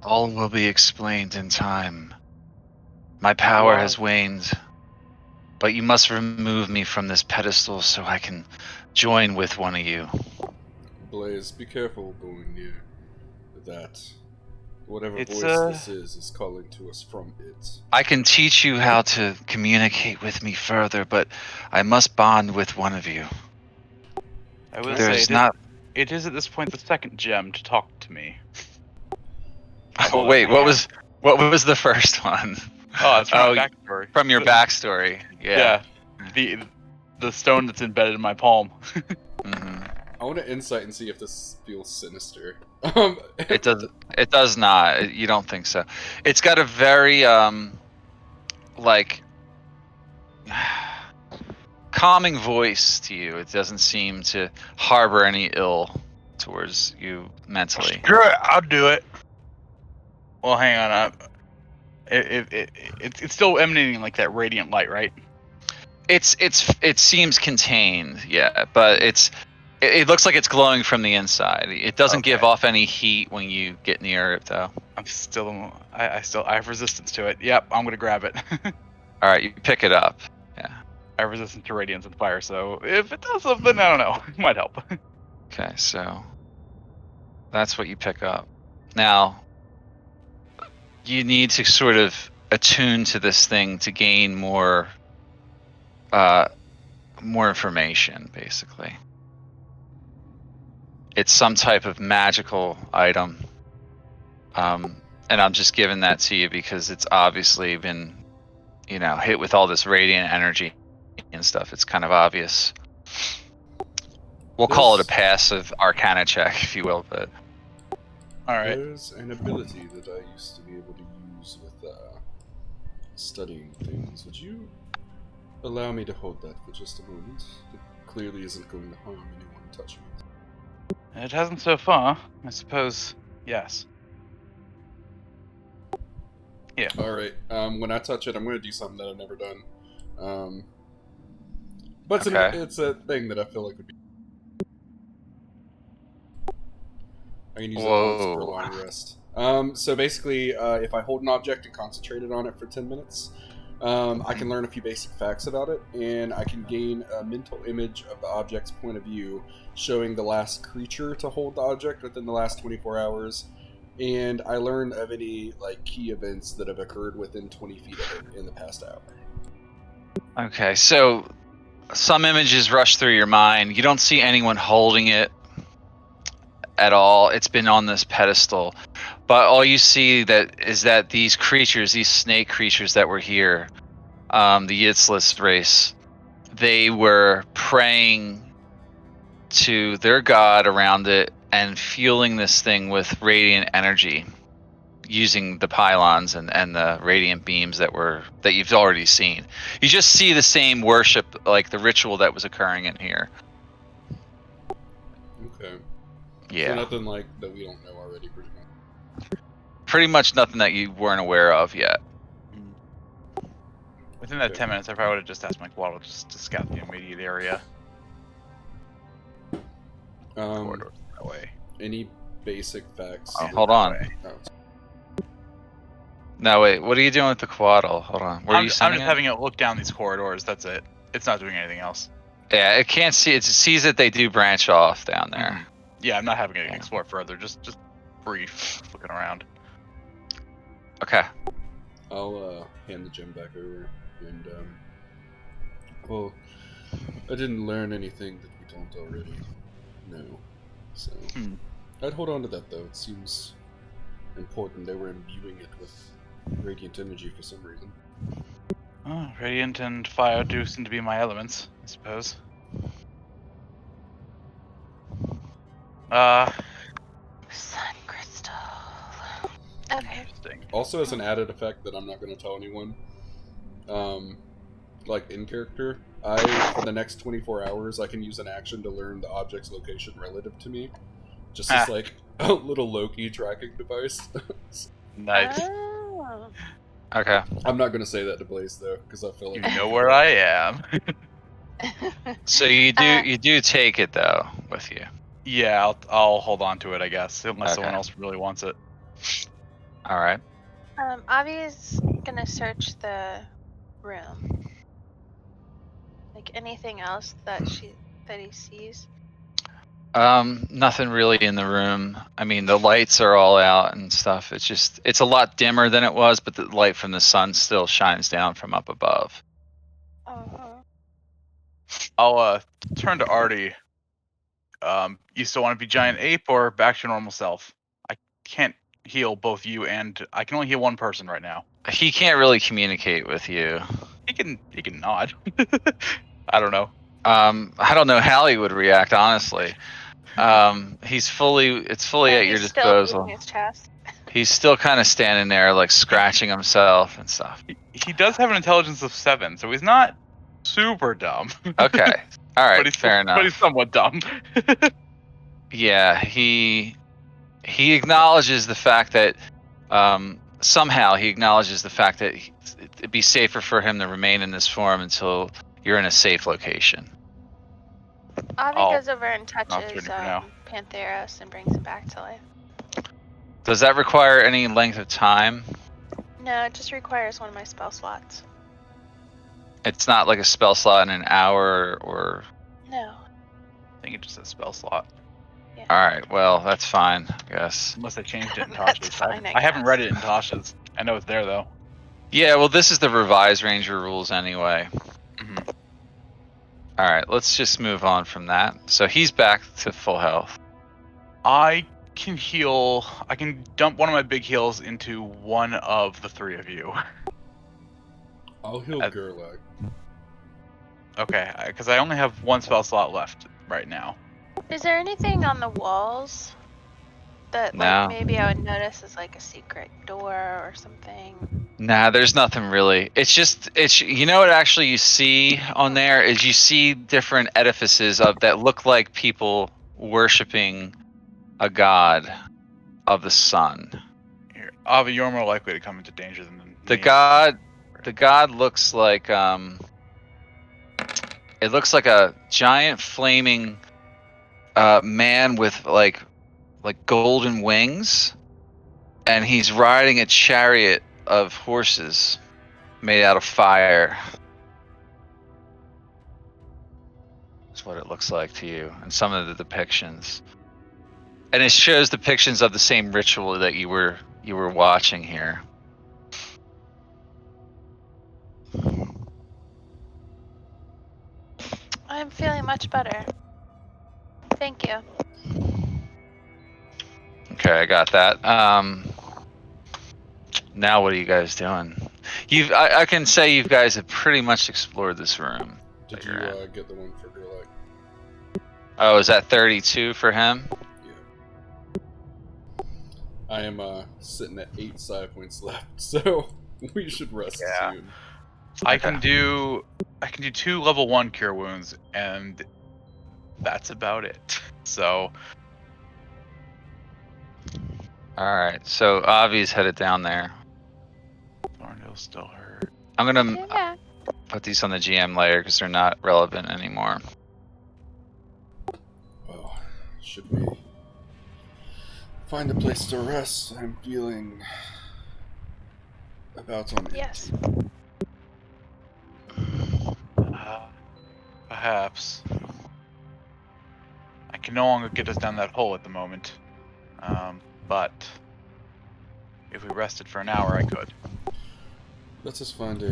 All will be explained in time. My power has waned. but you must remove me from this pedestal so I can join with one of you. Blaze, be careful going near that. Whatever It's, voice this is calling to us from it. I can teach you how to communicate with me further, but I must bond with one of you. I will There's say not. it is at this point the second gem to talk to me. Oh, wait, what was the first one? Oh, it's from my backstory. From your backstory. Yeah. The stone that's embedded in my palm. Hmm. I want to insight and see if this feels sinister. It does. It does not. You don't think so? It's got a very like calming voice to you. It doesn't seem to harbor any ill towards you mentally. Screw it, I'll do it. Well, hang on. It's still emanating like that radiant light, right? It seems contained, yeah, but it looks like it's glowing from the inside. It doesn't give Okay. off any heat when you get near it, though. I'm still. I have resistance to it. Yep, I'm gonna grab it. All right, you pick it up. Yeah. I have resistance to radiance and fire, so if it does something, I don't know. It might help. Okay, so that's what you pick up. Now, you need to sort of attune to this thing to gain more information, basically. It's some type of magical item. And I'm just giving that to you because it's obviously been, hit with all this radiant energy and stuff. It's kind of obvious. We'll call it a passive arcana check, if you will, but... Alright. There's an ability that I used to be able to use with studying things. Would you allow me to hold that for just a moment? It clearly isn't going to harm anyone touching it. It hasn't so far. I suppose, yes. Yeah. Alright, when I touch it, I'm going to do something that I've never done. But Okay. it's a thing that I feel like would be... I can use it once for a long rest. So basically, if I hold an object and concentrate on it for 10 minutes, I can learn a few basic facts about it, and I can gain a mental image of the object's point of view, showing the last creature to hold the object within the last 24 hours, and I learn of any key events that have occurred within 20 feet of it in the past hour. Okay, so some images rush through your mind. You don't see anyone holding it at all. It's been on this pedestal, but all you see is that these creatures, these snake creatures that were here, the Yitzlis race, they were praying to their god around it and fueling this thing with radiant energy, using the pylons and the radiant beams that you've already seen. You just see the same worship, like the ritual that was occurring in here. Okay. Yeah. So nothing that we don't know already, pretty much. Pretty much nothing that you weren't aware of yet. Within that 10 minutes, I probably would have just asked Mike Waddle just to scout the immediate area. Corridors that way. Any basic facts? Oh, hold on. Oh. No, wait. What are you doing with the quaddle? Hold on. Where are you I'm sending just it? having it look down these corridors. That's it. It's not doing anything else. Yeah, it can't see. It sees that they do branch off down there. Yeah, I'm not having it Yeah. explore further. Just brief looking around. Okay. I'll hand the gem back over, and well, I didn't learn anything that we don't already know, so I'd hold on to that though. It seems important. They were imbuing it with radiant energy for some reason. Oh, radiant and fire do seem to be my elements, I suppose. Sun crystal. Okay. Interesting. Also, as an added effect that I'm not going to tell anyone, in character, for the next 24 hours, I can use an action to learn the object's location relative to me. Just as a little Loki tracking device. Nice. Oh. Okay. I'm not going to say that to Blaze though, because I feel You like know where I am. So you do take it though with you. Yeah, I'll hold on to it, I guess, unless someone Okay. else really wants it. All right. Ovvy's gonna search the room. Like anything else that he sees? Nothing really in the room. I mean, the lights are all out and stuff. It's a lot dimmer than it was, but the light from the sun still shines down from up above. Uh-huh. I'll turn to Artie. You still want to be giant ape or back to your normal self? I can't heal both you and I can only heal one person right now. He can't really communicate with you. He can nod. I don't know. I don't know how he would react, honestly. It's fully at your He's still disposal. beating his chest. He's still kind of standing there, like scratching himself and stuff. He does have an intelligence of 7, so he's not super dumb. Okay, all right, fair enough. But he's somewhat dumb. Yeah, he acknowledges the fact that somehow he acknowledges the fact that it'd be safer for him to remain in this form until you're in a safe location. Ovvy goes over and touches ready for now. Pantheros and brings him back to life. Does that require any length of time? No, it just requires one of my spell slots. It's not like a spell slot in an hour or... No. I think it just says spell slot. Yeah. Alright, well, that's fine, I guess. Unless I changed it in That's Tasha's. fine, I I haven't guess. read it in Tasha's. I know it's there though. Yeah, well, this is the revised Ranger rules anyway. Mhm. Alright, let's just move on from that. So he's back to full health. I can heal. I can dump one of my big heals into one of the 3 of you. I'll heal Uh, Gurlac. Okay, because I only have one spell slot left right now. Is there anything on the walls that No. like maybe I would notice as like a secret door or something? Nah, there's nothing really. It's you know what actually you see on there is you see different edifices that look like people worshiping a god of the sun. Here, Avi, you're more likely to come into danger than The me. god looks like it looks like a giant flaming man with like golden wings, and he's riding a chariot of horses made out of fire. That's what it looks like to you in some of the depictions. And it shows depictions of the same ritual that you were watching here. I'm feeling much better. Thank you. Okay, I got that. Now what are you guys doing? I can say you guys have pretty much explored this room. Did that you you're in. get the one for Gurlac? Oh, is that 32 for him? Yeah. I am sitting at 8 side points left, so we should rest Yeah. soon. I Okay. can do 2 level 1 cure wounds, and that's about it. So Alright, so Avi's headed down there. Thorrindyl's still hurt. I'm gonna Yeah. put these on the GM layer because they're not relevant anymore. Well, should we find a place to rest? I'm feeling about on Yes. Perhaps. I can no longer get us down that hole at the moment. But if we rested for an hour, I could. Let's just find a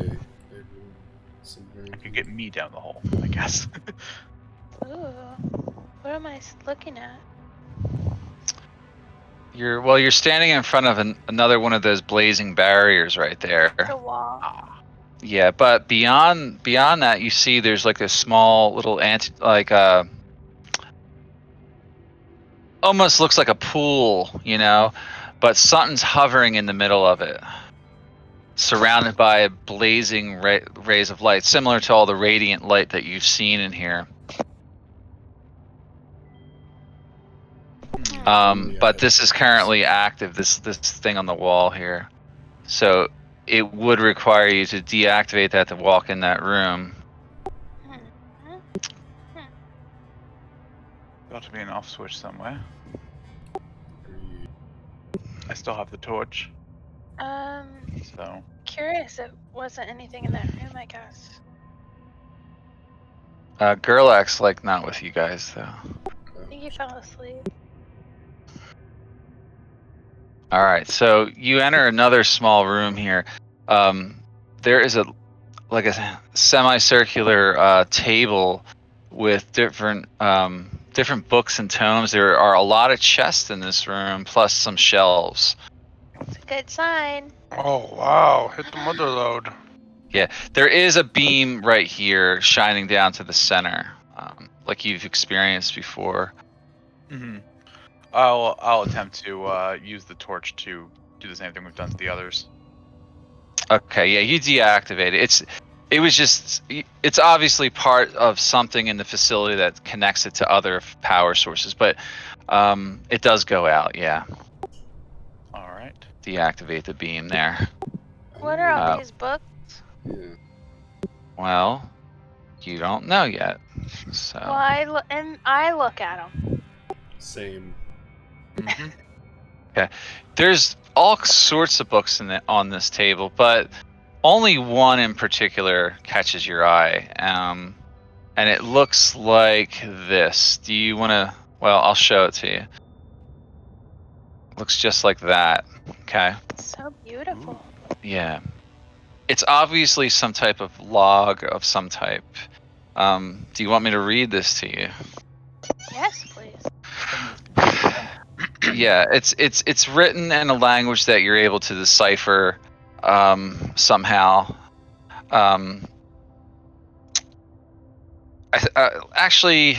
room somewhere. I could get me down the hole, I guess. Ooh. What am I looking at? You're standing in front of another one of those blazing barriers right there. The wall. Yeah, but beyond that, you see there's like this small little almost looks like a pool, you know, but something's hovering in the middle of it, surrounded by blazing rays of light, similar to all the radiant light that you've seen in here. But this is currently active, this thing on the wall here. So it would require you to deactivate that to walk in that room. Got to be an off switch somewhere. I still have the torch, so Curious. It wasn't anything in that room, I guess. Gurlac's like not with you guys though. I think he fell asleep. All right, so you enter another small room here. There is a semicircular table with different books and tomes. There are a lot of chests in this room, plus some shelves. It's a good sign. Oh wow! Hit the mother load. Yeah, there is a beam right here shining down to the center, like you've experienced before. Mm-hmm. I'll attempt to use the torch to do the same thing we've done to the others. Okay, yeah, you deactivate it. It's obviously part of something in the facility that connects it to other power sources, but it does go out. Yeah, All right. deactivate the beam there. What are all Uh, these books? Yeah. Well, you don't know yet. So Well, I look at them. Same. Mm-hmm. there's all sorts of books on this table, but only one in particular catches your eye. And it looks like this. Do you want to? Well, I'll show it to you. Looks just like that. Okay. So beautiful. Yeah. It's obviously some type of log of some type. Do you want me to read this to you? Yes, please. Yeah, it's written in a language that you're able to decipher somehow. Actually,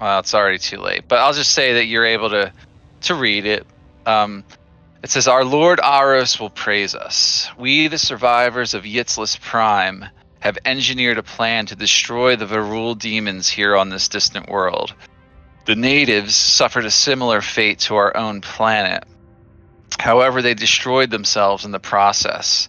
well, it's already too late. But I'll just say that you're able to read it. It says, "Our Lord Aros will praise us. We, the survivors of Yitzlis Prime, have engineered a plan to destroy the Varul demons here on this distant world. The natives suffered a similar fate to our own planet. However, they destroyed themselves in the process.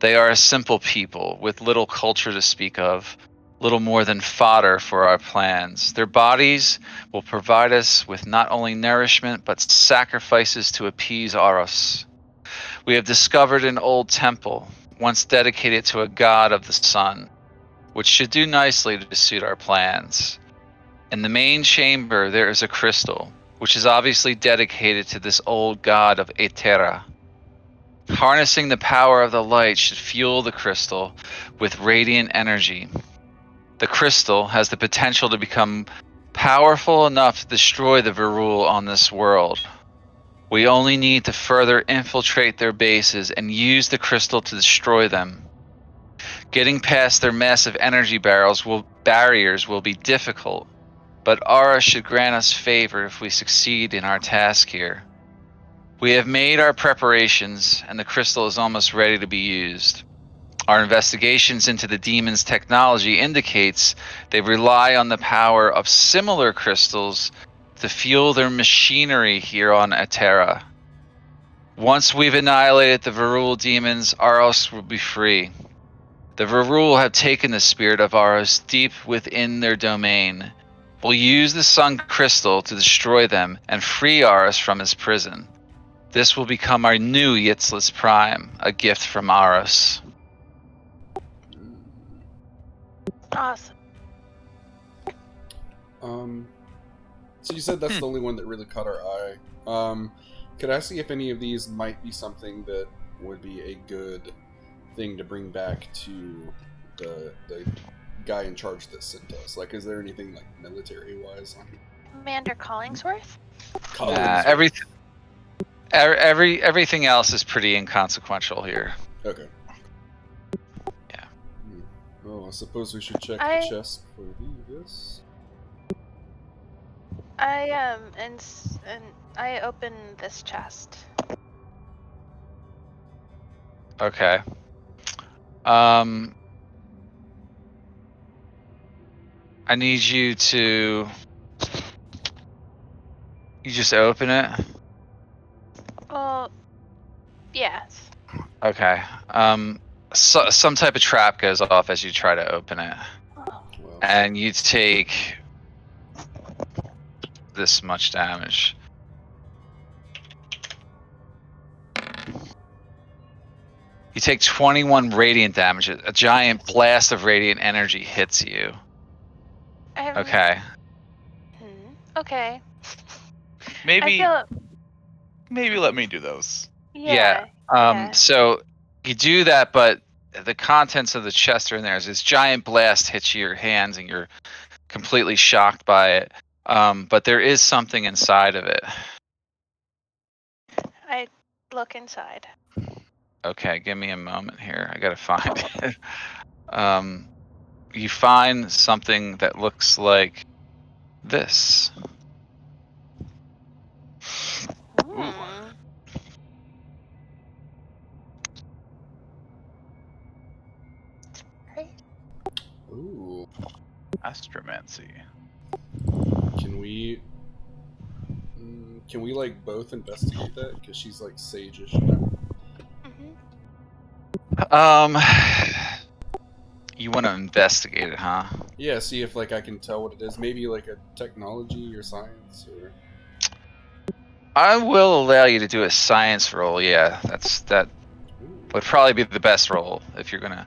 They are a simple people with little culture to speak of, little more than fodder for our plans. Their bodies will provide us with not only nourishment, but sacrifices to appease Aros. We have discovered an old temple, once dedicated to a god of the sun, which should do nicely to suit our plans. In the main chamber, there is a crystal, which is obviously dedicated to this old god of Aetera. Harnessing the power of the light should fuel the crystal with radiant energy. The crystal has the potential to become powerful enough to destroy the Varul on this world. We only need to further infiltrate their bases and use the crystal to destroy them. Getting past their massive energy barriers will be difficult, but Aura should grant us favor if we succeed in our task here. We have made our preparations, and the crystal is almost ready to be used. Our investigations into the demon's technology indicates they rely on the power of similar crystals to fuel their machinery here on Aetera. Once we've annihilated the Varul demons, Aros will be free. The Varul have taken the spirit of Aros deep within their domain. We'll use the sun crystal to destroy them and free Aros from his prison. This will become our new Yitzlis Prime, a gift from Aros." Awesome. So you said that's the only one that really caught our eye. Could I see if any of these might be something that would be a good thing to bring back to the guy in charge that sent us? Like, is there anything like military-wise on here? Commander Collingsworth? Everything else is pretty inconsequential here. Okay. Yeah. Well, I suppose we should check the chest for this. And I open this chest. Okay. I need you to. You just open it. Well, yes. Okay. Some type of trap goes off as you try to open it, Oh, Well, and you take this much damage. You take 21 radiant damage. A giant blast of radiant energy hits you. Okay. Okay. Maybe I feel. let me do those. Yeah. Yeah. So you do that, but the contents of the chest are in there. As this giant blast hits your hands, and you're completely shocked by it. But there is something inside of it. I look inside. Okay, give me a moment here. I gotta find it. You find something that looks like this. Hmm. Right. Ooh. Astromancy. Can we? Can we like both investigate that? Because she's like sage-ish. You want to investigate it, huh? Yeah. See if like I can tell what it is. Maybe like a technology or science or. I will allow you to do a science roll. Yeah, that Ooh. would probably be the best roll if you're gonna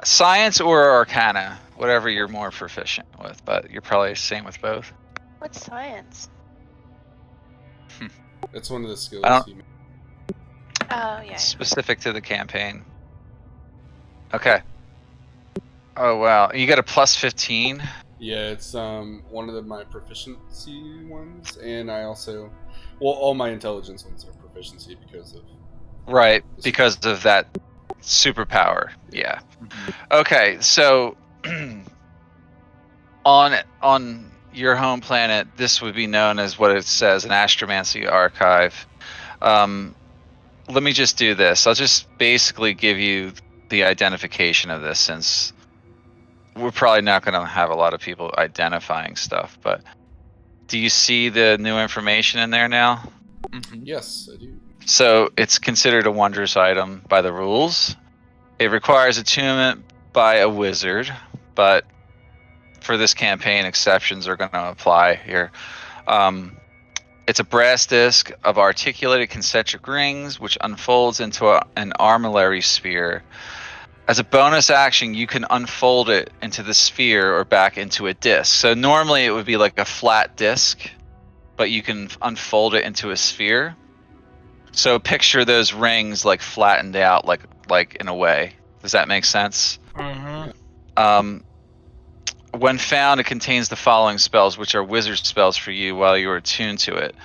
science or arcana, whatever you're more proficient with. But you're probably same with both. What's science? That's one of the skills. I don't- He made. Oh yeah. Specific to the campaign. Okay. Oh wow, you got a plus 15. Yeah, it's one of my proficiency ones, and I also, well, all my intelligence ones are proficiency because of. Right, because of that superpower. Yeah. Okay, so on your home planet, this would be known as what it says an astromancy archive. Let me just do this. I'll just basically give you the identification of this, since we're probably not going to have a lot of people identifying stuff. But do you see the new information in there now? Yes, I do. So it's considered a wondrous item by the rules. It requires attunement by a wizard, but for this campaign, exceptions are going to apply here. It's a brass disc of articulated concentric rings, which unfolds into an armillary sphere. As a bonus action, you can unfold it into the sphere or back into a disc. So normally it would be like a flat disc, but you can unfold it into a sphere. So picture those rings like flattened out, like in a way. Does that make sense? When found, it contains the following spells, which are wizard spells for you while you are attuned to it.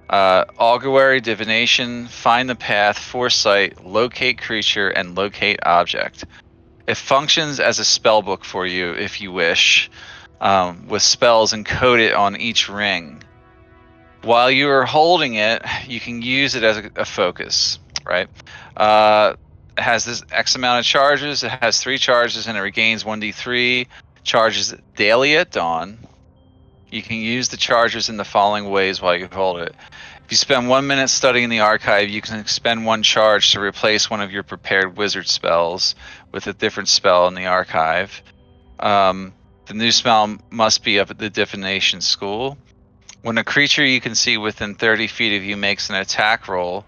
Augury, Divination, Find the Path, Foresight, Locate Creature, and Locate Object. It functions as a spell book for you if you wish, with spells encoded on each ring. While you are holding it, you can use it as a focus, right? It has this X amount of charges. It has 3 charges, and it regains 1d3 charges daily at dawn. You can use the charges in the following ways while you hold it. If you spend 1 minute studying the archive, you can expend 1 charge to replace one of your prepared wizard spells with a different spell in the archive. The new spell must be up at the divination school. When a creature you can see within 30 feet of you makes an attack roll,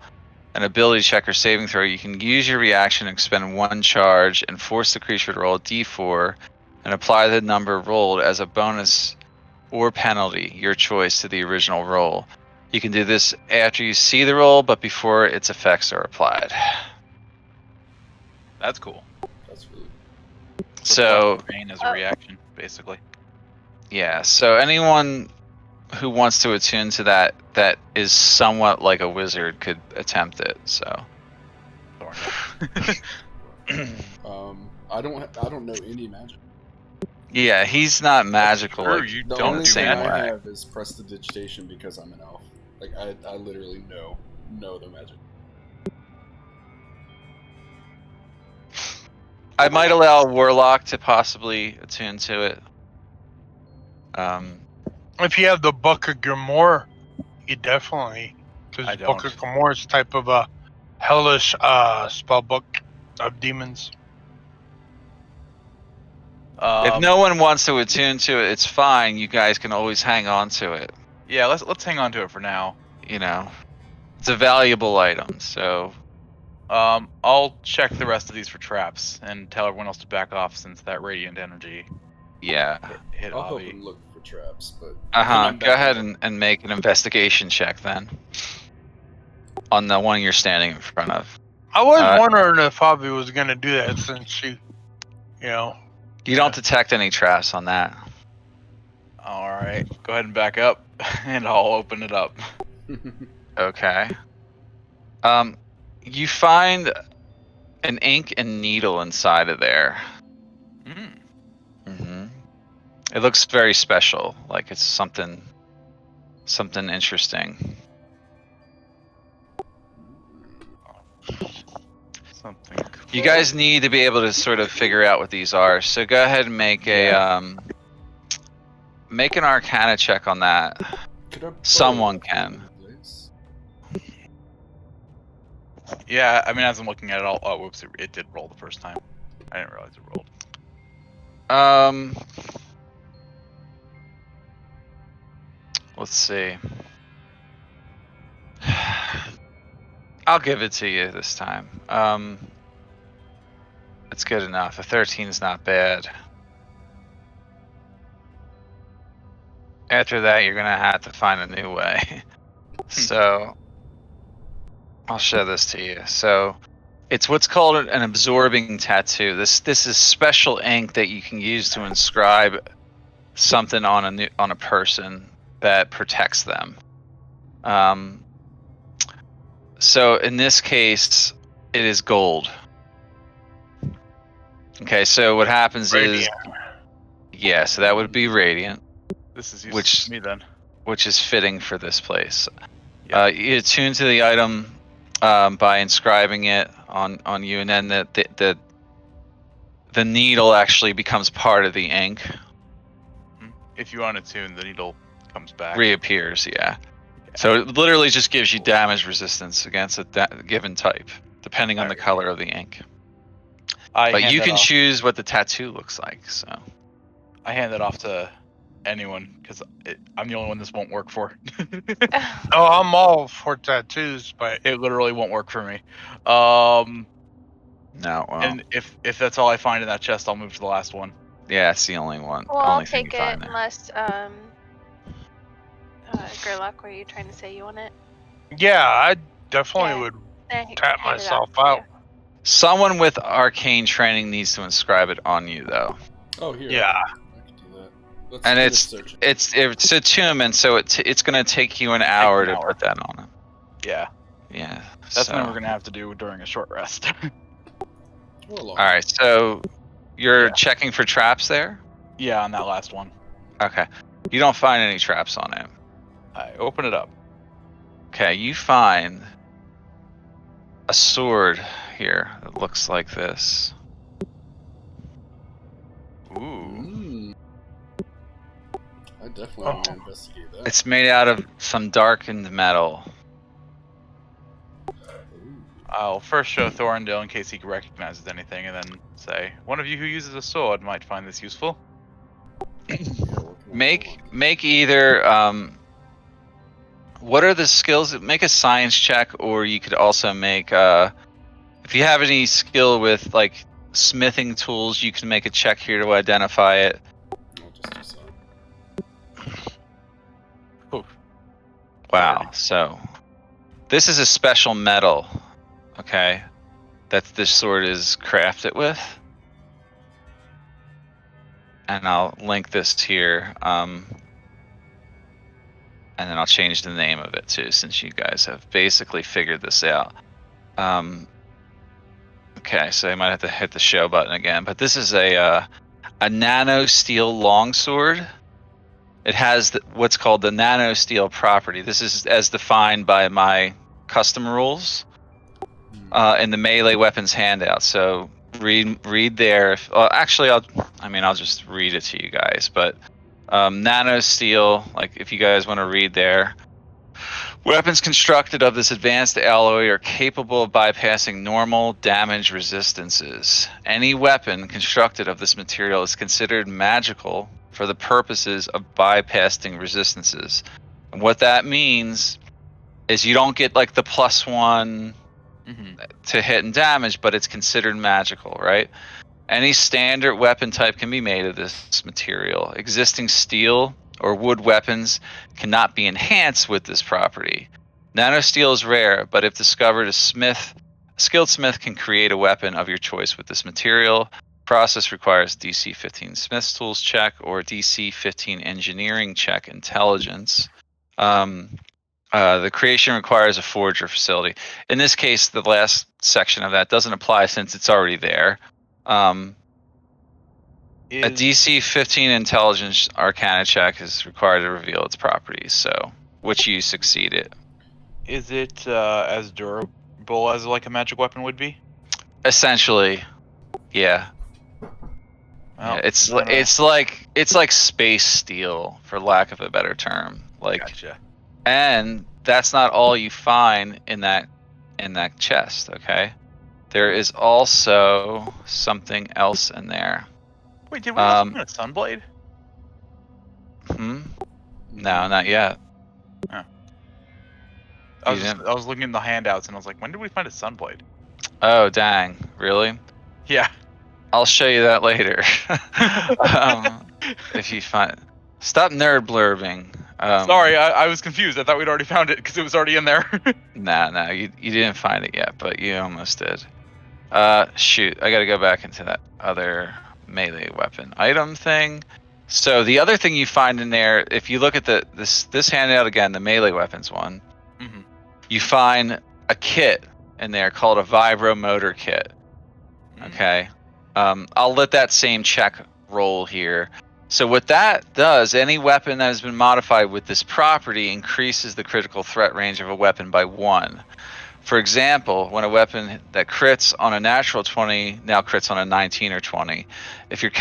an ability check or saving throw, you can use your reaction to expend 1 charge and force the creature to roll a d4 and apply the number rolled as a bonus or penalty, your choice, to the original roll. You can do this after you see the roll, but before its effects are applied. That's cool. That's really. So, pain as a reaction, basically. yeah. So anyone who wants to attune to that is somewhat like a wizard could attempt it. So. I don't know any magic. Yeah, he's not magical. Sure, like, you The don't only do thing magic. I have is prestidigitation because I'm an elf. Like I literally know their magic. I might allow a warlock to possibly attune to it. If you have the Book of Grimoire, you definitely, I because Book don't. of Grimoire is type of a hellish spell book of demons. If no one wants to attune to it, it's fine. You guys can always hang on to it. Yeah, let's hang on to it for now. You know, it's a valuable item. So I'll check the rest of these for traps and tell everyone else to back off since that radiant energy yeah. hit I'll help Ovvy. him look for traps, but Go ahead and make an investigation check then. On the one you're standing in front of. I was wondering if Ovvy was going to do that since she, You don't detect any traps on that. All right, go ahead and back up, and I'll open it up. Okay. You find an ink and needle inside of there. Mm. It looks very special, like it's something interesting. Something. Cool. You guys need to be able to sort of figure out what these are. So go ahead and make make an Arcana check on that. Someone can. Yeah, I mean, as I'm looking at it, oh, whoops, it did roll the first time. I didn't realize it rolled. Let's see. I'll give it to you this time. It's good enough. A 13 is not bad. After that, you're gonna have to find a new way. So, I'll show this to you. So, it's what's called an absorbing tattoo. This is special ink that you can use to inscribe something on a person that protects them. So in this case, it is gold. Okay, so what happens is, yeah, so that would be radiant. This is useful to me then. Which is fitting for this place. Yeah. You attune to the item by inscribing it on you, and then the needle actually becomes part of the ink. If you unattune, the needle comes back. Reappears, yeah. So it literally just gives you damage resistance against a given type, depending on the color of the ink. But you can choose what the tattoo looks like. So I hand it off to anyone because I'm the only one this won't work for. Oh, I'm all for tattoos, but it literally won't work for me. No. Well. And if that's all I find in that chest, I'll move to the last one. Yeah, it's the only one. Well, I'll take it unless Gurlac, were you trying to say you want it? Yeah, I definitely would tap myself out. Someone with arcane training needs to inscribe it on you, though. Oh, here. Yeah. I can do that. And it's attunement, so it's gonna take you an hour to put that on it. Yeah. Yeah. That's something we're gonna have to do during a short rest. All right. So you're checking for traps there? Yeah, on that last one. Okay. You don't find any traps on it. I open it up. Okay, you find a sword here that looks like this. Ooh. I definitely want to investigate that. It's made out of some darkened metal. I'll first show Thorrindyl in case he recognizes anything, and then say, one of you who uses a sword might find this useful. Make either what are the skills? Make a science check, or you could also make if you have any skill with like smithing tools, you can make a check here to identify it. I'll just do so. Wow, so this is a special metal, okay, that this sword is crafted with. And I'll link this here, and then I'll change the name of it too, since you guys have basically figured this out. Okay, so I might have to hit the show button again, but this is a nano steel longsword. It has what's called the nano steel property. This is as defined by my custom rules in the melee weapons handout. So read there. Actually, I'll just read it to you guys. But nano steel, like if you guys want to read there. Weapons constructed of this advanced alloy are capable of bypassing normal damage resistances. Any weapon constructed of this material is considered magical for the purposes of bypassing resistances. And what that means is you don't get like the +1 to hit and damage, but it's considered magical, right? Any standard weapon type can be made of this material. Existing steel or wood weapons cannot be enhanced with this property. Nanosteel is rare, but if discovered, a skilled smith can create a weapon of your choice with this material. Process requires DC 15 Smith's Tools check or DC 15 Engineering check intelligence. The creation requires a forge or facility. In this case, the last section of that doesn't apply since it's already there. A DC 15 Intelligence Arcana check is required to reveal its properties, so which you succeeded. Is it as durable as like a magic weapon would be? Essentially, yeah. Well, It's like space steel, for lack of a better term. Like, gotcha. and that's not all you find in that chest. Okay, there is also something else in there. Wait, did we also find a sunblade? No, not yet. I was looking at the handouts and I was like, when did we find a sunblade? Oh, dang! Really? Yeah. I'll show you that later. If you find, stop nerd blurbing. Sorry, I was confused. I thought we'd already found it because it was already in there. Nah, you didn't find it yet, but you almost did. Shoot, I gotta go back into that other melee weapon item thing. So the other thing you find in there, if you look at this handout again, the melee weapons one, you find a kit in there called a vibromotor kit. Okay. I'll let that same check roll here. So what that does, any weapon that has been modified with this property increases the critical threat range of a weapon by 1. For example, when a weapon that crits on a natural 20 now crits on a 19 or 20. If you're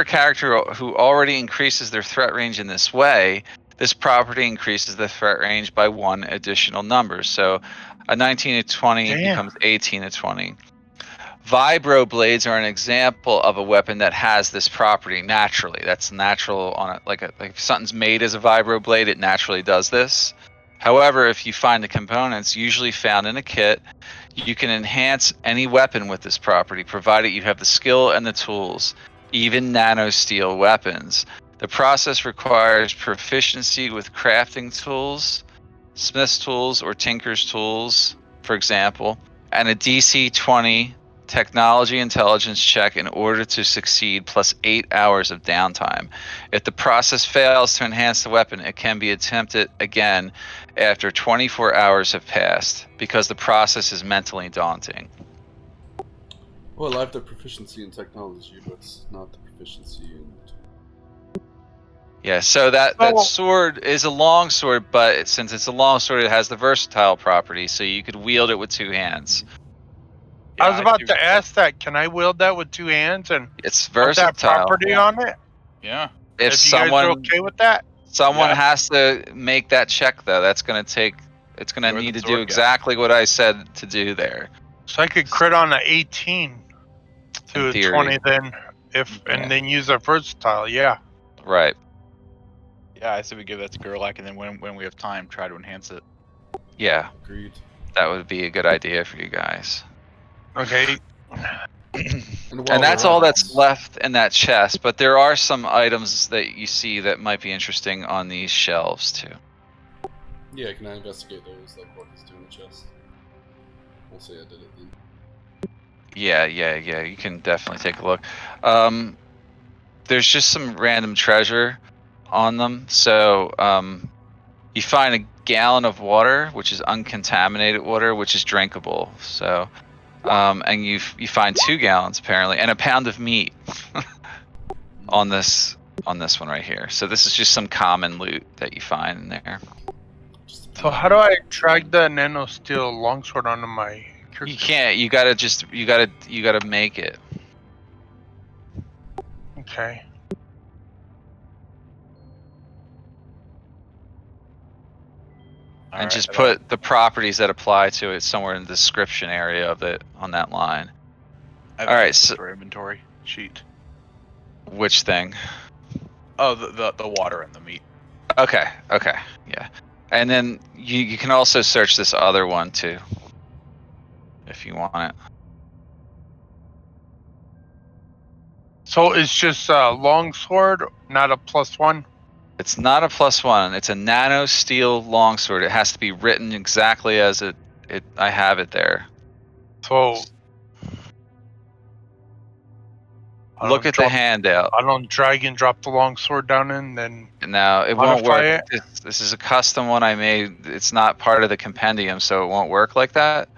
a character who already increases their threat range in this way, this property increases the threat range by 1 additional number. So a 19 to 20 becomes 18 to 20. Vibro blades are an example of a weapon that has this property naturally. That's natural on it. Like if something's made as a vibro blade, it naturally does this. However, if you find the components usually found in a kit, you can enhance any weapon with this property, provided you have the skill and the tools, even nanosteel weapons. The process requires proficiency with crafting tools, smith's tools, or tinker's tools, for example, and a DC 20 technology intelligence check in order to succeed, plus 8 hours of downtime. If the process fails to enhance the weapon, it can be attempted again after 24 hours have passed, because the process is mentally daunting. Well, I have the proficiency in technology, but not the proficiency in... Yeah, so that sword is a long sword, but since it's a long sword, it has the versatile property, so you could wield it with 2 hands. I was about to ask that. Can I wield that with 2 hands and it's versatile? Put that property on it? Yeah. If you someone guys are okay with that, someone has to make that check, though. That's going to take. It's going to need to do exactly what I said to do there. So I could crit on an 18 to a 20 then, and then use a versatile. Yeah. Right. Yeah, I say we give that to Gurlac, and then when we have time, try to enhance it. Yeah. Agreed. That would be a good idea for you guys. Okay. And that's all that's left in that chest, but there are some items that you see that might be interesting on these shelves too. Yeah, can I investigate those, like what is doing the chest? I'll say I did it then. Yeah, you can definitely take a look. There's just some random treasure on them. So you find a gallon of water, which is uncontaminated water, which is drinkable. So and you find 2 gallons apparently, and a pound of meat on this one right here. So this is just some common loot that you find in there. So how do I drag the nanosteel longsword onto my character? You can't. You gotta make it. Okay. And just put the properties that apply to it somewhere in the description area of it on that line. All right, so inventory sheet. Which thing? Oh, the water and the meat. Okay, yeah. And then you can also search this other one too, if you want it. So it's just a longsword, not a +1? It's not a +1. It's a nano steel longsword. It has to be written exactly as I have it there. So Look at the handout. I don't drag and drop the longsword down and then Now it won't modify work. it? This is a custom one I made. It's not part of the compendium, so it won't work like that.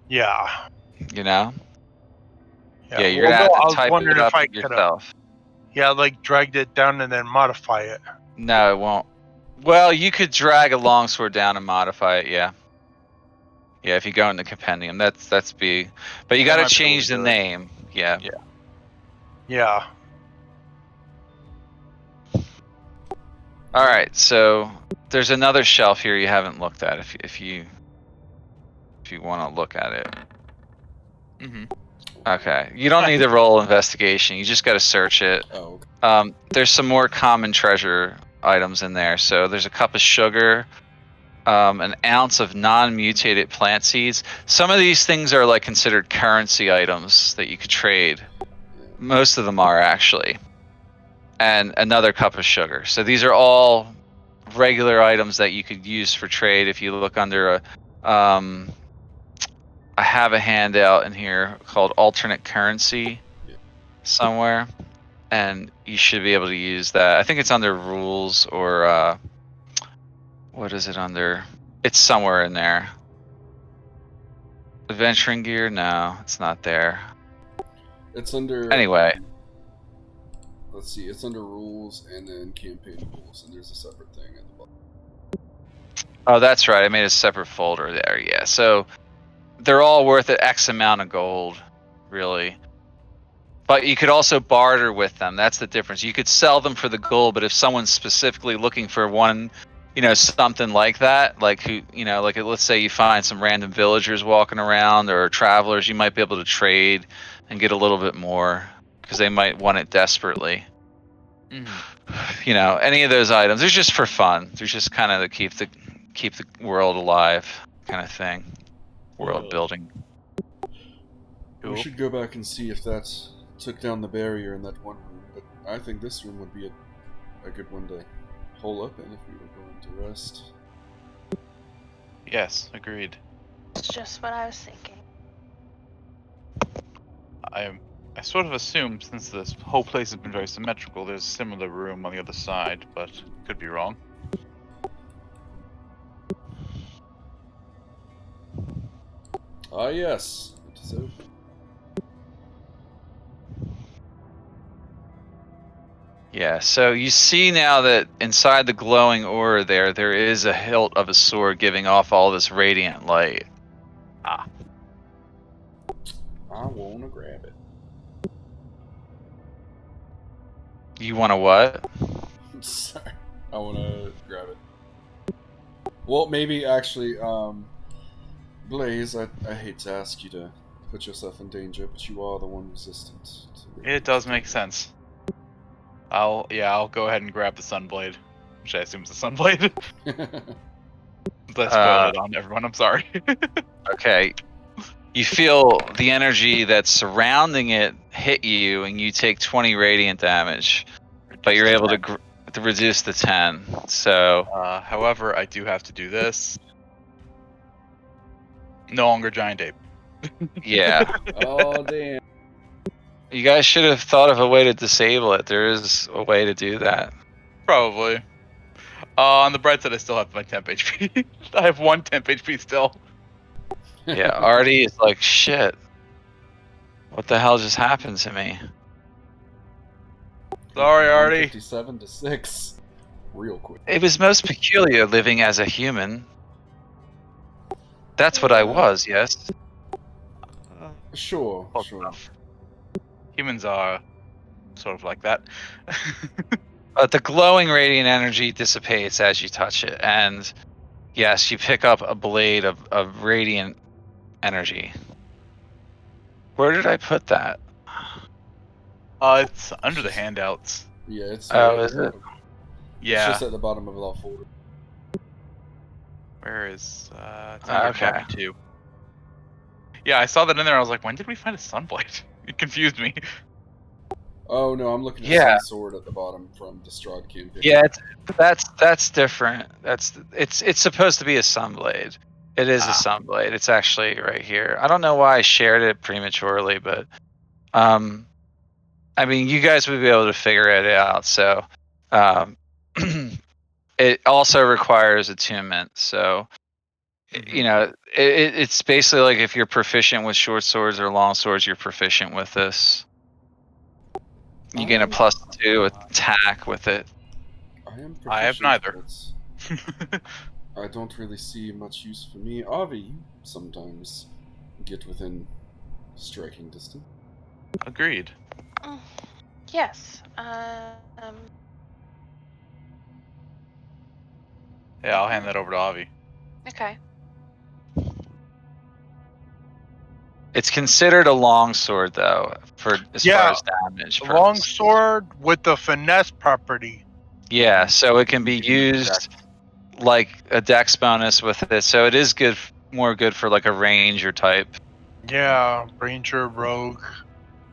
yeah. You know? Yeah, Yeah, you're well, gonna no, have to I was type wondering it if up I could have, yourself. like dragged it down and then modify it. No, it won't. Well, you could drag a longsword down and modify it. Yeah. Yeah, if you go in the compendium, that's B. But you That got to might be able to change the do it. name. Yeah. Yeah. Yeah. All right. So there's another shelf here you haven't looked at. If you want to look at it. Mm-hmm. Okay. You don't need to roll investigation. You just got to search it. Oh, okay. There's some more common treasure items in there. So there's a cup of sugar, an ounce of non-mutated plant seeds. Some of these things are like considered currency items that you could trade. Most of them are actually. And another cup of sugar. So these are all regular items that you could use for trade. If you look under I have a handout in here called alternate currency somewhere, and you should be able to use that. I think it's under rules or what is it under? It's somewhere in there. Adventuring gear? No, it's not there. It's under. Anyway. Let's see. It's under rules and then campaign rules, and there's a separate thing at the bottom. Oh, that's right. I made a separate folder there. Yeah. So they're all worth an X amount of gold, really. But you could also barter with them. That's the difference. You could sell them for the gold, but if someone's specifically looking for one, something like that, like who, like let's say you find some random villagers walking around or travelers, you might be able to trade and get a little bit more because they might want it desperately. Mm-hmm. Any of those items, they're just for fun. They're just kind of to keep the world alive kind of thing. World building. We should go back and see if that took down the barrier in that one room, but I think this room would be a good one to hole up in if we were going to rest. Yes, agreed. It's just what I was thinking. I sort of assumed, since this whole place has been very symmetrical, there's a similar room on the other side, but could be wrong. Ah, yes. It is open. Yeah, so you see now that inside the glowing aura there is a hilt of a sword giving off all this radiant light. I want to grab it. You want to what? Sorry. I want to grab it. Well, maybe actually, Blaze, I hate to ask you to put yourself in danger, but you are the one resistant to It does make sense. I'll go ahead and grab the Sunblade, which I assume is the Sunblade. Let's spoil it on everyone. I'm sorry. Okay. You feel the energy that's surrounding it hit you, and you take 20 radiant damage, but you're able to reduce the 10. So. However, I do have to do this. No longer giant ape. Yeah. Oh, damn. You guys should have thought of a way to disable it. There is a way to do that. Probably. On the bright side, I still have my temp HP. I have one temp HP still. Yeah, Artie is like, shit. What the hell just happened to me? Sorry, Artie. 57 to 6. Real quick. It was most peculiar living as a human. That's what I was, yes. Sure. Humans are sort of like that. But the glowing radiant energy dissipates as you touch it, and yes, you pick up a blade of radiant energy. Where did I put that? It's under the handouts. Yeah, it's. Oh, is it? Yeah. It's just at the bottom of the folder. Where is? It's under Okay. chapter 2. Yeah, I saw that in there. I was like, when did we find a Sunblade? It confused me. Oh no, I'm looking at Yeah. Sun Sword at the bottom from Distraught Campaign. Yeah, that's different. It's supposed to be a Sunblade. It is a Sunblade. It's actually right here. I don't know why I shared it prematurely, but I mean, you guys would be able to figure it out. So, um, it also requires attunement. So, you know, it's basically like if you're proficient with short swords or long swords, you're proficient with this. You get a +2 attack with it. I am proficient, I have neither. but I don't really see much use for me. Ovvy, you sometimes get within striking distance. Agreed. Yes. Yeah, I'll hand that over to Ovvy. Okay. It's considered a long sword though, for as far as damage. Long purposes. sword with the finesse property. Yeah, so it can be used like a dex bonus with it. So it is good, more good for like a ranger type. Yeah, ranger, rogue.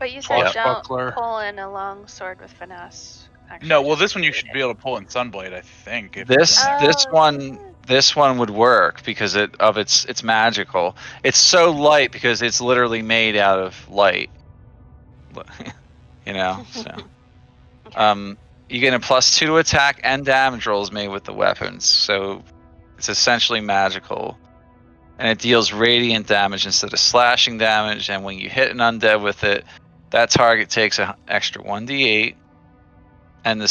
But you said don't Swashbuckler. pull in a long sword with finesse. Actually, No, well, just this one you read should it. be able to pull in Sunblade, I think. If it's in This there. this one would work because it's magical. It's so light because it's literally made out of light. You know, so Okay. you get a +2 to attack and damage rolls made with the weapons. So it's essentially magical. And it deals radiant damage instead of slashing damage. And when you hit an undead with it, that target takes an extra 1d8. And the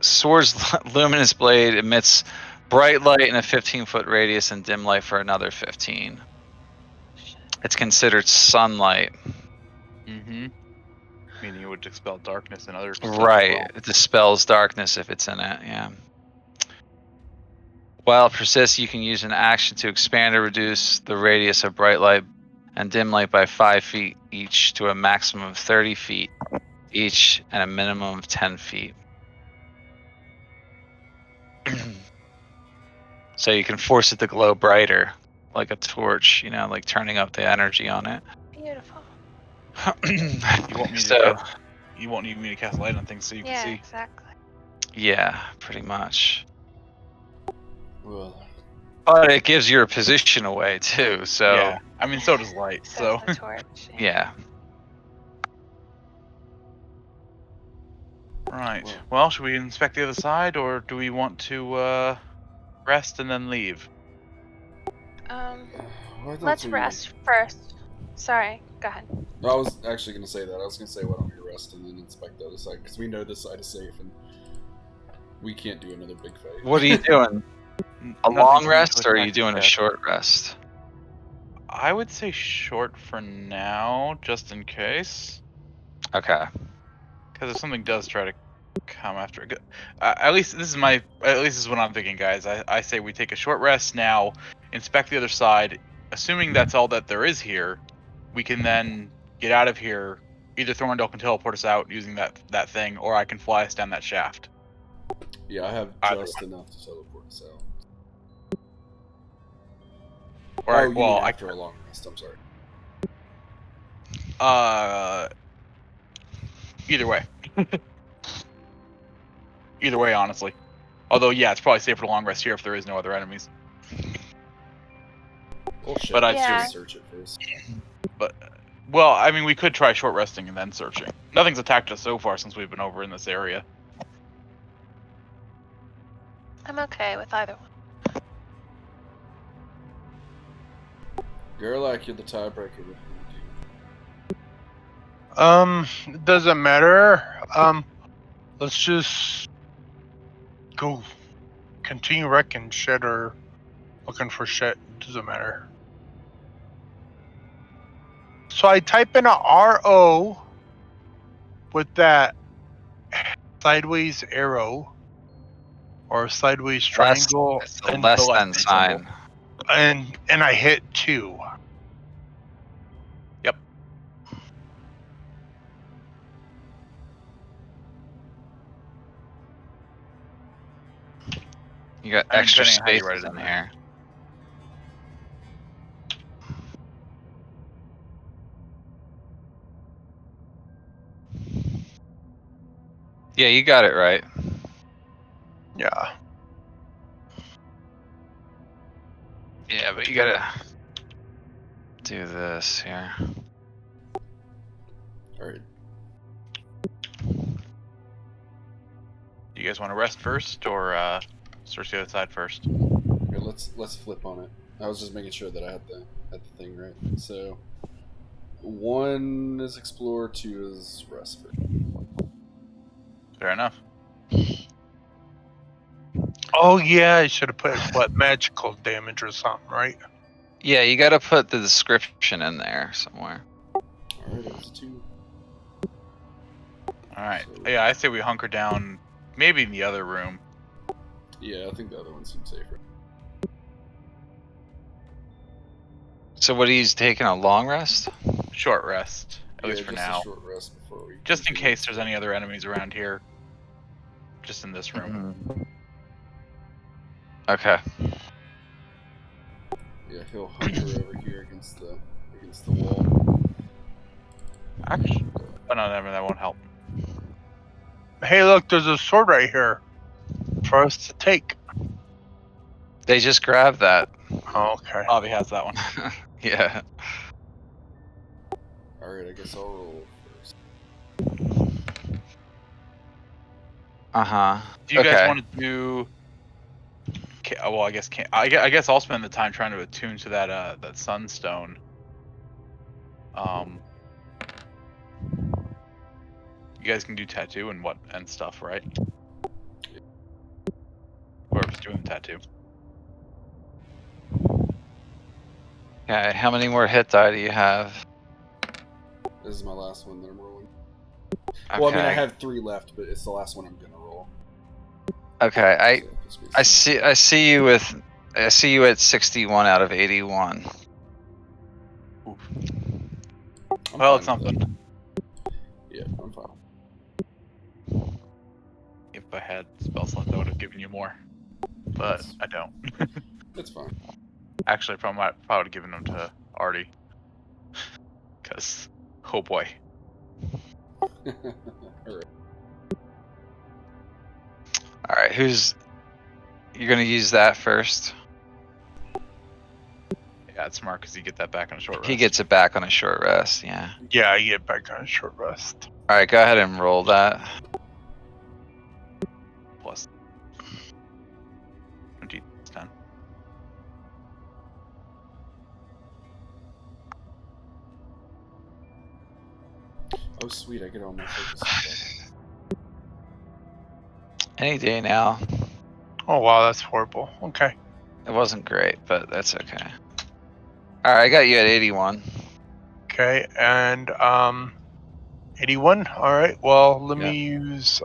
sword's luminous blade emits bright light in a 15-foot radius and dim light for another 15. It's considered sunlight. Mm-hmm. Meaning it would dispel darkness and other stuff. Right. As well. It dispels darkness if it's in it, yeah. While it persists, you can use an action to expand or reduce the radius of bright light and dim light by 5 feet each to a maximum of 30 feet each and a minimum of 10 feet. So you can force it to glow brighter, like a torch, you know, like turning up the energy on it. Beautiful. You want me to So, cast, you won't need me to cast light on things so you can Yeah, see. exactly. yeah, pretty much. Well, But it gives your position away too. So Yeah, I mean, so does light. Says So the torch. yeah. right. Well, should we inspect the other side, or do we want to rest and then leave? why don't Let's we... rest first. Sorry, go ahead. I was actually going to say that. I was going to say, why don't we rest and then inspect the other side? Because we know this side is safe and we can't do another big fight. What are you doing? A Nothing's long going rest, to or are you attack doing a yet. short rest? I would say short for now, just in case. Okay. Because if something does try to come after, at least this is what I'm thinking, guys. I say we take a short rest now, inspect the other side. Assuming that's all that there is here, we can then get out of here. Either Thorrindyl can teleport us out using that thing, or I can fly us down that shaft. Yeah, I have Either just one. enough to teleport us out. Or You mean after a long rest, I'm sorry. Either way. Either way, honestly. Although, yeah, it's probably safer to long rest here if there is no other enemies. Well, shit, But I'd let's Yeah. just search it first. But, well, I mean, we could try short resting and then searching. Nothing's attacked us so far since we've been over in this area. I'm okay with either one. Gurlac, you're the tiebreaker. What do you do? It doesn't matter. Let's just go continue wrecking shit or looking for shit. It doesn't matter. So I type in a RO with that sideways arrow or sideways triangle, It's a and less the than less than sign. and I hit 2. Yep. You got I mean, extra depending on how you write spaces it in in here. Yeah, you got it right. Yeah. Yeah, but you gotta do this here. All right. You guys want to rest first, or search the other side first? Here, let's flip on it. I was just making sure that I had the thing right. So 1 is explore, 2 is rest. Fair enough. Oh yeah, I should have put what magical damage or something, right? Yeah, you gotta put the description in there somewhere. All right, it was 2. All right. So- Yeah, I say we hunker down, maybe in the other room. Yeah, I think the other one seems safer. So what, he's taking a long rest? Short rest, at least for just now. a short rest before we. Just in continue. case there's any other enemies around here. Just in this room. Mhm. Okay. Yeah, he'll hunker over here against the wall. Actually, oh no, never. That won't help. Hey, look, there's a sword right here for us to take. They just grabbed that. Oh, okay. Ovvy has that one. Yeah. All right, I guess I'll roll first. Uh-huh. Do you guys Okay. want to do? Well, I guess can't. I guess I'll spend the time trying to attune to that sunstone. You guys can do tattoo and stuff, right? Whoever's doing tattoo. Okay, how many more hit die do you have? This is my last one that I'm rolling. Okay. Well, I mean, I have 3 left, but it's the last one I'm gonna roll. Okay, So this makes I sense. see you at 61 out of 81. I'm Well, fine it's with that. something. Yeah, I'm fine. If I had spell slots, I would have given you more, but I don't. It's fine. Actually, I probably would have given them to Artie. Cause, oh boy. All right. All right, you're gonna use that first? Yeah, it's smart because you get that back on a short rest. He gets it back on a short rest, yeah. Yeah, I get back on a short rest. All right, go ahead and roll that. plus 20, 10. Oh, sweet! I get all my focus. Any day now. Oh wow, that's horrible. Okay. It wasn't great, but that's okay. All right, I got you at 81. Okay, and 81. All right. Well, let Yeah. me use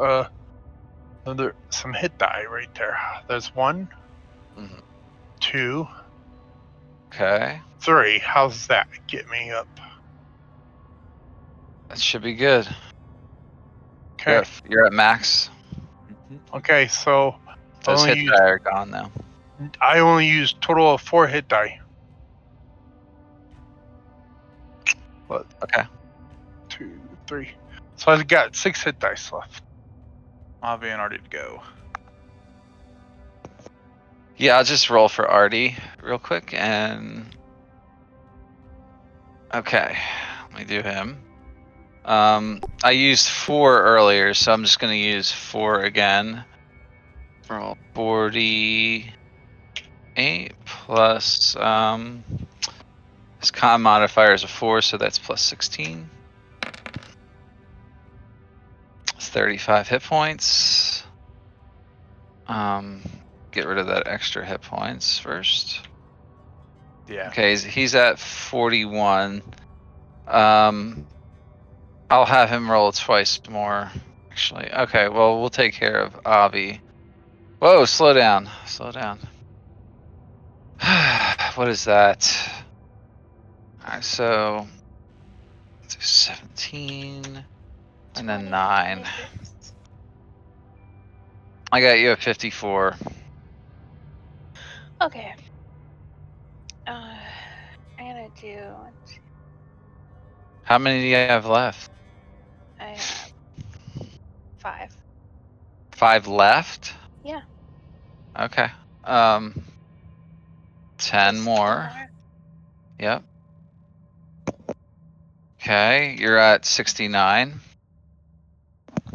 some hit die right there. There's 1, Mhm. 2, Okay, 3. How's that get me up? that should be good. Okay. You're at max. Okay. So Those hit die are gone now. I only used total of 4 hit die. What? Okay. 2, 3. So I've got 6 hit dice left. Ovvy and Artie to go. Yeah, I'll just roll for Artie real quick and. Okay, let me do him. I used 4 earlier, so I'm just gonna use 4 again. Roll 48 plus his con modifier is a 4, so that's plus 16. It's 35 hit points. Get rid of that extra hit points first. Yeah. Okay, he's at 41. I'll have him roll twice more, actually. Okay, well, we'll take care of Ovvy. Whoa, slow down. Slow down. What is that? Alright, so 17 and then 9. 26. I got you at 54. Okay. I'm gonna do. How many do you have left? I have 5. 5 left? Yeah. Okay. 10 Just more. Yep. Okay, you're at 69.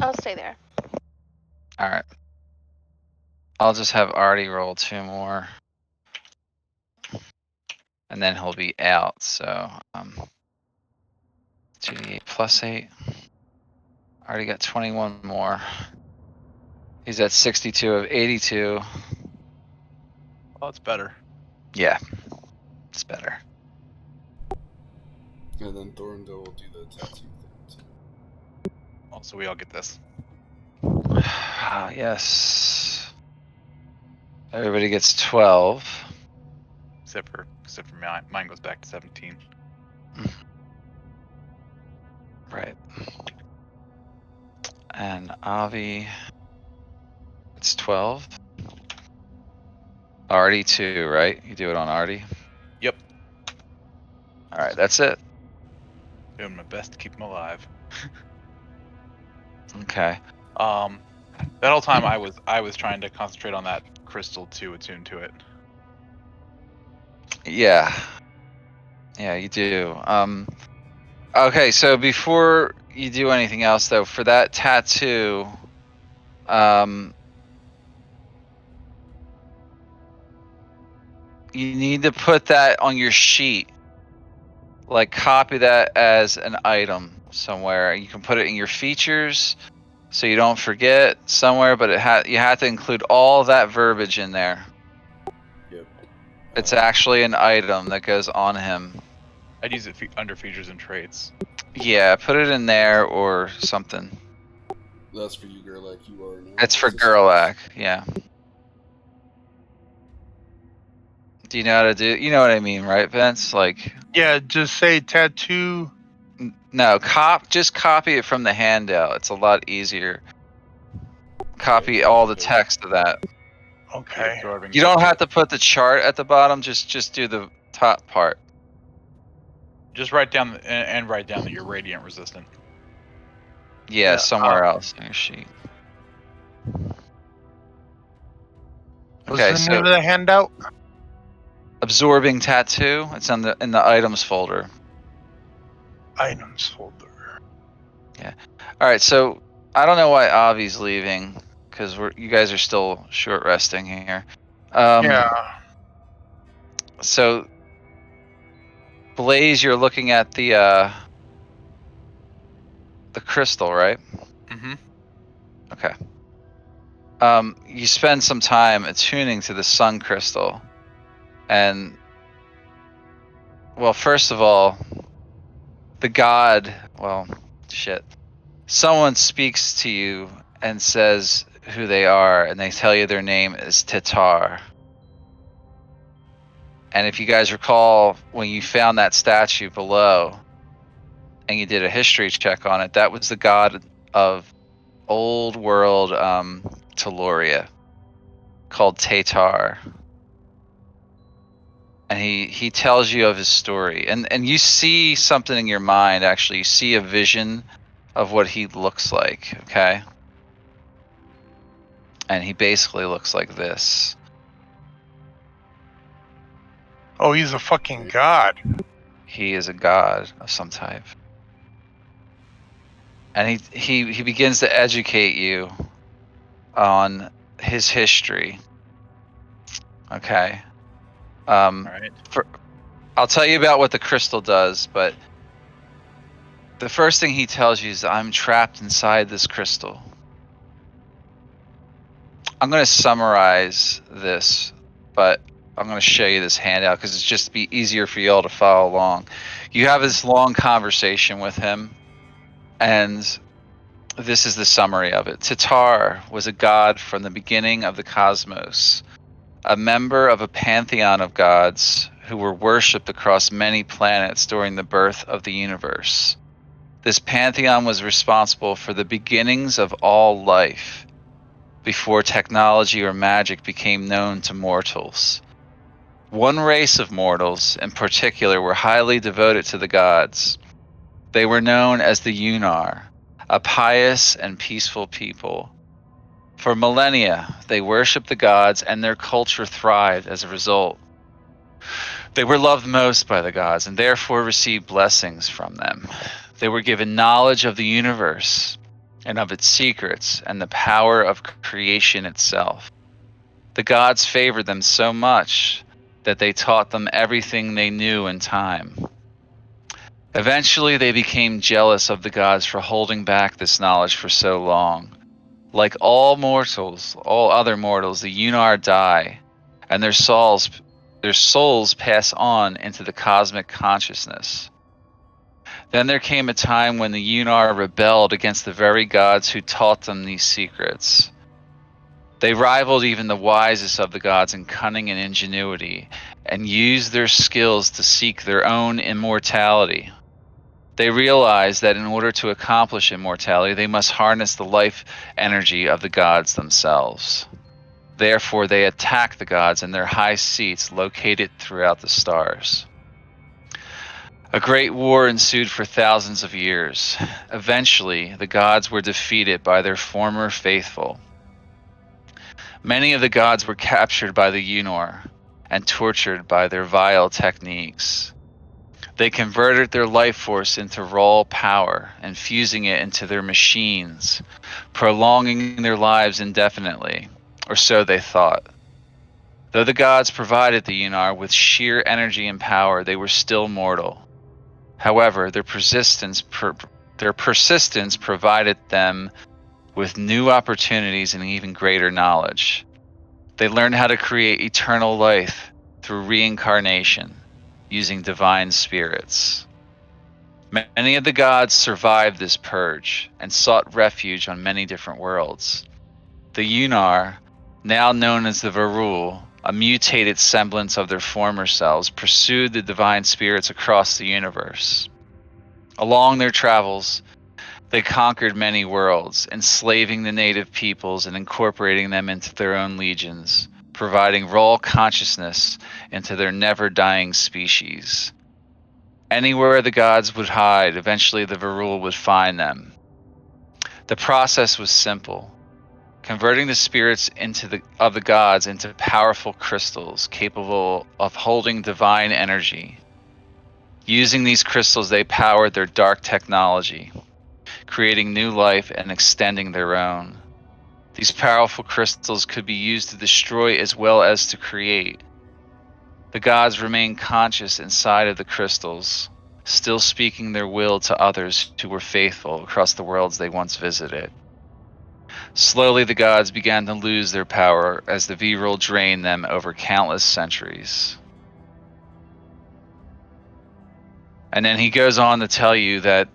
I'll stay there. All right. I'll just have Artie roll 2 more. And then he'll be out, so 2d8 plus 8. Already got 21 more. He's at 62 of 82. Oh, it's better. Yeah, it's better. And then Thorrindyl will do the tattoo thing too. Also, we all get this. Ah, yes. Everybody gets 12. Except for mine. Mine goes back to 17. Right. And Avi, it's 12. Artie too, right? You do it on Artie? Yep. All right, that's it. Doing my best to keep him alive. Okay. That whole time I was trying to concentrate on that crystal to attune to it. Yeah. Yeah, you do. Okay, so before you do anything else though, for that tattoo, you need to put that on your sheet. Like copy that as an item somewhere. You can put it in your features so you don't forget somewhere, but you have to include all that verbiage in there. Yep. It's actually an item that goes on him. I'd use it under features and traits. Yeah, put it in there or something. That's for you, Gurlac. You are now. It's for assistant. Gurlac, yeah. Do you know how to do? You know what I mean, right, Vince? Like, Yeah, just say tattoo. no, just copy it from the handout. It's a lot easier. Copy all the text of that. Okay. You don't have to put the chart at the bottom. Just do the top part. Just write down and write down that you're radiant resistant. Yeah, Yeah, somewhere else on your sheet. What's Okay, the so name of the handout? absorbing tattoo. It's in the items folder. Items folder. All right, so I don't know why Avi's leaving because you guys are still short resting here. Yeah. So Blaze, you're looking at the crystal, right? Mm-hmm. Okay. You spend some time attuning to the sun crystal, and well, first of all, the god. Well, shit. Someone speaks to you and says who they are, and they tell you their name is Tatar. And if you guys recall, when you found that statue below, and you did a history check on it, that was the god of old world Teloria, called Tatar. And he tells you of his story, and you see something in your mind. Actually, you see a vision of what he looks like. Okay, and he basically looks like this. Oh, he's a fucking god. He is a god of some type, and he begins to educate you on his history. Okay. All right. I'll tell you about what the crystal does, but the first thing he tells you is, I'm trapped inside this crystal. I'm going to summarize this, but I'm going to show you this handout because it's just be easier for you all to follow along. You have this long conversation with him, and this is the summary of it. Tatar was a god from the beginning of the cosmos, a member of a pantheon of gods who were worshipped across many planets during the birth of the universe. This pantheon was responsible for the beginnings of all life before technology or magic became known to mortals. One race of mortals, in particular, were highly devoted to the gods. They were known as the Yunar, a pious and peaceful people. For millennia, they worshipped the gods, and their culture thrived as a result. They were loved most by the gods, and therefore received blessings from them. They were given knowledge of the universe and of its secrets and the power of creation itself. The gods favored them so much that they taught them everything they knew in time. Eventually, they became jealous of the gods for holding back this knowledge for so long. Like all mortals, all other mortals, the Yunar die, and their souls pass on into the cosmic consciousness. Then there came a time when the Yunar rebelled against the very gods who taught them these secrets. They rivaled even the wisest of the gods in cunning and ingenuity, and used their skills to seek their own immortality. They realized that in order to accomplish immortality, they must harness the life energy of the gods themselves. Therefore, they attacked the gods in their high seats located throughout the stars. A great war ensued for thousands of years. Eventually, the gods were defeated by their former faithful. Many of the gods were captured by the Yunar and tortured by their vile techniques. They converted their life force into raw power, infusing it into their machines, prolonging their lives indefinitely, or so they thought. Though the gods provided the Yunar with sheer energy and power, they were still mortal. However, their persistence provided them with new opportunities and even greater knowledge. They learned how to create eternal life through reincarnation, using divine spirits. Many of the gods survived this purge and sought refuge on many different worlds. The Yunar, now known as the Varul, a mutated semblance of their former selves, pursued the divine spirits across the universe. Along their travels, they conquered many worlds, enslaving the native peoples and incorporating them into their own legions, providing raw consciousness into their never-dying species. Anywhere the gods would hide, eventually the Varul would find them. The process was simple, converting the spirits of the gods into powerful crystals capable of holding divine energy. Using these crystals, they powered their dark technology, creating new life and extending their own. These powerful crystals could be used to destroy as well as to create. The gods remained conscious inside of the crystals, still speaking their will to others who were faithful across the worlds they once visited. Slowly, the gods began to lose their power as the Virul drained them over countless centuries. And then he goes on to tell you that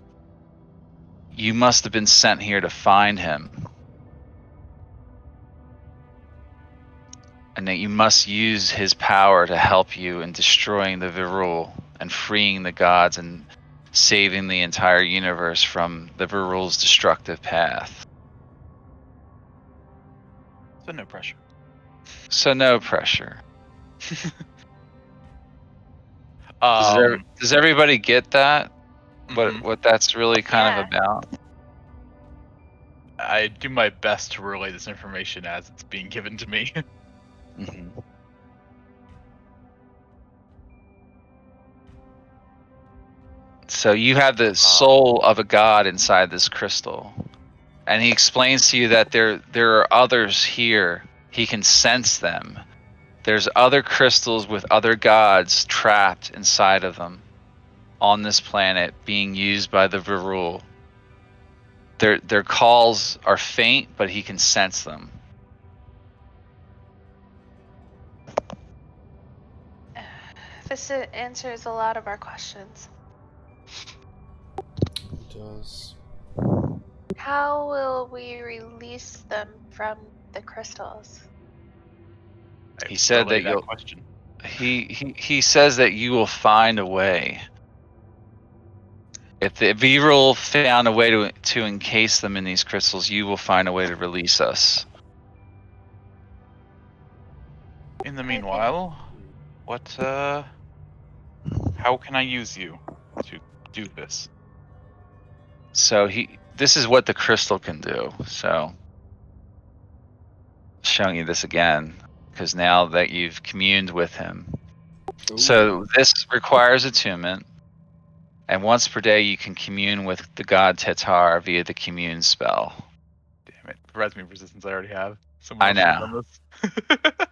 you must have been sent here to find him, and that you must use his power to help you in destroying the Virul and freeing the gods and saving the entire universe from the Virul's destructive path. So no pressure. So no pressure. Does everybody get that? Mhm. What that's really kind of about? I do my best to relay this information as it's being given to me. Mm-hmm. So you have the soul of a god inside this crystal, and he explains to you that there are others here. He can sense them. There's other crystals with other gods trapped inside of them on this planet, being used by the Virul. Their calls are faint, but he can sense them. This answers a lot of our questions. It does. How will we release them from the crystals? I He said relay that question. he says that you will find a way. If the Virul found a way to encase them in these crystals, you will find a way to release us. In the meanwhile, how can I use you to do this? So this is what the crystal can do. So showing you this again because now that you've communed with him. Ooh. So this requires attunement, and once per day you can commune with the god Tetar via the commune spell. Damn it. Provides me resistance I already have. I Someone else should've know. done this.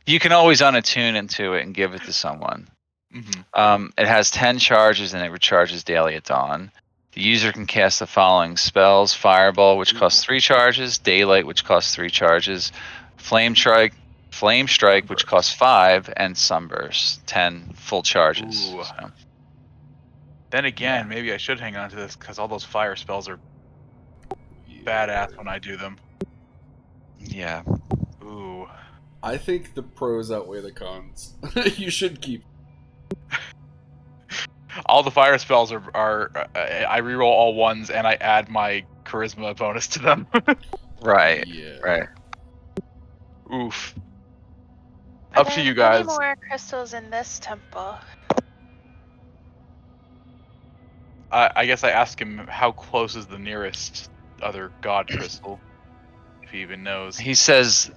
You can always unattune into it and give it to someone. Mm-hmm. It has 10 charges and it recharges daily at dawn. The user can cast the following spells: Fireball, which costs 3 charges; Daylight, which costs 3 charges; Flame Strike, which costs 5; and Sunburst, 10 full charges. Ooh. So, Then again, Yeah. maybe I should hang on to this because all those fire spells are Yeah. badass when I do them. yeah. Ooh. I think the pros outweigh the cons. You should keep. All the fire spells are I reroll all ones and I add my charisma bonus to them. Right. Yeah. Right. Oof. Are Up to there you guys. any more crystals in this temple? I guess I ask him how close is the nearest other god crystal, if he even knows. He says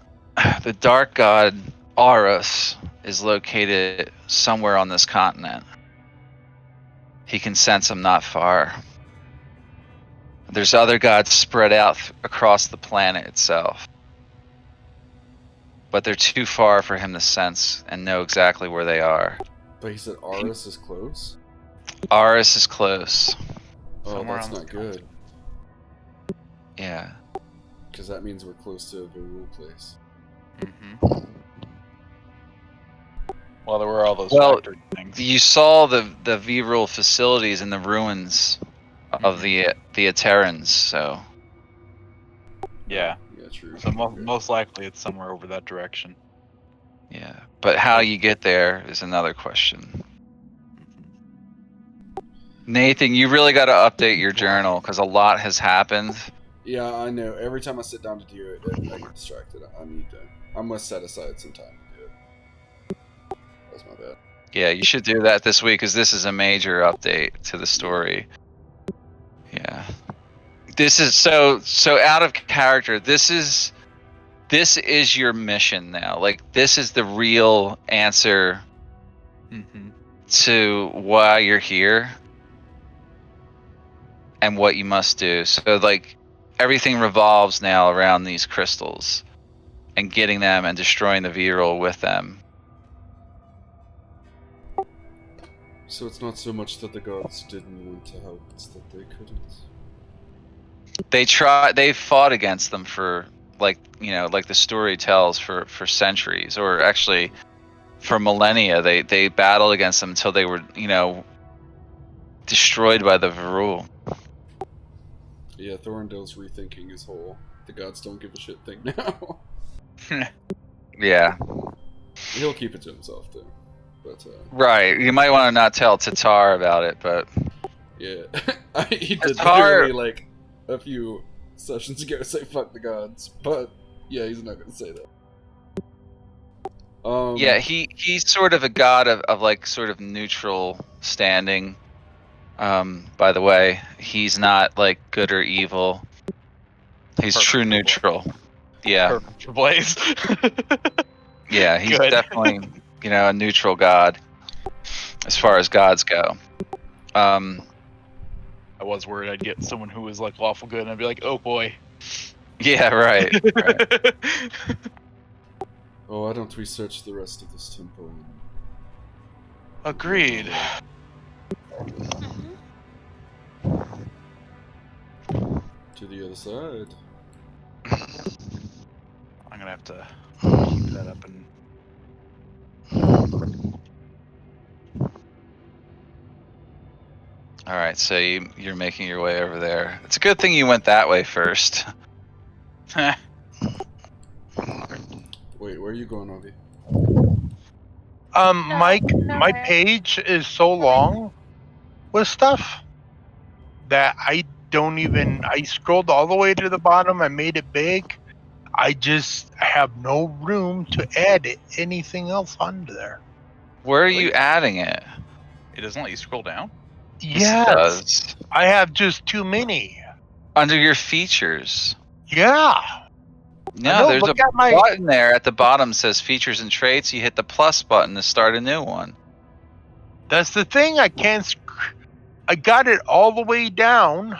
the dark god Aurus is located somewhere on this continent. He can sense them not far. There's other gods spread out across the planet itself. But they're too far for him to sense and know exactly where they are. But he said Aris is close? Aurus is close. Oh, Somewhere that's on this not good. Yeah. Because that means we're close to the rule place. Mm-hmm. Well, there were all those Well, factory things. You saw the V-Rule facilities in the ruins of the Aeterans, so Yeah. Yeah, true. So Okay. most likely it's somewhere over that direction. yeah. But how you get there is another question. Nathan, you really got to update your journal because a lot has happened. Yeah, I know. Every time I sit down to do it, I get distracted. I'm gonna set aside some time to do it. That's my bad. Yeah, you should do that this week because this is a major update to the story. Yeah. This is so out of character. This is your mission now. Like this is the real answer Mm-hmm. to why you're here and what you must do. So like everything revolves now around these crystals and getting them and destroying the V-Roll with them. So it's not so much that the gods didn't want to help, it's that they couldn't. They fought against them for like the story tells for centuries, or actually for millennia. They battled against them until they were destroyed by the Varul. Yeah, Thorrindale's rethinking his whole the gods don't give a shit thing now. Yeah. He'll keep it to himself though. But Right. You might want to not tell Tatar about it, but yeah. He did Tatar- literally like a few sessions ago say fuck the gods, but yeah, he's not gonna say that. yeah, he's sort of a god of like sort of neutral standing. By the way, he's not like good or evil. He's Perfect true for neutral. Yeah. Perfect for Blaze. Yeah, he's Good. definitely, a neutral god as far as gods go. I was worried I'd get someone who was like lawful good and I'd be like, oh boy. Yeah, right. Right. Oh, why don't we search the rest of this temple? Agreed. To the other side. I'm gonna have to keep that up and All right, so you're making your way over there. It's a good thing you went that way first. Wait, where are you going, Ovvy? Mike, my nowhere. page is so long with stuff that I scrolled all the way to the bottom. I made it big. I just have no room to add anything else onto there. Where are you adding it? It doesn't let you scroll down? Yes, It does. I have just too many. Under your features. Yeah. No, there's a look at my. button there at the bottom says features and traits. You hit the plus button to start a new one. That's the thing. I can't. I got it all the way down,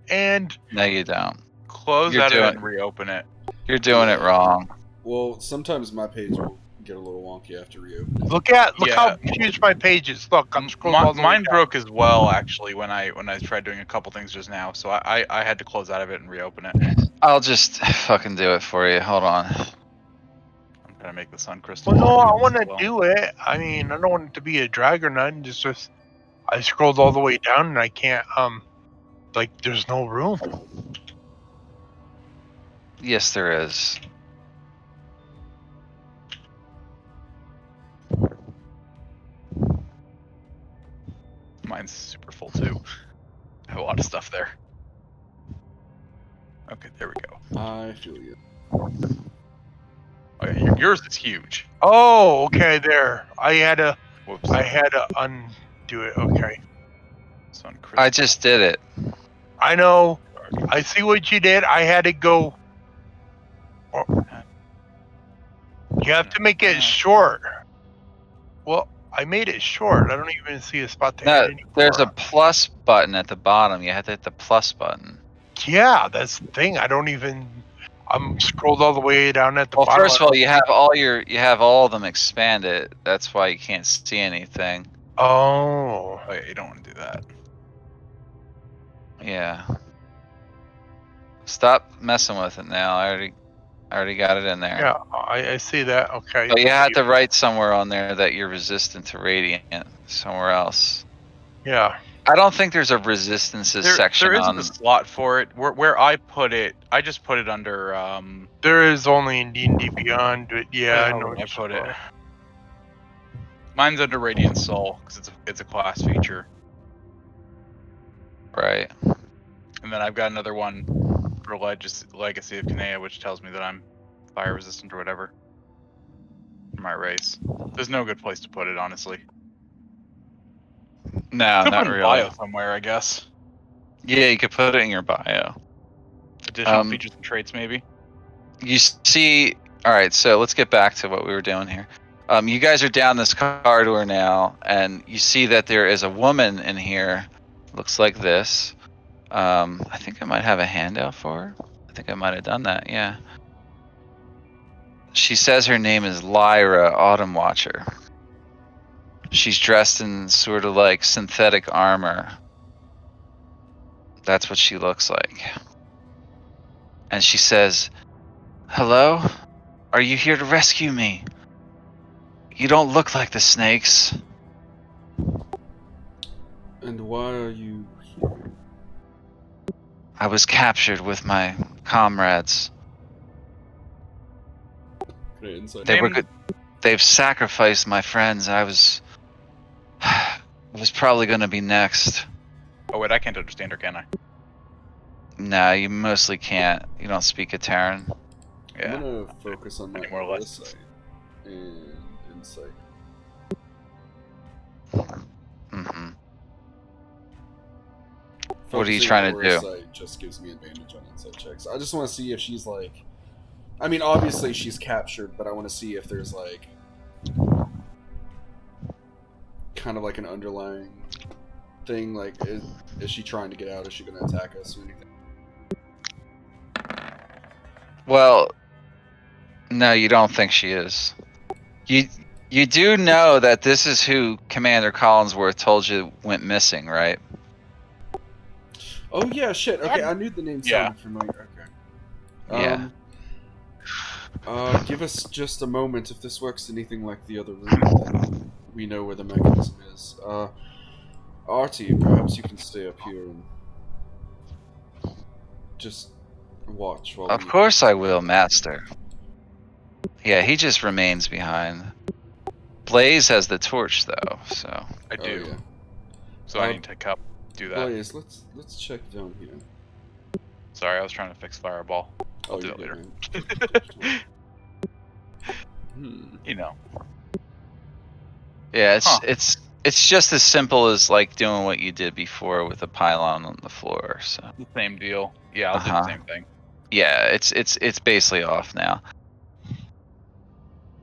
and No, you don't. Close You're out of doing- it and reopen it. You're doing it wrong. Well, sometimes my page will get a little wonky after reopening. look Yeah. how huge my page is. Look, I'm scrolling all the way Mine down. broke as well actually when I tried doing a couple things just now. So I had to close out of it and reopen it. I'll just fucking do it for you. Hold on. I'm gonna make the sun crystal. Well, no, I want to Well, do it. I mean, I don't want it to be a drag or nothing. It's just I scrolled all the way down and I can't. Like there's no room. Yes, there is. Mine's super full too. I have a lot of stuff there. Okay, there we go. I feel you. Oh, yeah, yours is huge. Oh, okay. There. I had to Whoops. undo it. Okay. Sun crystal. I just did it. I know. I see what you did. I had to go. You have to make it short. Well, I made it short. I don't even see a spot to No, add anymore. there's a plus button at the bottom. You have to hit the plus button. Yeah, that's the thing. I don't even. I'm scrolled all the way down at the Well, bottom. first of all, you have all of them expanded. That's why you can't see anything. Oh. Oh yeah, you don't want to do that. Yeah. Stop messing with it now. I already got it in there. Yeah, I see that. Okay. But you had to write somewhere on there that you're resistant to radiant. Somewhere else. Yeah. I don't think there's a resistances section there isn't on. a slot for it. Where I put it, I just put it under. There is only in D&D Beyond, but yeah, I where the know hell what did I you're put it. saying. Mine's under Radiant Soul because it's a class feature, Right. and then I've got another one for Legacy of Kanea, which tells me that I'm fire resistant or whatever for my race. There's no good place to put it, honestly. No, Could not put it in really. bio somewhere, I guess. Yeah, you could put it in your bio. Additional features and traits, maybe. You see, all right, so let's get back to what we were doing here. You guys are down this corridor now, and you see that there is a woman in here. Looks like this. I think I might have a handout for her. I think I might have done that, yeah. She says her name is Lyra Autumn Watcher. She's dressed in sort of like synthetic armor. That's what she looks like. And she says, "Hello? Are you here to rescue me? You don't look like the snakes." And why are you here? I was captured with my comrades. Great insight. They were Name- good. They've sacrificed my friends. I was probably going to be next. Oh wait, I can't understand her, can I? Nah, you mostly can't. You don't speak Aeteran. Yeah. I'm gonna focus on my Any more lessons? insight and insight. Mm-hmm. What are you Focusing trying on to do? Insight just gives me advantage on insight checks. I just want to see if she's like. I mean, obviously she's captured, but I want to see if there's like kind of like an underlying thing. Like, is she trying to get out? Is she going to attack us or anything? Well, no, you don't think she is. You do know that this is who Commander Collinsworth told you went missing, right? Oh yeah, shit. Okay, I knew the name Yeah. sounded familiar. Okay. Yeah. Give us just a moment. If this works anything like the other room, then we know where the mechanism is. Artie, perhaps you can stay up here and just watch while Of we... course I will, Master. Yeah, he just remains behind. Blaze has the torch, though, so... I Oh, do. yeah. So I need to do that. Blaze, let's check down here. Sorry, I was trying to fix Fireball. I'll do you it did, later. man. You know. Yeah, Huh. it's just as simple as, like, doing what you did before with the pylon on the floor, so... The same deal. Yeah, I'll do Uh-huh. the same thing. Yeah, it's basically off now.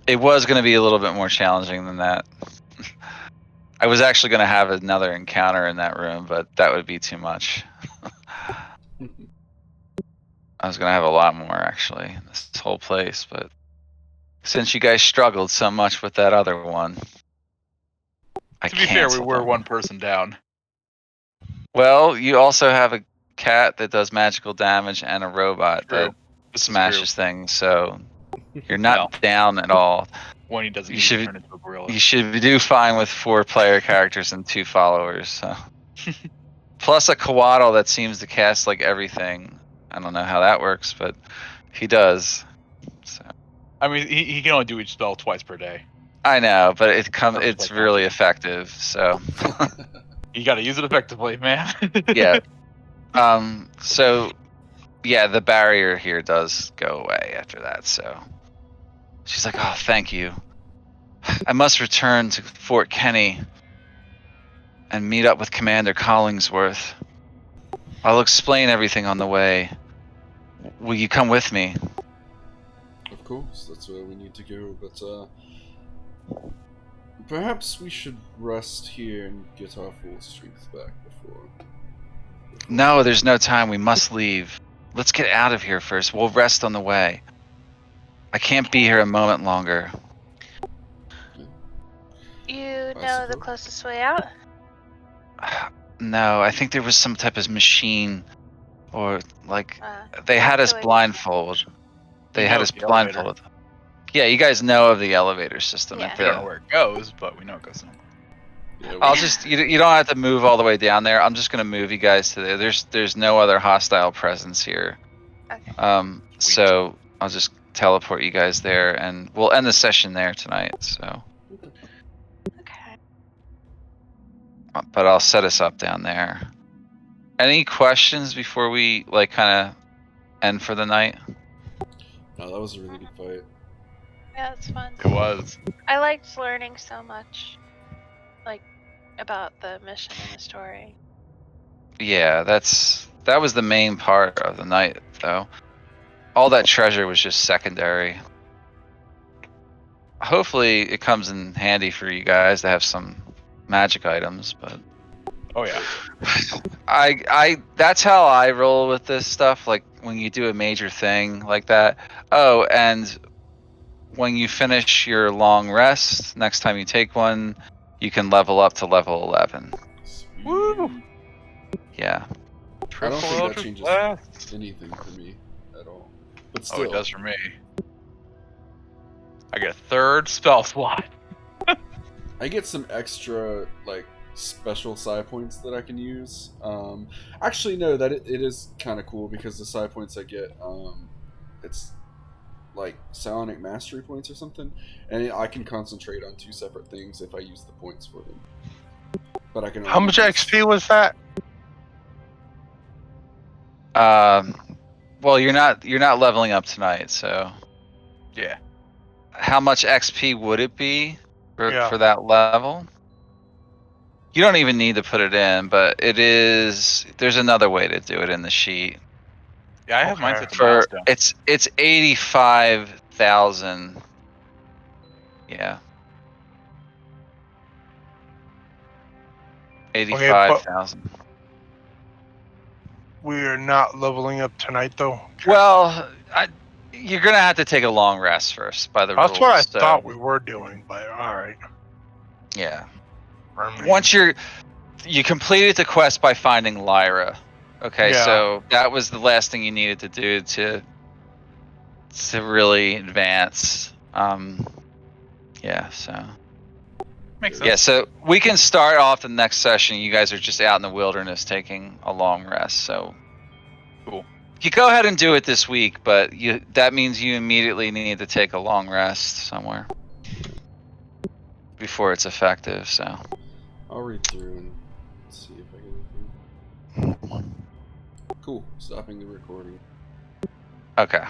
It was going to be a little bit more challenging than that. I was actually going to have another encounter in that room, but that would be too much. I was going to have a lot more actually in this whole place, but since you guys struggled so much with that other one, I To be fair, we canceled were them. one person down. Well, you also have a cat that does magical damage and a robot True. that This is smashes things, so you're not Well. down at all. true. When he doesn't You need should- to turn into a gorilla. You should do fine with 4 player characters and 2 followers. So. Plus a Coatl that seems to cast like everything. I don't know how that works, but he does. So. I mean, he can only do each spell twice per day. I know, but Perfect it's like really magic. effective. So You got to use it effectively, man. yeah. So yeah, the barrier here does go away after that. So she's like, "Oh, thank you. I must return to Fort Kenny and meet up with Commander Collingsworth. I'll explain everything on the way. Will you come with me?" Of course, that's where we need to go, but perhaps we should rest here and get our full strength back before No, there's no time. We must leave. Let's get out of here first. We'll rest on the way. I can't be here a moment longer. You know the suppose. closest way out? No, I think there was some type of machine, or like they What's had us the way- blindfolded. They We had know us the elevator. blindfolded. Yeah, you guys know of the elevator system. Yeah. We don't know where it goes, but we know it goes somewhere. Yeah, I'll just you don't have to move all the way down there. I'm just gonna move you guys to there. There's no other hostile presence here. Okay. So I'll just teleport you guys there, and we'll end the session there tonight. So, Okay. but I'll set us up down there. Any questions before we like kind of end for the night? No, that was a really good fight. Yeah, it's fun. It was. I liked learning so much, like, about the mission and the story. Yeah, that was the main part of the night, though. All that treasure was just secondary. Hopefully, it comes in handy for you guys to have some magic items, but Oh yeah. I that's how I roll with this stuff. Like when you do a major thing like that. Oh, and when you finish your long rest, next time you take one, you can level up to level 11. Sweet. Woo! Yeah. I don't think that Eldritch changes Blast. anything for me at all. But Oh, still, it does for me. I get a third spell slot. I get some extra like special psi points that I can use. Actually, no, that it is kind of cool because the psi points I get, it's like psionic mastery points or something, and I can concentrate on 2 separate things if I use the points for them. But I can. How much XP was that? Well, you're not leveling up tonight, so Yeah. how much XP would it be Yeah. for that level? You don't even need to put it in, but it is. There's another way to do it in the sheet. Yeah, I have mine Okay. set to For milestone. it's 85,000. Yeah. 85,000. We are not leveling up tonight, though. Well, you're gonna have to take a long rest first by the rules. That's what I so, thought we were doing, but all right. Yeah. I mean, Once you completed the quest by finding Lyra. Okay, Yeah. so that was the last thing you needed to do to really advance. Yeah, so Makes sense. yeah, so we can start off the next session. You guys are just out in the wilderness taking a long rest, so Cool. you go ahead and do it this week, but that means you immediately need to take a long rest somewhere before it's effective. So I'll read through and see if I get anything. Cool. Stopping the recording. okay.